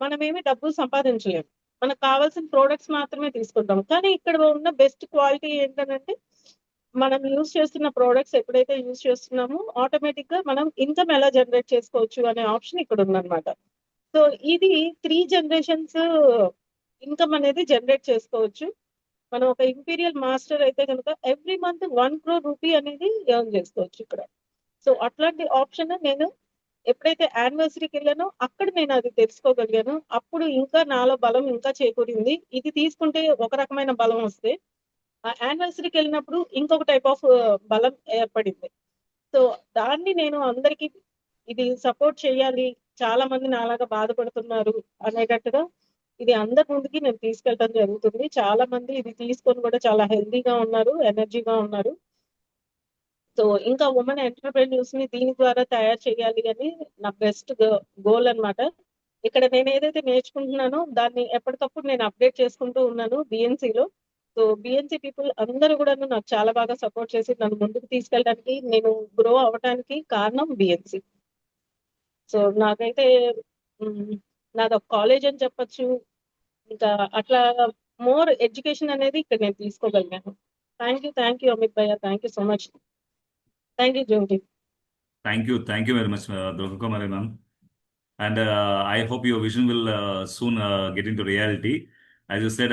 మనం ఏమి డబ్బులు సంపాదించలేము. మనకు కావాల్సిన ప్రోడక్ట్స్ మాత్రమే తీసుకుంటాం. కానీ ఇక్కడ ఉన్న బెస్ట్ క్వాలిటీ ఏంటంటే మనం యూజ్ చేస్తున్న ప్రోడక్ట్స్ ఎప్పుడైతే యూజ్ చేస్తున్నామో ఆటోమేటిక్ గా మనం ఇన్కమ్ ఎలా జనరేట్ చేసుకోవచ్చు అనే ఆప్షన్ ఇక్కడ ఉందన్నమాట. సో ఇది 3 generations ఇన్కమ్ అనేది జనరేట్ చేసుకోవచ్చు. మనం ఒక ఇంపీరియల్ మాస్టర్ అయితే కనుక ఎవ్రీ మంత్ 1 crore రూపీ అనేది ఎర్న్ చేసుకోవచ్చు ఇక్కడ. సో అట్లాంటి ఆప్షన్ నేను ఎప్పుడైతే యానివర్సరీకి వెళ్ళానో అక్కడ నేను అది తెలుసుకోగలిగాను. అప్పుడు ఇంకా నాలో బలం ఇంకా చేకూరింది. ఇది తీసుకుంటే ఒక రకమైన బలం వస్తే, ఆ యానివర్సరీకి వెళ్ళినప్పుడు ఇంకొక టైప్ ఆఫ్ బలం ఏర్పడింది. సో దాన్ని నేను అందరికి ఇది సపోర్ట్ చేయాలి, చాలా మంది నాలాగా బాధపడుతున్నారు అనేటట్టుగా ఇది అందరి ముందుకి నేను తీసుకెళ్ళడం జరుగుతుంది. చాలా మంది ఇది తీసుకొని కూడా చాలా హెల్దీగా ఉన్నారు, ఎనర్జీగా ఉన్నారు. సో ఇంకా ఉమెన్ ఎంటర్‌ప్రెన్యూర్స్ ని దీని ద్వారా తయారు చేయాలి అని నా బెస్ట్ గోల్ అన్నమాట. ఇక్కడ నేను ఏదైతే నేర్చుకుంటున్నానో దాన్ని ఎప్పటికప్పుడు నేను అప్డేట్ చేసుకుంటూ ఉన్నాను బిఎన్సిలో. సో బిఎన్సి పీపుల్ అందరూ కూడా నాకు చాలా బాగా సపోర్ట్ చేసి నన్ను ముందుకు తీసుకెళ్ళడానికి, నేను గ్రో అవ్వడానికి కారణం బిఎన్సి. సో నాకైతే నాదొక కాలేజ్ అని చెప్పొచ్చు. ఇంకా అట్లా మోర్ ఎడ్యుకేషన్ అనేది ఇక్కడ నేను తీసుకోగలిగాను. థ్యాంక్ యూ అమిత్ భయ్య, thank you so much. Thank you Jyoti. Thank you very much, Durga Kumari ma'am. And I hope your vision will soon get into reality. As you said,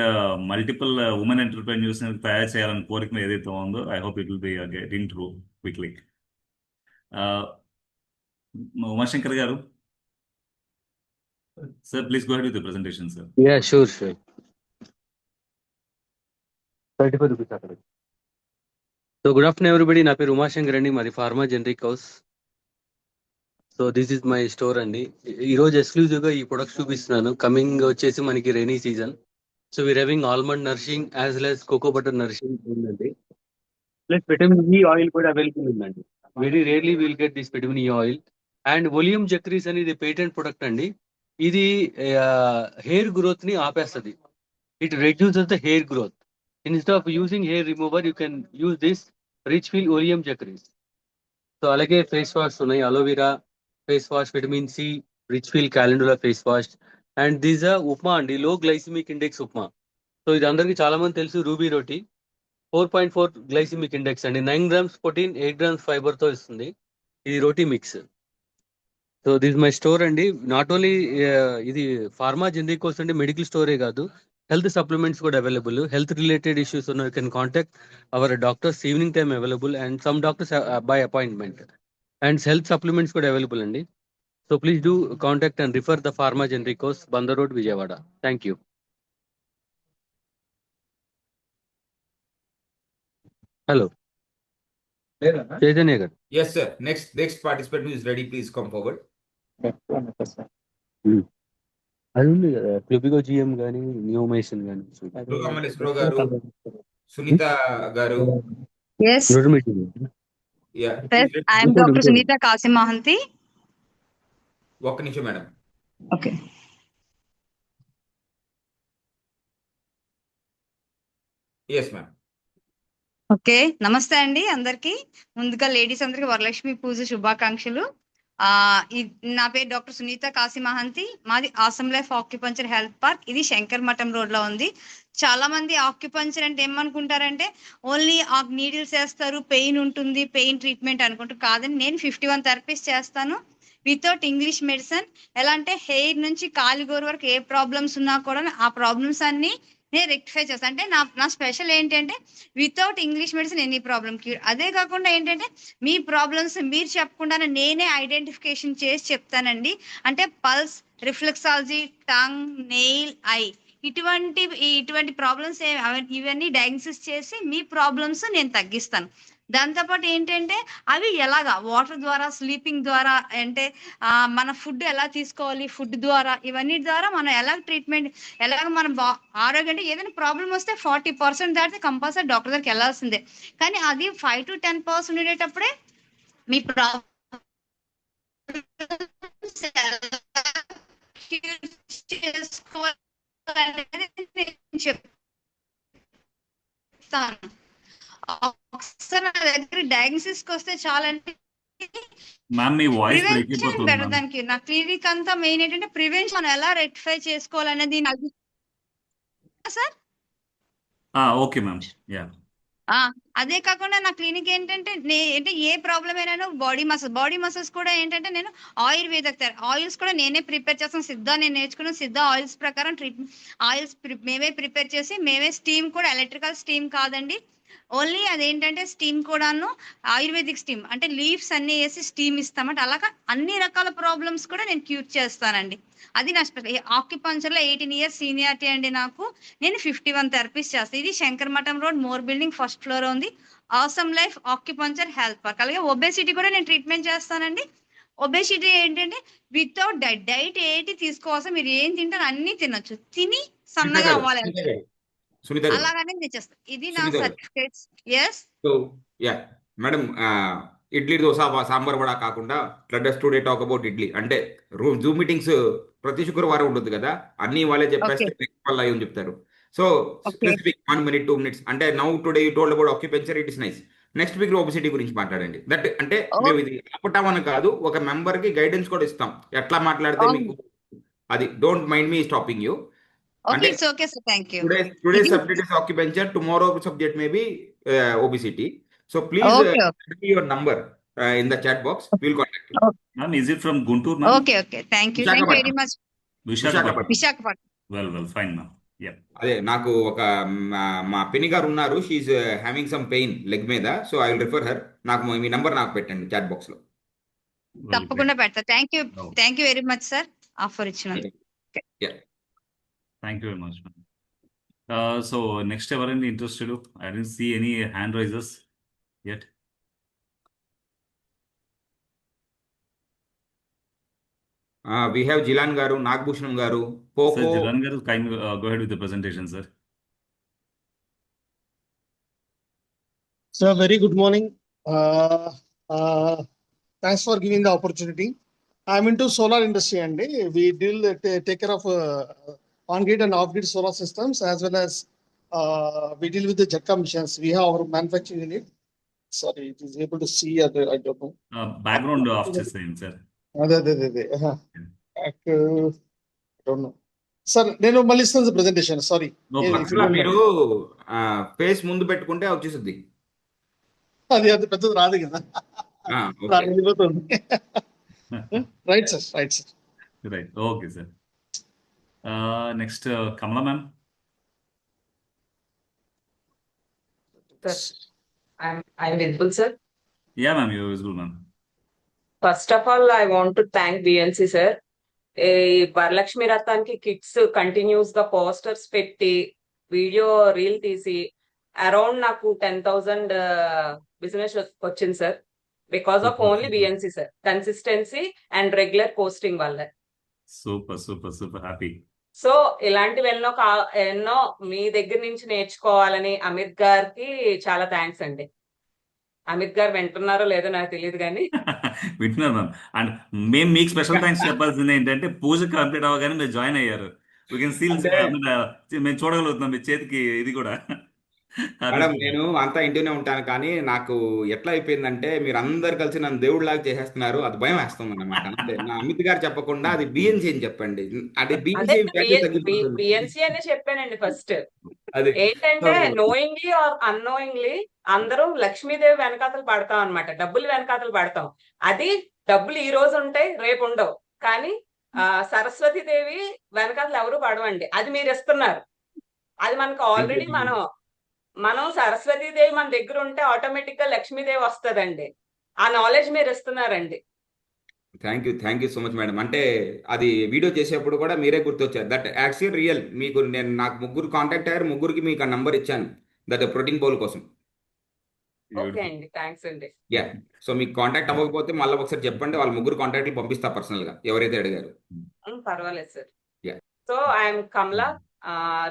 multiple women entrepreneurs తయారు చేయాలని కోరిక ఏదైతే ఉందో, I hope it will be getting true quickly. Umashankar గారు, sir, please go ahead with the presentation, sir. Yeah, sure. 35 rupees అక్కడ. So good afternoon everybody. నా పేరు ఉమాశంకర్ అండి, మాది pharma generic house. So this is my store అండి. ఈ రోజు exclusive గా ఈ ప్రొడక్ట్స్ చూపిస్తున్నాను. కమింగ్ వచ్చేసి మనకి rainy season. So we're having almond nourishing as well as cocoa butter nourishing ఉందండి. ప్లస్ విటమిన్ ఈ ఆయిల్ కూడా అవైలబుల్ ఉందండి. Very rarely will get this vitamin E oil. And వొలియం జక్రీస్ అనేది పేటెంట్ ప్రొడక్ట్ అండి. ఇది హెయిర్ గ్రోత్ ని ఆపేస్తుంది. It reduces the hair growth. Instead of using hair remover you can use this rich feel వొలియం జక్రీస్. సో అలాగే ఫేస్ వాష్ ఉన్నాయి, aloe vera face wash, vitamin C, rich feel calendula face wash. And these upma అండి, low glycemic index upma. So ఇది అందరికీ చాలా మంది తెలుసు, రూబీ రోటీ 4.4 గ్లైసిమిక్ ఇండెక్స్ అండి. 9 grams ప్రోటీన్, 8 grams ఫైబర్ తో ఇస్తుంది. ఇది roti mix. So this my store అండి. నాట్ ఓన్లీ ఇది ఫార్మా జెనరిక్ కోసం అండి, మెడికల్ స్టోరే కాదు, హెల్త్ సప్లిమెంట్స్ కూడా అవైలబుల్. హెల్త్ రిలేటెడ్ ఇష్యూస్ ఉన్న can contact our doctors. Evening time available and some doctors by appointment. And health supplements కూడా available అండి. So please do contact and refer the pharma generic house, Bandar road, Vijayawada. Thank you. Hello Chaitanya garu. Yes, sir. Next participant who is ready, please come forward. అది ఉంది కదా, క్లూబిగో GM కానీ neomycin కానీ. Pro garu, Sunita garu. Yes, Yeah. yes, I am Dr. Sunita Kasim Mahanti. ఒక్క నిమిషం madam. Okay. Yes, ma'am. Okay, నమస్తే అండి అందరికి. ముందుగా లేడీస్ అందరికి వరలక్ష్మి పూజ శుభాకాంక్షలు. నా పేరు డాక్టర్ సునీత కాశీ మహంతి. మాది awesome life acupuncture health park. ఇది శంకర్ మఠం రోడ్ లో ఉంది. చాలా మంది ఆక్యుపంచర్ అంటే ఏమనుకుంటారంటే ఓన్లీ నీడిల్స్ వేస్తారు, పెయిన్ ఉంటుంది, పెయిన్ ట్రీట్మెంట్ అనుకుంటారు. కాదండి, నేను 51 థెరపీస్ చేస్తాను వితౌట్ ఇంగ్లీష్ మెడిసిన్. ఎలా అంటే హెయిర్ నుంచి కాలిగోరు వరకు ఏ ప్రాబ్లమ్స్ ఉన్నా కూడా ఆ ప్రాబ్లమ్స్ అన్ని నేను రెక్టిఫై చేస్తాను. అంటే నా స్పెషల్ ఏంటంటే without English medicine any problem cure. అదే కాకుండా ఏంటంటే మీ ప్రాబ్లమ్స్ మీరు చెప్పకుండానే నేనే ఐడెంటిఫికేషన్ చేసి చెప్తానండి. అంటే pulse, reflexology, tongue, nail, I, ఇటువంటి ప్రాబ్లమ్స్ ఇవన్నీ డయాగ్నోసిస్ చేసి మీ ప్రాబ్లమ్స్ నేను తగ్గిస్తాను. దాంతోపాటు ఏంటంటే అవి ఎలాగా వాటర్ ద్వారా, స్లీపింగ్ ద్వారా, అంటే మన ఫుడ్ ఎలా తీసుకోవాలి, ఫుడ్ ద్వారా, ఇవన్నీ ద్వారా మనం ఎలా ట్రీట్మెంట్, ఎలాగ మనం ఆరోగ్యం, అంటే ఏదైనా ప్రాబ్లం వస్తే 40% దాటితే కంపల్సరీ డాక్టర్ దగ్గరికి వెళ్ళాల్సిందే. కానీ అది 5 to 10% ఉండేటప్పుడే మీ ప్రాబ్లం చెప్తాను. ఒకసారి నా దగ్గర డయాగ్నోసిస్ వస్తే చాలంటే మ్యామ్ మీ వాయిస్ బ్రేక్ ప్రివెన్షన్ అయిపోతుంది బెటర్. మ్యామ్. దానికి నా క్లినిక్ అంతా మెయిన్ ఏంటంటే ప్రివెన్షన్, మనం ఎలా రెక్టిఫై చేసుకోవాలనేది నాకు సార్. Okay ma'am. యా. అదే కాకుండా నా క్లినిక్ ఏంటంటే అంటే ఏ ప్రాబ్లం అయినా బాడీ మసిల్స్ కూడా ఏంటంటే నేను ఆయుర్వేదిక్ ఆయిల్స్ కూడా నేనే ప్రిపేర్ చేస్తాను. సిద్ధా నేను నేర్చుకున్న సిద్ధా ఆయిల్స్ ప్రకారం ట్రీట్మెంట్ ఆయిల్స్ మేమే ప్రిపేర్ చేసి మేమే స్టీమ్ కూడా, ఎలక్ట్రికల్ స్టీమ్ కాదండి, ఓన్లీ అదేంటంటే స్టీమ్ కూడాను ఆయుర్వేదిక్ స్టీమ్, అంటే లీవ్స్ అన్ని వేసి స్టీమ్ ఇస్తామంటే అలాగా అన్ని రకాల ప్రాబ్లమ్స్ కూడా నేను క్యూర్ చేస్తానండి. అది నా స్పెషల్. ఆక్యుపంచర్ లో 18 years సీనియారిటీ అండి నాకు. నేను 51 థెరపీస్ చేస్తాను. ఇది శంకర్ మఠం road, more building, 1st floor ఉంది. Awesome life acupuncture health park. అలాగే ఒబేసిటీ కూడా నేను ట్రీట్మెంట్ చేస్తానండి. ఒబేసిటీ ఏంటంటే వితౌట్ డైట్ ఏంటి తీసుకోవాల్సిన, మీరు ఏం తింటారు అన్ని తినొచ్చు, తిని సన్నగా అవ్వాలి, Sunita garu. అలాగనే నేను చేస్తాను. ఇది నా Sunita garu. Certificates. Yes. So, yeah, madam, idli, dosa, sambar vada కాకుండా let us today talk about idli. అంటే జూమ్ మీటింగ్స్ ప్రతి శుక్రవారం ఉంటుంది కదా, అన్ని వాళ్ళే చెప్పేస్తే వాళ్ళ ఏం చెప్తారు. సో స్పెసిఫిక్ 1 minute 2 minutes అంటే now today you told about acupuncture, it is nice. Next week obesity గురించి మాట్లాడండి. దట్ అంటే మేము ఇది ఆపటమని కాదు, ఒక మెంబర్ కి గైడెన్స్ కూడా ఇస్తాం ఎట్లా మాట్లాడితే మీకు అది. Don't mind me stopping you. Okay, it's okay sir, thank you. Today's subject is acupuncture. Tomorrow subject may be obesity. So please Okay, give me your number. in the chat box. We'll contact you. Ma'am, is it from Guntur, ma'am? Okay, okay. Thank you very Visakhapatnam. much. Visakhapatnam. Visakhapatnam. Well, fine, ma'am. Yeah. అదే నాకు ఒక మా పిన్ని గారు ఉన్నారు, she's having some pain leg మీద, so I will refer her. నాకు మీ నంబర్ నాకు పెట్టండి చాట్ బాక్స్ లో. Well, తప్పకుండా పెడతా. Thank Oh. You very much sir offer ఇచ్చినందుకు. Thank you very much, ma'am. So next ఎవరండి interested? I didn't see any hand raises yet. We have Jilan గారు, నాగభూషణం గారు, Sir, Poco. Jilan garu, kind go ahead with the presentation, sir. Sir, very good morning. Thanks for giving the opportunity. I'm into solar industry and we take care of on-grid and off-grid solar systems, as well as we deal with the JETCA missions. We have our manufacturing unit. Sorry, it is able to see. I don't know. Background off చేసేయండి, sir. అదే I don't know. Sir నేను మళ్ళీ ఇస్తాను presentation. Sorry, No problem. మీరు face ముందు పెట్టుకుంటే వచ్చేస్తుంది. అది పెద్దది రాదు కదా, వెళ్ళిపోతుంది. Right sir. Right. Okay, sir. Next, Kamala, ma'am. Sir, I'm visible, sir. Yeah, ma'am, you're visible, ma'am. First of all, I want to thank BNC, sir. Varalakshmi రథానికి కిట్స్ కంటిన్యూస్ గా పోస్టర్స్ పెట్టి వీడియో రీల్ తీసి around నాకు 10,000 business వచ్చింది sir, because of only BNC sir. Consistency and regular posting వల్ల. Super happy. సో ఇలాంటివి ఎన్నో మీ దగ్గర నుంచి నేర్చుకోవాలని అమిత్ గారికి చాలా థ్యాంక్స్ అండి. అమిత్ గారు వింటున్నారో లేదో నాకు తెలియదు కానీ వింటున్నారు మ్యామ్. అండ్ మేము మీకు స్పెషల్ థ్యాంక్స్ చెప్పాల్సింది ఏంటంటే పూజ కంప్లీట్ అవ్వగానే మీరు జాయిన్ అయ్యారు. We can see మేము చూడగలుగుతున్నాం మీ చేతికి ఇది కూడా. మేడం, నేను అంతా ఇంటినే ఉంటాను, కానీ నాకు ఎట్లా అయిపోయిందంటే మీరు అందరు కలిసి నన్ను దేవుడిలాగా చేసేస్తున్నారు, అది భయం వేస్తుంది అన్నమాట. అంతే. నా అమిత్ గారు చెప్పకుండా అది బిఎన్సి అని చెప్పండి. అంటే బిఎన్సి అనే చెప్పానండి ఫస్ట్. ఏంటంటే నోయింగ్లీ ఆర్ అన్నోయింగ్లీ అందరూ లక్ష్మీదేవి వెనకాతలు పడతాం అనమాట, డబ్బులు వెనకాతలు పడతాం. అది డబ్బులు ఈ రోజు ఉంటాయి, రేపు ఉండవు. కానీ సరస్వతీదేవి వెనకాతలు ఎవరు పడవండి, అది మీరు ఇస్తున్నారు. అది మనకు ఆల్రెడీ మనం సరస్వతీదేవి మన దగ్గర ఉంటే ఆటోమేటిక్ గా లక్ష్మీదేవి వస్తుందండి. ఆ నాలెడ్జ్ మీరు ఇస్తున్నారండి. Thank you so much madam. అంటే అది వీడియో చేసేప్పుడు కూడా మీరే గుర్తొచ్చారు. That actual real. మీకు నాకు ముగ్గురు కాంటాక్ట్ అయ్యారు, ముగ్గురికి మీకు ఆ నంబర్ ఇచ్చాను దట్ ప్రోటీన్ బౌల్ కోసం. ఓకే అండి, థ్యాంక్స్ అండి. యా, సో మీకు కాంటాక్ట్ అవ్వకపోతే మళ్ళీ ఒకసారి చెప్పండి, వాళ్ళ ముగ్గురు కాంటాక్ట్లు పంపిస్తా పర్సనల్ గా ఎవరైతే అడిగారు. పర్వాలేదు sir. Yeah. So I'm Kamala,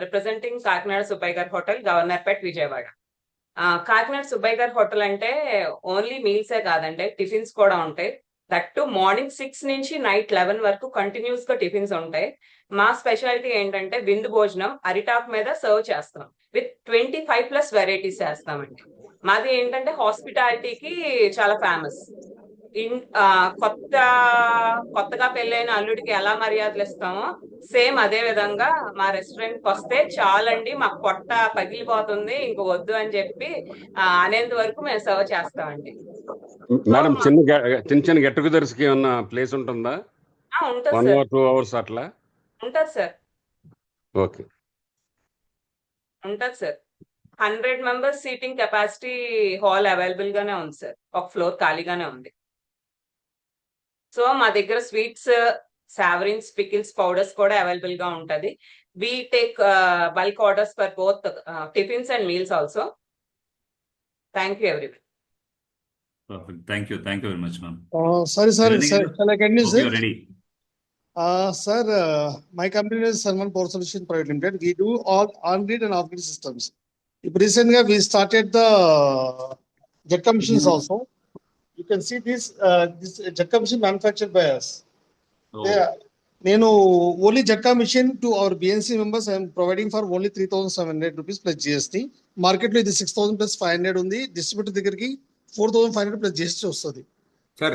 representing Kakinada Subbaiah గారి హోటల్, గవర్నర్పేట్, విజయవాడ. కాకినాడ సుబ్బయ్య గారి హోటల్ అంటే ఓన్లీ మీల్సే కాదండి, టిఫిన్స్ కూడా ఉంటాయి. దట్టు మార్నింగ్ 6 నుంచి నైట్ 11 వరకు కంటిన్యూస్ గా టిఫిన్స్ ఉంటాయి. మా స్పెషాలిటీ ఏంటంటే విందు భోజనం అరిటాక్ మీద సర్వ్ చేస్తాం విత్ 25+ వెరైటీస్ చేస్తామండి. మాది ఏంటంటే హాస్పిటాలిటీకి చాలా ఫేమస్. కొత్తగా పెళ్ళైన అల్లుడికి ఎలా మర్యాదలు ఇస్తామో సేమ్ అదే విధంగా మా రెస్టారెంట్ కి వస్తే చాలండి, మాకు పొట్ట పగిలిపోతుంది ఇంక వద్దు అని చెప్పి అనేంత వరకు మేము సర్వ్ చేస్తామండి. మేడం, చిన్న గెట్ టుగెదర్స్ కి ఏమన్నా ప్లేస్ ఉంటుందా? ఉంటుంది 1 సార్. or 2 hours అట్లా ఉంటుంది సార్. ఓకే, ఉంటుంది sir. 100 members seating capacity hall available గానే ఉంది సార్. ఒక ఫ్లోర్ ఖాళీగానే ఉంది. సో మా దగ్గర స్వీట్స్, సావరిన్స్, పికిల్స్, పౌడర్స్ కూడా అవైలబుల్ గా ఉంటది. We take bulk orders for both tiffins and meals also. Thank you everyone. Perfect. Thank you very much, ma'am. Sorry, sir. Shall I continue, sir? You're ready. Sir, my company is Sarman Power Solutions Private Limited. We do all on-grid and off-grid systems. Recently, we started the JETCA machines also. You can see this JETCA machine manufactured by us. నేను only JETCA machine to our BNC members I am providing for only 3,700 rupees plus GST. Market లో ఇది 6,000 plus 500 ఉంది. Distributor దగ్గరికి 4,500 plus GST వస్తుంది. Sir,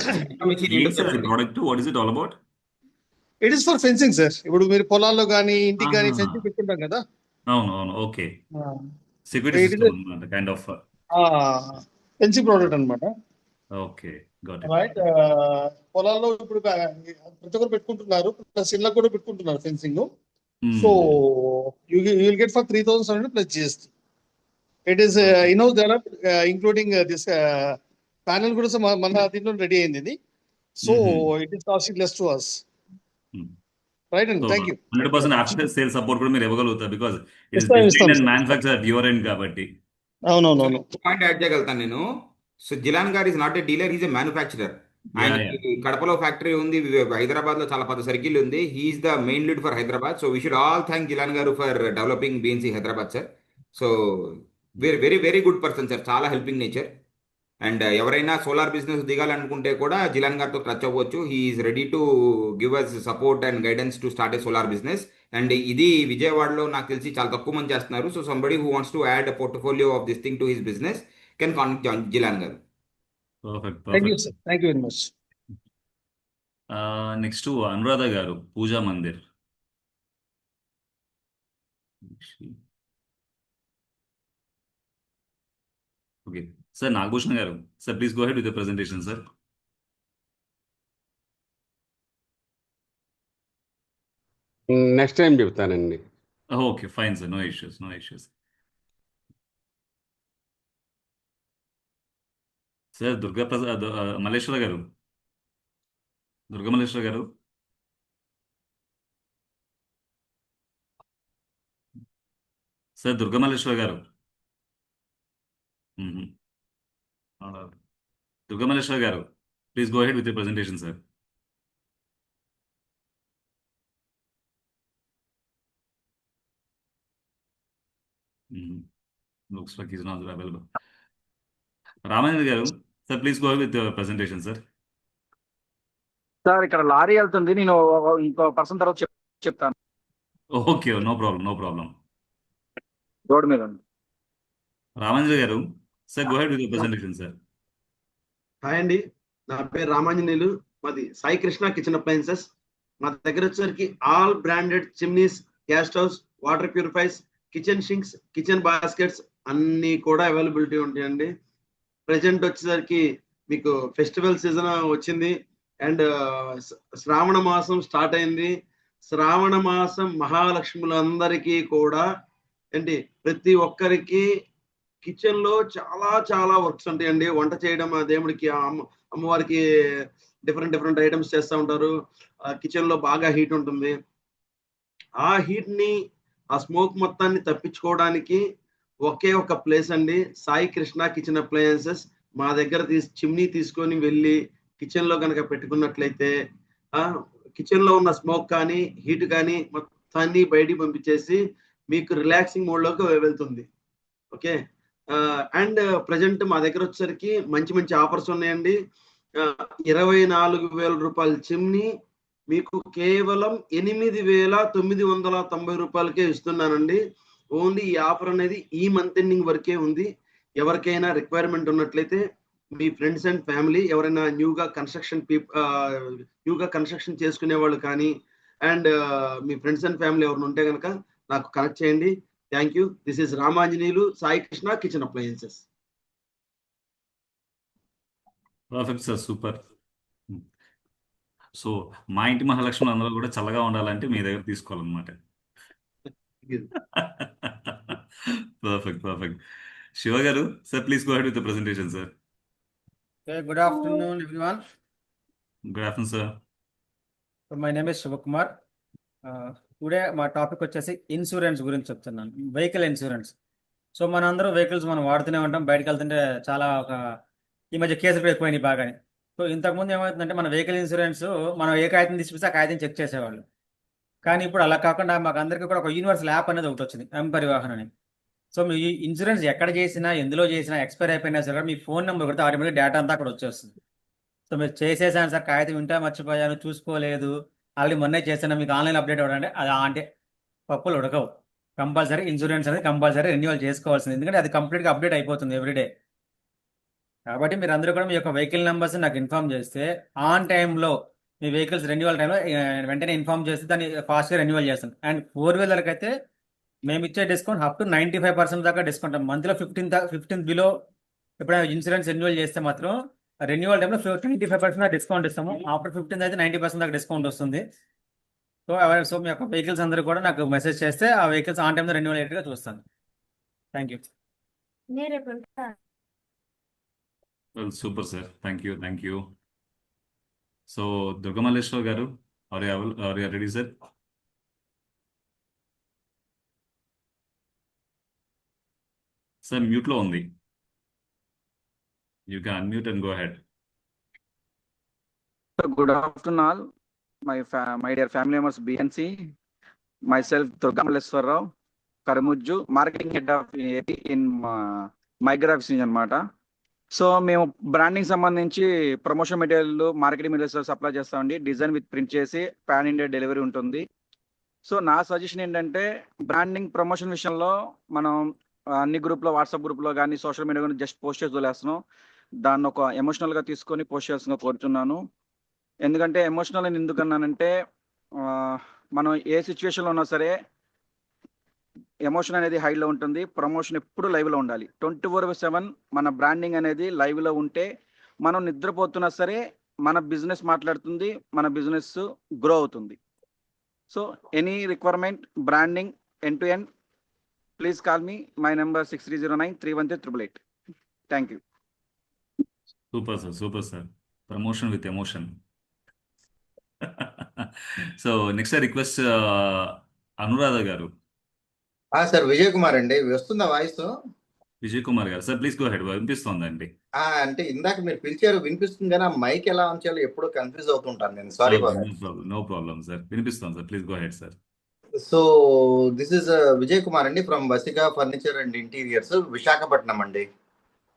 product what is it all about? It is for fencing sir. ఇప్పుడు మీరు పొలాల్లో కానీ ఇంటికి కానీ ఫెన్సింగ్ పెట్టుకుంటాం కదా. అవును, ఓకే. సెక్యూరిటీ సిస్టమ్ అన్నమాట, కైండ్ ఆఫ్ ఫెన్సింగ్ ప్రోడక్ట్ అన్నమాట. Okay, got it. రైట్. పొలాల్లో ఇప్పుడు ప్రతి ఒక్కరు పెట్టుకుంటున్నారు, ప్లస్ ఇళ్ళకు కూడా పెట్టుకుంటున్నారు fencing. So you will get for 3,700 plus GST. It is in-house develop, including this panel కూడా మన దీంట్లో రెడీ అయింది ఇది. So it is costing less to us. Right అండి, so thank you. 100% after sale support కూడా మీరు ఇవ్వగలుగుతారు, because it is design and manufacture at your end కాబట్టి. అవునవునవును. పాయింట్ యాడ్ చేయగలుగుతాను నేను. సో జిలాన్ గారు is not a dealer, is a manufacturer. ఆయనకి కడపలో ఫ్యాక్టరీ ఉంది, హైదరాబాద్ లో చాలా పెద్ద సర్కిల్ ఉంది. He's the main lead for Hyderabad. So we should all thank Jilan garu for developing BNC Hyderabad sir. So very very good person sir, చాలా హెల్పింగ్ నేచర్. అండ్ ఎవరైనా సోలార్ బిజినెస్ దిగాలనుకుంటే కూడా జిలాన్ గారితో టచ్ అవ్వచ్చు. He's ready to give us support and guidance to start a solar business. అండ్ ఇది విజయవాడలో నాకు తెలిసి చాలా తక్కువ మంది చేస్తున్నారు. So somebody who wants to add portfolio of this thing to his business can contact Jilan garu. Perfect, thank you perfect. Sir, thank you very much. Next Anuradha garu, Pooja Mandir. Okay sir, Nagabhushan garu, sir please go head with the presentation sir. Next time చెప్తానండి. Okay, fine sir, no issues, no issues. Sir Durga Prasad Malleswara garu, Durga Malleswara గారు. Sir Durga Malleswara garu. Durga Malleswara garu, please go head with the presentation sir. Looks like he's not available. Ramanand garu, sir please go with presentation sir. Sir ఇక్కడ lorry వెళ్తుంది, నేను ఇంకో person తర్వాత చెప్తాను. Okay, no problem, no problem. Road మీద Ramanand garu, sir go head with presentation sir. Hi అండి, నా పేరు రామాంజనేయులు, మాది సాయి కృష్ణ కిచెన్ అప్లయన్సెస్. మా దగ్గర వచ్చేసరికి all branded chimneys, gas stoves, water purifiers, kitchen sinks, kitchen baskets అన్నీ కూడా అవైలబిలిటీ ఉంటాయండి. ప్రజెంట్ వచ్చేసరికి మీకు ఫెస్టివల్ సీజన్ వచ్చింది అండ్ శ్రావణ మాసం స్టార్ట్ అయింది. శ్రావణ మాసం మహాలక్ష్ములందరికీ కూడా ఏంటి ప్రతి ఒక్కరికి కిచెన్ లో చాలా చాలా వర్క్స్ ఉంటాయండి. వంట చేయడం, ఆ దేవుడికి అమ్మవారికి డిఫరెంట్ డిఫరెంట్ ఐటమ్స్ చేస్తూ ఉంటారు. కిచెన్ లో బాగా హీట్ ఉంటుంది. ఆ హీట్ ని, ఆ స్మోక్ మొత్తాన్ని తప్పించుకోవడానికి ఒకే ఒక ప్లేస్ అండి, సాయి కృష్ణ కిచెన్ అప్లయన్సెస్. మా దగ్గర చిమ్నీ తీసుకొని వెళ్ళి కిచెన్ లో కనుక పెట్టుకున్నట్లయితే కిచెన్ లో ఉన్న స్మోక్ కానీ హీట్ కానీ మొత్తాన్ని బయటికి పంపించేసి మీకు రిలాక్సింగ్ మోడ్ లోకి వెళ్తుంది. ఓకే, అండ్ ప్రజెంట్ మా దగ్గర వచ్చేసరికి మంచి మంచి ఆఫర్స్ ఉన్నాయండి. 24,000 రూపాయల చిమ్నీ మీకు కేవలం 8,990 రూపాయలకే ఇస్తున్నానండి. ఓన్లీ ఈ ఆఫర్ అనేది ఈ మంత్ ఎండింగ్ వరకే ఉంది. ఎవరికైనా రిక్వైర్మెంట్ ఉన్నట్లయితే మీ ఫ్రెండ్స్ అండ్ ఫ్యామిలీ, ఎవరైనా న్యూగా కన్స్ట్రక్షన్ చేసుకునే వాళ్ళు కానీ and me friends and family ఎవరైనా ఉంటే కనుక నాకు కనెక్ట్ చేయండి. Thank you. This is Ramanjaneyulu, Sai Krishna kitchen appliances. Perfect sir, super. So మా ఇంటి మహాలక్ష్మి అందరూ కూడా చల్లగా ఉండాలంటే మీ దగ్గర తీసుకోవాలన్నమాట. Perfect, perfect. Shiva garu, sir please go head with the presentation sir. Good afternoon everyone. Good afternoon sir. My name is Shivakumar. Today మా టాపిక్ వచ్చేసి ఇన్సూరెన్స్ గురించి చెప్తున్నాను, వెహికల్ ఇన్సూరెన్స్. సో మనందరూ వెహికల్స్ మనం వాడుతూనే ఉంటాం, బయటకు వెళ్తుంటే చాలా ఈ మధ్య కేసులు కూడా ఎక్కువైనాయి బాగానే. సో ఇంతకుముందు ఏమవుతుందంటే మన వెహికల్ ఇన్సూరెన్స్ మనం ఏ కాగితం తీసుకొస్తే ఆ కాగితం చెక్ చేసేవాళ్ళు. కానీ ఇప్పుడు అలా కాకుండా మాకు అందరికీ కూడా ఒక యూనివర్సల్ యాప్ అనేది ఒకటి వచ్చింది, పరివాహన్ అని. సో మీ ఇన్సూరెన్స్ ఎక్కడ చేసినా, ఎందులో చేసినా, ఎక్స్పైర్ అయిపోయినా సరే మీ ఫోన్ నెంబర్ కొడితే ఆటోమేటిక్ డేటా అంతా అక్కడ వచ్చేస్తుంది. సో మీరు చేసేసాను సార్, కాగితం వింటే మర్చిపోయాను, చూసుకోలేదు, ఆల్రెడీ మొన్నే చేశాను, మీకు ఆన్లైన్ అప్డేట్ అవ్వడంటే అది అంటే పప్పులు ఉడకవు. కంపల్సరీ ఇన్సూరెన్స్ అనేది కంపల్సరీ రెన్యువల్ చేసుకోవాల్సింది, ఎందుకంటే అది కంప్లీట్గా అప్డేట్ అయిపోతుంది ఎవ్రీడే. కాబట్టి మీరు అందరూ కూడా మీ యొక్క వెహికల్ నెంబర్స్ నాకు ఇన్ఫార్మ్ చేస్తే ఆన్ టైంలో మీ వెహికల్స్ రెన్యువల్ టైంలో వెంటనే ఇన్ఫార్మ్ చేస్తే దాన్ని ఫాస్ట్గా రెన్యువల్ చేస్తాం. అండ్ 4-వీలర్కి అయితే మేము ఇచ్చే డిస్కౌంట్ అప్ టు 95% దాకా డిస్కౌంట్. మంత్లో 15 బిలో ఎప్పుడైనా ఇన్సూరెన్స్ రెన్యువల్ చేస్తే మాత్రం రెన్యువల్ టైంలో 25% డిస్కౌంట్ ఇస్తాము. ఆఫ్టర్ 15 అయితే 90% దాకా డిస్కౌంట్ వస్తుంది. సో మీ యొక్క వెహికల్స్ అందరూ కూడా నాకు మెసేజ్ చేస్తే ఆ వెహికల్స్ ఆన్ టైంలో రెన్యువల్ అయ్యేట్టుగా చూస్తాను. Thank you. Well, super, sir. Thank you. Thank you. So, Durgamaleshwar garu, are you ready, sir? Sir, mute lo undi. You can unmute and go ahead. Good afternoon, all. My dear family members, BNC, myself, Durgamaleshwar Rao, Karamujju, marketing head of AP in Micrographs అనమాట. So మేము branding సంబంధించి promotion material, marketing materials supply చేస్తామండి. Design with print చేసి pan India delivery ఉంటుంది. So నా suggestion ఏంటంటే branding promotion విషయంలో మనం అన్ని గ్రూప్లో, వాట్సాప్ గ్రూప్లో కానీ సోషల్ మీడియా కానీ జస్ట్ పోస్ట్ చేసి వదిలేస్తున్నాం. దాన్ని ఒక ఎమోషనల్గా తీసుకొని పోస్ట్ చేయాల్సిందిగా కోరుతున్నాను. ఎందుకంటే ఎమోషనల్ అని ఎందుకన్నానంటే మనం ఏ సిచ్యువేషన్లో ఉన్నా సరే ఎమోషన్ అనేది హైలో ఉంటుంది. ప్రమోషన్ ఎప్పుడు లైవ్లో ఉండాలి. 24/7 మన బ్రాండింగ్ అనేది లైవ్లో ఉంటే మనం నిద్రపోతున్నా సరే మన బిజినెస్ మాట్లాడుతుంది, మన బిజినెస్ గ్రో అవుతుంది. So any requirement branding end to end, please call me. My number 6309313888. Thank you. Super, sir. Super, sir. Promotion with emotion. So, next I request Anuradha garu. Sir Vijay Kumar అండి, వస్తుందా voice? Vijay Kumar గారు, sir please go head. వినిపిస్తోందండి. అంటే ఇందాక మీరు పిలిచారు, వినిపిస్తుంది కానీ ఆ మైక్ ఎలా ఉంచాలో ఎప్పుడూ కన్ఫ్యూజ్ అవుతుంటాను నేను. Sorry for that. No problem sir, వినిపిస్తోంది sir. Please go head sir. So this is Vijay Kumar అండి from Vasiga furniture and interiors, Visakhapatnam అండి.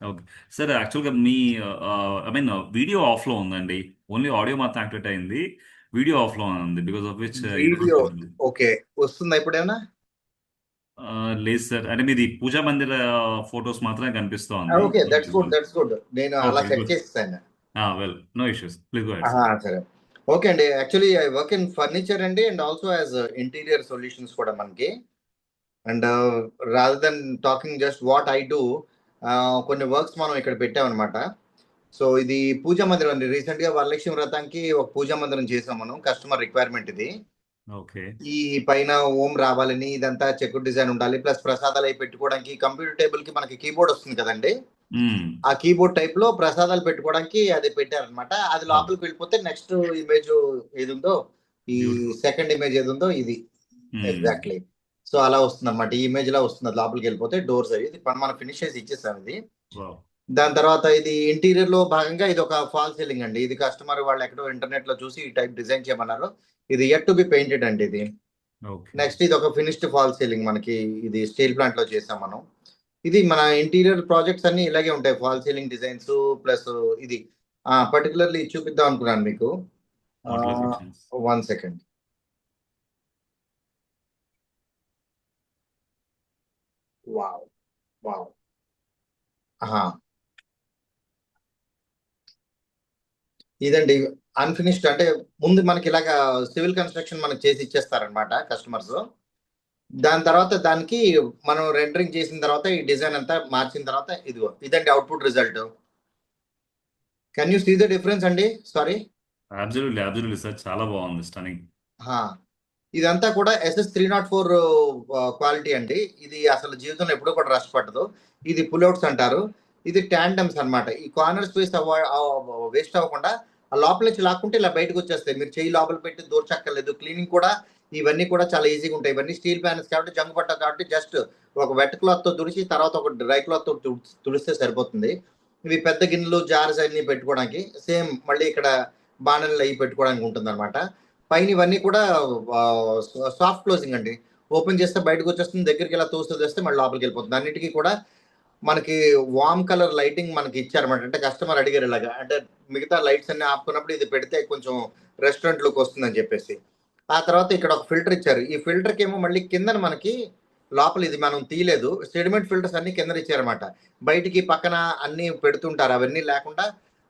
ఓకే సార్, యాక్చువల్గా మీ వీడియో ఆఫ్లో ఉందండి. ఓన్లీ ఆడియో మాత్రం యాక్టివేట్ అయింది, వీడియో ఆఫ్లో ఉంది. Because of which video okay వస్తుందా ఇప్పుడేనా? లేదు సార్, అంటే మీది పూజా మందిర ఫొటోస్ మాత్రమే కనిపిస్తోంది. Okay, that's good. నేను అలా చెక్ చేస్తాను. Well, no issues, please go head. సరే, ఓకే అండి. Actually I work in furniture అండి and also as interior solutions కూడా మనకి. And rather than talking just what I do, కొన్ని వర్క్స్ మనం ఇక్కడ పెట్టామన్నమాట. సో ఇది పూజా మందిరం అండి. రీసెంట్ గా వరలక్ష్మి వ్రతానికి ఒక పూజా మందిరం చేసాం మనం, కస్టమర్ రిక్వైర్మెంట్ ఇది. ఓకే, ఈ పైన ఓం రావాలని, ఇదంతా చెక్ డిజైన్ ఉండాలి, ప్లస్ ప్రసాదాలు అవి పెట్టుకోవడానికి కంప్యూటర్ టేబుల్ కి మనకి కీబోర్డ్ వస్తుంది కదండి, ఆ కీబోర్డ్ టైప్ లో ప్రసాదాలు పెట్టుకోవడానికి అది పెట్టారనమాట. అది లోపలికి వెళ్ళిపోతే నెక్స్ట్ ఇమేజ్ ఏది ఉందో, ఈ సెకండ్ ఇమేజ్ ఏది ఉందో ఇది ఎగ్జాక్ట్లీ. సో అలా వస్తుంది అనమాట, ఈ ఇమేజ్ లా వస్తుంది. లోపలికి వెళ్ళిపోతే డోర్స్ అవి, ఇది మనం ఫినిష్ చేసి ఇచ్చేసాం ఇది. దాని తర్వాత ఇది ఇంటీరియర్ లో భాగంగా ఇది ఒక ఫాల్ సీలింగ్ అండి. ఇది కస్టమర్ వాళ్ళు ఎక్కడో ఇంటర్నెట్ లో చూసి ఈ టైప్ డిజైన్ చేయమన్నారు. ఇది యట్ టు బి పెయింటెడ్ అండి ఇది. నెక్స్ట్ ఇది ఒక ఫినిష్డ్ ఫాల్ సీలింగ్ మనకి, ఇది స్టీల్ ప్లాంట్ లో చేసాం మనం. ఇది మన ఇంటీరియర్ ప్రాజెక్ట్స్ అన్ని ఇలాగే ఉంటాయి, ఫాల్ సీలింగ్ డిజైన్స్ ప్లస్ ఇది పర్టికులర్లీ చూపిద్దాం అనుకున్నాను మీకు. 1 సెకండ్. వావ్ వావ్, ఇదండి అన్ఫినిష్డ్. అంటే ముందు మనకి ఇలాగా సివిల్ కన్స్ట్రక్షన్ మనకి చేసి ఇచ్చేస్తారనమాట కస్టమర్స్. దాని తర్వాత దానికి మనం రెండరింగ్ చేసిన తర్వాత ఈ డిజైన్ అంతా మార్చిన తర్వాత ఇదిగో ఇదండి output result. Can you see the difference అండి? సారీ, అబ్సల్యూట్లీ సార్, చాలా బాగుంది, స్టన్నింగ్. ఇదంతా కూడా SS304 క్వాలిటీ అండి. ఇది అసలు జీవితంలో ఎప్పుడూ కూడా రష్ పట్టదు. ఇది పుల్అవుట్స్ అంటారు. ఇది ట్యాండమ్స్ అనమాట. ఈ కార్నర్ స్పేస్ వేస్ట్ అవ్వకుండా ఆ లోపల నుంచి లాక్కుంటే ఇలా బయటకు వచ్చేస్తాయి. మీరు చెయ్యి లోపల పెట్టి దూర్చక్కర్లేదు. క్లీనింగ్ కూడా ఇవన్నీ కూడా చాలా ఈజీగా ఉంటాయి. ఇవన్నీ స్టీల్ ప్యానల్స్ కాబట్టి జంగు పట్ట కాబట్టి జస్ట్ ఒక వెట్ క్లాత్ తో తుడిచి తర్వాత ఒక డ్రై క్లాత్ తో తుడిస్తే సరిపోతుంది. ఇవి పెద్ద గిన్నెలు జార్స్ అన్ని పెట్టుకోవడానికి, సేమ్ మళ్ళీ ఇక్కడ బాణలు అవి పెట్టుకోవడానికి ఉంటుంది అనమాట. పైన ఇవన్నీ కూడా సాఫ్ట్ క్లోజింగ్ అండి. ఓపెన్ చేస్తే బయటకు వచ్చేస్తుంది, దగ్గరికి ఇలా తోస్తూ చేస్తే మళ్ళీ లోపలికి వెళ్ళిపోతుంది. అన్నిటికీ కూడా మనకి వామ్ కలర్ లైటింగ్ మనకి ఇచ్చారన్నమాట. అంటే కస్టమర్ అడిగారు ఇలాగా, అంటే మిగతా లైట్స్ అన్ని ఆపుకున్నప్పుడు ఇది పెడితే కొంచెం రెస్టారెంట్ లుక్ వస్తుందని చెప్పేసి. ఆ తర్వాత ఇక్కడ ఒక ఫిల్టర్ ఇచ్చారు. ఈ ఫిల్టర్కి ఏమో మళ్ళీ కిందన మనకి లోపల ఇది మనం తీయలేదు, సెడిమెంట్ ఫిల్టర్స్ అన్ని కింద ఇచ్చారన్నమాట. బయటికి పక్కన అన్ని పెడుతుంటారు, అవన్నీ లేకుండా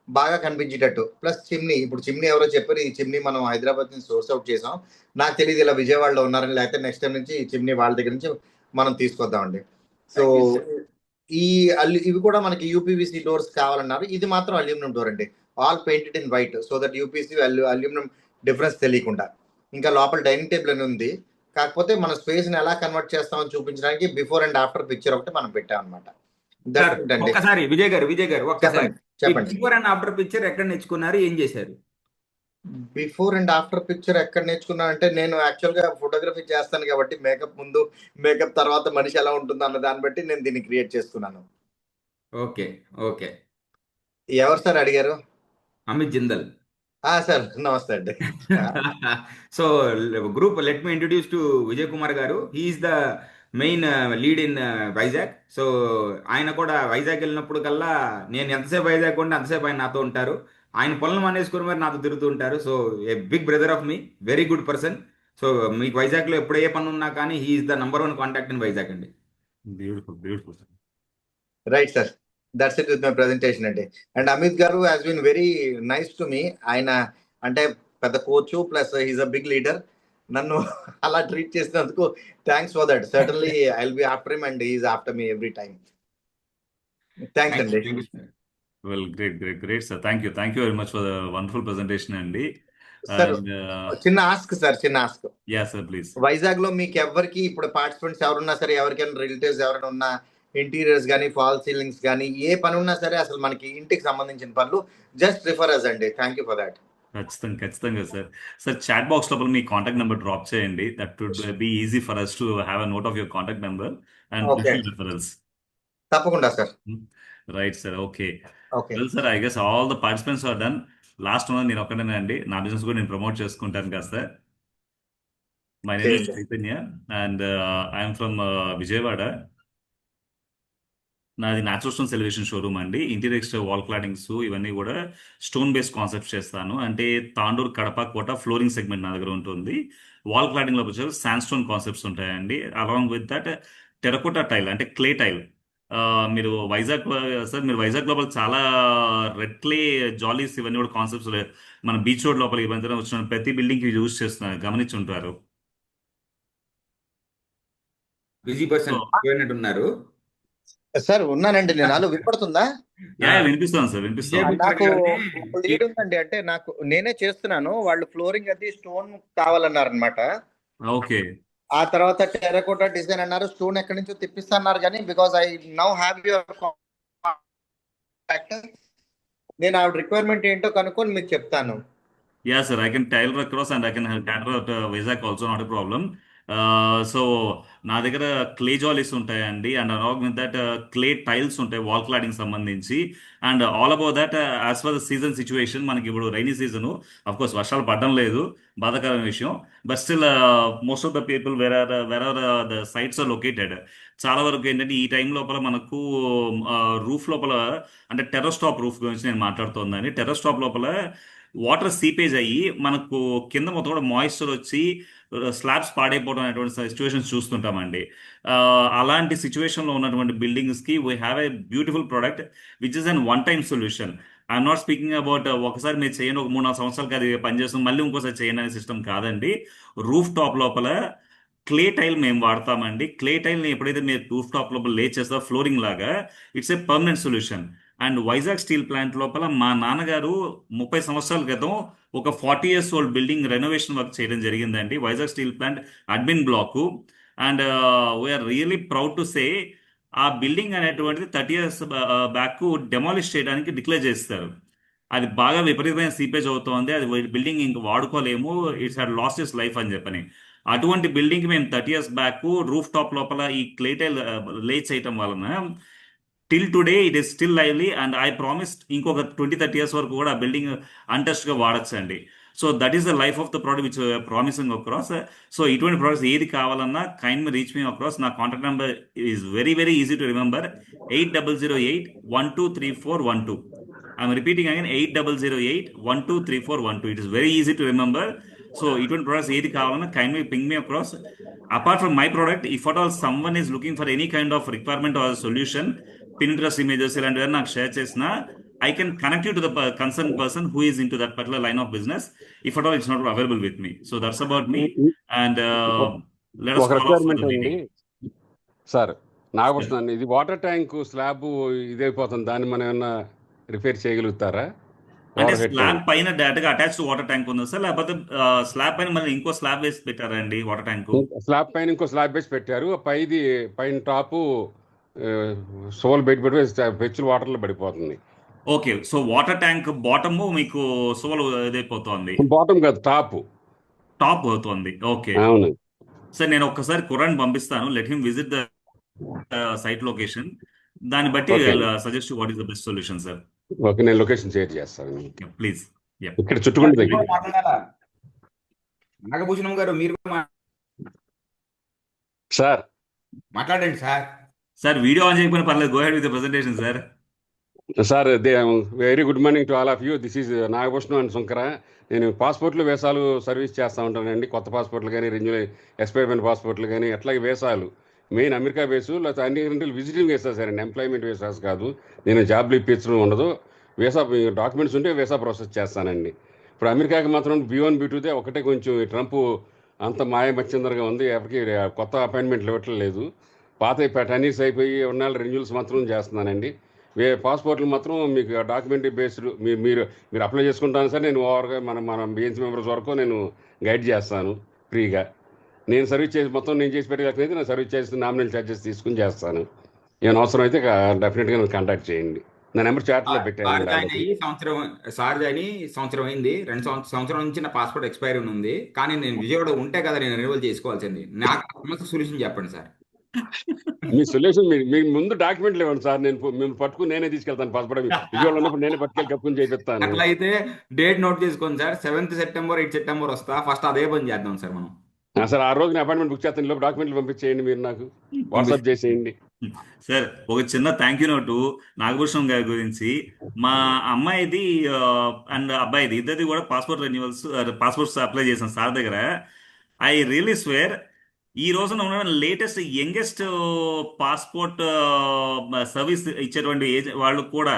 బాగా కనిపించేటట్టు. ప్లస్ చిమ్నీ, ఇప్పుడు చిమ్నీ ఎవరో చెప్పారు, ఈ చిమ్నీ మనం హైదరాబాద్ నుంచి సోర్స్ అవుట్ చేసాం. నాకు తెలియదు ఇలా విజయవాడలో ఉన్నారని, లేకపోతే నెక్స్ట్ టైం నుంచి ఈ చిమ్నీ వాళ్ళ దగ్గర నుంచి మనం తీసుకొద్దామండి. సో ఈ ఇవి కూడా మనకి యూపీవీసీ డోర్స్ కావాలన్నారు. ఇది మాత్రం అల్యూమినియం డోర్ అండి, all painted in white, so that UPC aluminium difference తెలియకుండా. ఇంకా లోపల డైనింగ్ టేబుల్ అని ఉంది, కాకపోతే మన స్పేస్ ని ఎలా కన్వర్ట్ చేస్తామని చూపించడానికి బిఫోర్ అండ్ ఆఫ్టర్ పిక్చర్ ఒకటి మనం పెట్టాం అనమాట. ఒక్కసారి విజయ్ గారు ఒక్కసారి చెప్పండి. బిఫోర్ అండ్ ఆఫ్టర్ పిక్చర్ ఎక్కడ నేర్చుకున్నారు, ఏం చేశారు? బిఫోర్ అండ్ ఆఫ్టర్ పిక్చర్ ఎక్కడ నేర్చుకున్నా అంటే, నేను యాక్చువల్ గా ఫోటోగ్రఫీ చేస్తాను కాబట్టి మేకప్ ముందు మేకప్ తర్వాత మనిషి ఎలా ఉంటుంది అన్న దాన్ని బట్టి నేను దీన్ని క్రియేట్ చేసుకున్నాను. ఓకే. ఎవరు సార్ అడిగారు? అమిత్ జిందల్. సార్ నమస్తే అండి. So group, let me introduce to Vijay Kumar garu. He's the main lead in Vizag. So ఆయన కూడా వైజాగ్ వెళ్ళినప్పుడు కల్లా నేను ఎంతసేపు వైజాగ్ ఉంటే అంతసేపు ఆయన నాతో ఉంటారు. ఆయన పనులు మానేసుకుని మరి నాతో తిరుగుతూ ఉంటారు. So a big brother of me, very good person. So మీకు వైజాగ్లో ఎప్పుడు ఏ పని ఉన్నా కానీ he's the number 1 contact in Vizag అండి. Beautiful. Right sir, that's it with my presentation అండి. And Amit garu has been very nice to me. ఆయన అంటే పెద్ద coach plus he's a big leader. నన్ను అలా ట్రీట్ చేసినందుకు thanks for that. Certainly I will be after him and he's after me every time. Thanks అండి. Well, great, sir. Thank you very much for the wonderful presentation, Andy. Sir And చిన్న ask yeah, sir, please. Vizag లో మీకు ఎవరికి ఇప్పుడు participants ఎవరున్నా సరే, ఎవరికైనా relatives ఎవరైనా ఉన్నా, ఇంటీరియర్స్ కానీ ఫాల్ సీలింగ్స్ కానీ ఏ పని ఉన్నా సరే, అసలు మనకి ఇంటికి సంబంధించిన పనులు జస్ట్ రిఫర్ అస్ అండి. Thank you for that. ఖచ్చితంగా సార్ చాట్ బాక్స్ లోపల మీ కాంటాక్ట్ నెంబర్ డ్రాప్ చేయండి. That would be easy for us to have a note of your contact number and Okay. referrals. తప్పకుండా sir. Right, sir. Okay. Okay Well, sir, I guess all the participants are done. Last one నేను ఒక్కడనే అండి. నా business కూడా నేను promote చేసుకుంటాను కాస్త. My name is Chaitanya and I'm from Vijayawada. నాది న్యాచురల్ స్టోన్స్ ఎలివేషన్ షోరూమ్ అండి. ఇంటీరియర్ ఎక్స్టీరియర్ వాల్ క్లాడింగ్స్ ఇవన్నీ కూడా స్టోన్ బేస్డ్ కాన్సెప్ట్ చేస్తాను. అంటే తాండూరు, కడప, కోట ఫ్లోరింగ్ సెగ్మెంట్ నా దగ్గర ఉంటుంది. వాల్ క్లాడింగ్ లో వచ్చేసి శాండ్ స్టోన్ కాన్సెప్ట్స్ ఉంటాయండి. Along with that terracotta tile అంటే క్లే టైల్. మీరు వైజాగ్ సార్, మీరు వైజాగ్ లోపల చాలా రెడ్ క్లే జాలీస్ ఇవన్నీ కూడా కాన్సెప్ట్స్ మన బీచ్ రోడ్ లోపల ఇవన్నీ వచ్చిన ప్రతి బిల్డింగ్ కి యూజ్ చేస్తున్నారు, గమనించి ఉంటారు. బిజీ పర్సన్ ఉన్నారు సార్. ఉన్నానండి నేను. నాలో వినపడుతుందా? వినిపిస్తాను సార్, వినిపిస్తాను. నాకు లీడ్ ఉందండి, అంటే నాకు నేనే చేస్తున్నాను. వాళ్ళు ఫ్లోరింగ్ అది స్టోన్ కావాలన్నారు అనమాట. ఓకే. ఆ తర్వాత టెరకోటా డిజైన్ అన్నారు, స్టోన్ ఎక్కడి నుంచో తెప్పిస్తున్నారు. కానీ because I now have your contact, నేను ఆ రిక్వైర్మెంట్ ఏంటో కనుక్కొని మీకు చెప్తాను. Yeah, sir, I can tailor across and I can cater at Vizag also, not a problem. So నా దగ్గర క్లే జాలీస్ ఉంటాయండి. And along with that clay tiles ఉంటాయి వాల్ క్లాడింగ్ సంబంధించి. And all about that as for the season situation, మనకి ఇప్పుడు rainy season, of course వర్షాలు పడడం లేదు, బాధాకరమైన విషయం. But still most of the people where are the sites are located. చాలా వరకు ఏంటంటే ఈ టైం లోపల మనకు రూఫ్ లోపల, అంటే టెర్రస్ టాప్ రూఫ్ గురించి నేను మాట్లాడుతున్నాను. టెర్రస్ టాప్ లోపల వాటర్ సీపేజ్ అయ్యి మనకు కింద మొత్తం కూడా మాయిశ్చర్ వచ్చి స్లాబ్స్ పాడైపోవడం అనేటువంటి సిచ్యువేషన్స్ చూస్తుంటామండి. అలాంటి సిచ్యువేషన్లో ఉన్నటువంటి బిల్డింగ్స్కి we have a beautiful product which is an one time solution. I'm not speaking about ఒకసారి మీరు చేయండి, ఒక 3-4 సంవత్సరాలకి అది పనిచేస్తుంది, మళ్ళీ ఇంకోసారి చేయండి అనే సిస్టమ్ కాదండి. రూఫ్ టాప్ లోపల క్లే టైల్ మేము వాడతామండి. క్లే టైల్ని ఎప్పుడైతే మీరు రూఫ్ టాప్ లోపల లే చేస్తారో ఫ్లోరింగ్ లాగా, it's a permanent solution. And Vizag steel plant లోపల మా నాన్నగారు 30 సంవత్సరాల క్రితం ఒక 40 years old building renovation work చేయడం జరిగిందండి, Vizag steel plant admin block. And we are really proud to say ఆ బిల్డింగ్ అనేటువంటిది 30 years బ్యాక్ డెమాలిష్ చేయడానికి డిక్లేర్ చేస్తారు. అది బాగా విపరీతమైన సీపేజ్ అవుతోంది, అది బిల్డింగ్ ఇంక వాడుకోలేము, it's had lost its life అని చెప్పని. అటువంటి బిల్డింగ్ మేము 30 years బ్యాక్ రూఫ్ టాప్ లోపల ఈ క్లే టైల్ లే చేయటం వలన till today it is still lively. And I promise ఇంకొక 20-30 years వరకు కూడా ఆ బిల్డింగ్ అన్టచ్డ్గా వాడచ్చు అండి. So that is the life of the product which promising across. So ఇటువంటి ప్రోడక్ట్స్ ఏది కావాలన్నా కైండ్ మీ రీచ్ మీ అక్రాస్. నా contact number is very very easy to remember, 8008-123412. I'm repeating again, 8008-123412. It is very easy to remember. So ఇటువంటి products ఏది కావాలన్నా kind me ping me across. Apart from my product, if at all someone is looking for any kind of requirement or solution, Pinterest images ఇలాంటివి నాకు share చేసిన, I can connect you to the concerned person who is into that particular line of business, if at all it's not available with me. So that's about me. And let us ఒక follow up for requirement the అండి meeting. Sir, Nagabhushan, ఇది water tank slab ఇదైపోతుంది, దాన్ని మనం ఏమన్నా repair చేయగలుగుతారా? అంటే over head slab tank పైన direct గా అటాచ్డ్ వాటర్ ట్యాంక్ ఉందా సార్, లేకపోతే స్లాబ్ పైన మళ్ళీ ఇంకో స్లాబ్ వేసి పెట్టారా అండి వాటర్ ట్యాంక్? స్లాబ్ పైన ఇంకో స్లాబ్ వేసి పెట్టారు, పైన టాపు సోల్ బయట పెట్టి పెచ్చులు వాటర్లో పడిపోతుంది. Okay, so water tank bottom మీకు సోల్ ఇదైపోతుంది, బాటమ్ కాదు, టాప్ అవుతుంది. ఓకే అవును. సార్, నేను ఒక్కసారి కురాన్ పంపిస్తాను, let him visit the site location, దాన్ని బట్టి okay suggest what is the best solution sir. Okay, నేను లొకేషన్ షేర్ చేస్తాను. ప్లీజ్. ఇక్కడ చుట్టుకుంట దగ్గర. మాట్లాడాలా నాగభూషణం గారు? మీరు సార్ మాట్లాడండి సార్. సార్ వీడియో ఆన్ చేయకపోయినా పర్లేదు, go head with the presentation sir. Sir, very good morning to all of you. This is Nagabhushanam and Shankara. నేను పాస్పోర్ట్లు వేసాలు సర్వీస్ చేస్తూ ఉంటానండి. కొత్త పాస్పోర్ట్లు కానీ, రెన్యూవల్ ఎక్స్పైర్మెంట్ పాస్పోర్ట్లు కానీ, అట్లాగే వేసాలు మెయిన్ అమెరికా వేసు, లేకపోతే అన్ని కంట్రీలు విజిటింగ్ వేసా సార్ అండి, ఎంప్లాయ్మెంట్ వేసాస్ కాదు. నేను జాబ్లు ఇప్పించడం ఉండదు, వీసా డాక్యుమెంట్స్ ఉంటే వీసా ప్రాసెస్ చేస్తానండి. ఇప్పుడు అమెరికాకి మాత్రం B1 B2 ఒకటే కొంచెం ట్రంప్ అంత మాయమచ్చిందరగా ఉంది, ఎవరికి కొత్త అపాయింట్మెంట్లు ఇవ్వట్లేదు. పాత టెన్నీస్ అయిపోయి ఉన్నాళ్ళు రెన్యూల్స్ మాత్రం చేస్తున్నానండి. పాస్పోర్ట్లు మాత్రం మీకు డాక్యుమెంట్ బేస్డ్ మీరు అప్లై చేసుకుంటాను సార్. నేను ఓవర్గా మన BNC మెంబర్స్ వరకు నేను గైడ్ చేస్తాను ఫ్రీగా. నేను సర్వీస్ చేసి మొత్తం నేను చేసి పెట్టగలిగితే నేను సర్వీస్ చేసి నామినల్ ఛార్జెస్ తీసుకుని చేస్తాను. ఏమైనా అవసరం అయితే డెఫినెట్గా నన్ను కాంటాక్ట్ చేయండి. నా నెంబర్ చాట్లో పెట్టాను. సార్ జాయిన్ అయ్యి సంవత్సరం అయింది, 2 సంవత్సరం నుంచి నా పాస్పోర్ట్ ఎక్స్పైర్ ఉంది. కానీ నేను విజయవాడ ఉంటే కదా నేను రెన్యువల్ చేసుకోవాల్సింది. నాకు సమస్య సొల్యూషన్ చెప్పండి సార్. మీ సొల్యూషన్ మీకు ముందు డాక్యుమెంట్లు ఇవ్వండి సార్, మేము పట్టుకుని నేనే తీసుకెళ్తాను. పాస్పోర్ట్ విజయవాడ ఉన్నప్పుడు నేనే పట్టుకెళ్ళి కప్పుకుని చేపిస్తాను. అట్లా అయితే డేట్ నోట్ చేసుకోండి సార్. 7th సెప్టెంబర్ 8 సెప్టెంబర్ వస్తా. ఫస్ట్ అదే పని చేద్దాం సార్ మనం. సార్, ఆ రోజు అపాయింట్మెంట్ బుక్ చేస్తాను. లోపు డాక్యుమెంట్లు పంపించేయండి, మీరు నాకు వాట్సాప్ చేసేయండి. సార్, ఒక చిన్న థ్యాంక్ యూ నోటు నాగభూషణం గారి గురించి. మా అమ్మాయిది అండ్ అబ్బాయిది ఇద్దరిది కూడా పాస్పోర్ట్స్ అప్లై చేశాను సార్ దగ్గర. ఐ రియలీ స్వేర్, ఈ రోజున ఉన్న లేటెస్ట్ యంగెస్ట్ పాస్పోర్ట్ సర్వీస్ ఇచ్చేటువంటి వాళ్ళు కూడా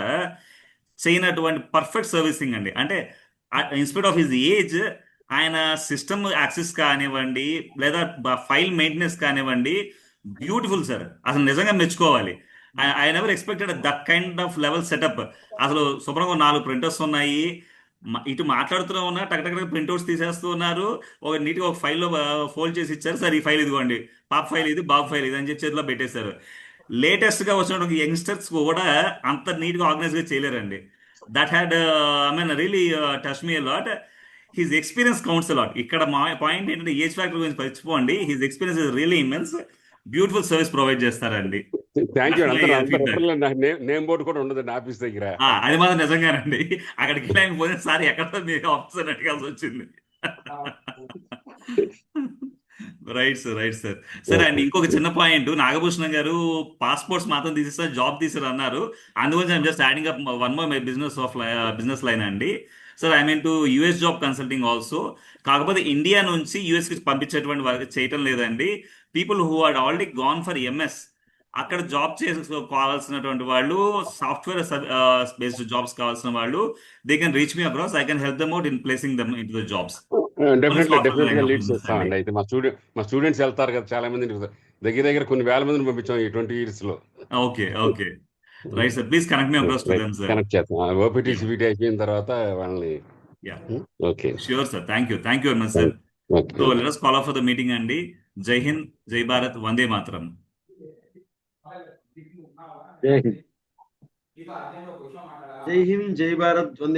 చేయనటువంటి పర్ఫెక్ట్ సర్వీసింగ్ అండి. అంటే ఇన్స్పైట్ ఆఫ్ హిజ్ ఏజ్, ఆయన సిస్టమ్ యాక్సెస్ కానివ్వండి, లేదా ఫైల్ మెయింటెనెన్స్ కానివ్వండి, బ్యూటిఫుల్ సార్. అసలు నిజంగా మెచ్చుకోవాలి. I never expected that kind of level setup. అసలు శుభ్రంగా 4 ప్రింటర్స్ ఉన్నాయి, ఇటు మాట్లాడుతూ ఉన్నా టక్ ప్రింట్అవుట్స్ తీసేస్తూ ఉన్నారు. ఒక నీట్గా ఒక ఫైల్లో ఫోల్డ్ చేసి ఇచ్చారు. సార్, ఈ ఫైల్ ఇదిగోండి, పాప ఫైల్ ఇది, బాబు ఫైల్ ఇది అని చెప్పి చేతిలో పెట్టేశారు. లేటెస్ట్గా వచ్చినటువంటి యంగ్స్టర్స్ కూడా అంత నీట్గా ఆర్గనైజ్గా చేయలేరండి. That had really touch me lot. His experience counts lot. ఇక్కడ మా పాయింట్ ఏంటంటే ఏజ్ ఫ్యాక్టర్ గురించి మర్చిపోండి. His experience is really immense. Beautiful service provide చేస్తారండి. Thank you. నేమ్ బోర్డు కూడా ఉండదండి ఆఫీస్ దగ్గర. అది మాత్రం నిజంగానండి. అక్కడికి వెళ్ళి పోయిన సార్ ఎక్కడ మీకు ఆఫీసర్ అడగాల్సి వచ్చింది. Right sir. సరే అండి, ఇంకొక చిన్న పాయింట్, నాగభూషణం గారు పాస్పోర్ట్స్ మాత్రం తీసేస్తారు, జాబ్ తీసారు అన్నారు. అందుగురించి I'm just adding up one more my business line అండి. Sir, I mean to US job consulting also. కాకపోతే ఇండియా నుంచి యూఎస్కి పంపించేటువంటి వర్క్ చేయటం లేదండి. People who are already gone for MS, అక్కడ జాబ్ చేసుకోవాల్సినటువంటి వాళ్ళు, సాఫ్ట్వేర్ బేస్డ్ జాబ్స్ కావాల్సిన వాళ్ళు, they can reach me across. I can help them out in placing them in to the jobs. డెఫినెట్గా లీడ్ చేస్తామండి. అయితే మా స్టూడెంట్స్ వెళ్తారు కదా, చాలా మంది దగ్గర కొన్ని వేల మందిని పంపించాం ఈ 20 years లో. Okay right sir, please connect me across to them sir. Connect చేస్తాం. OPT CPT అయిపోయిన తర్వాత వాళ్ళని. Okay, sure sir. Thank you very much sir. So let us call off for the meeting అండి. జై హింద్, జై భారత్, వందే మాతరం. జై హింద్, జై భారత్, వందే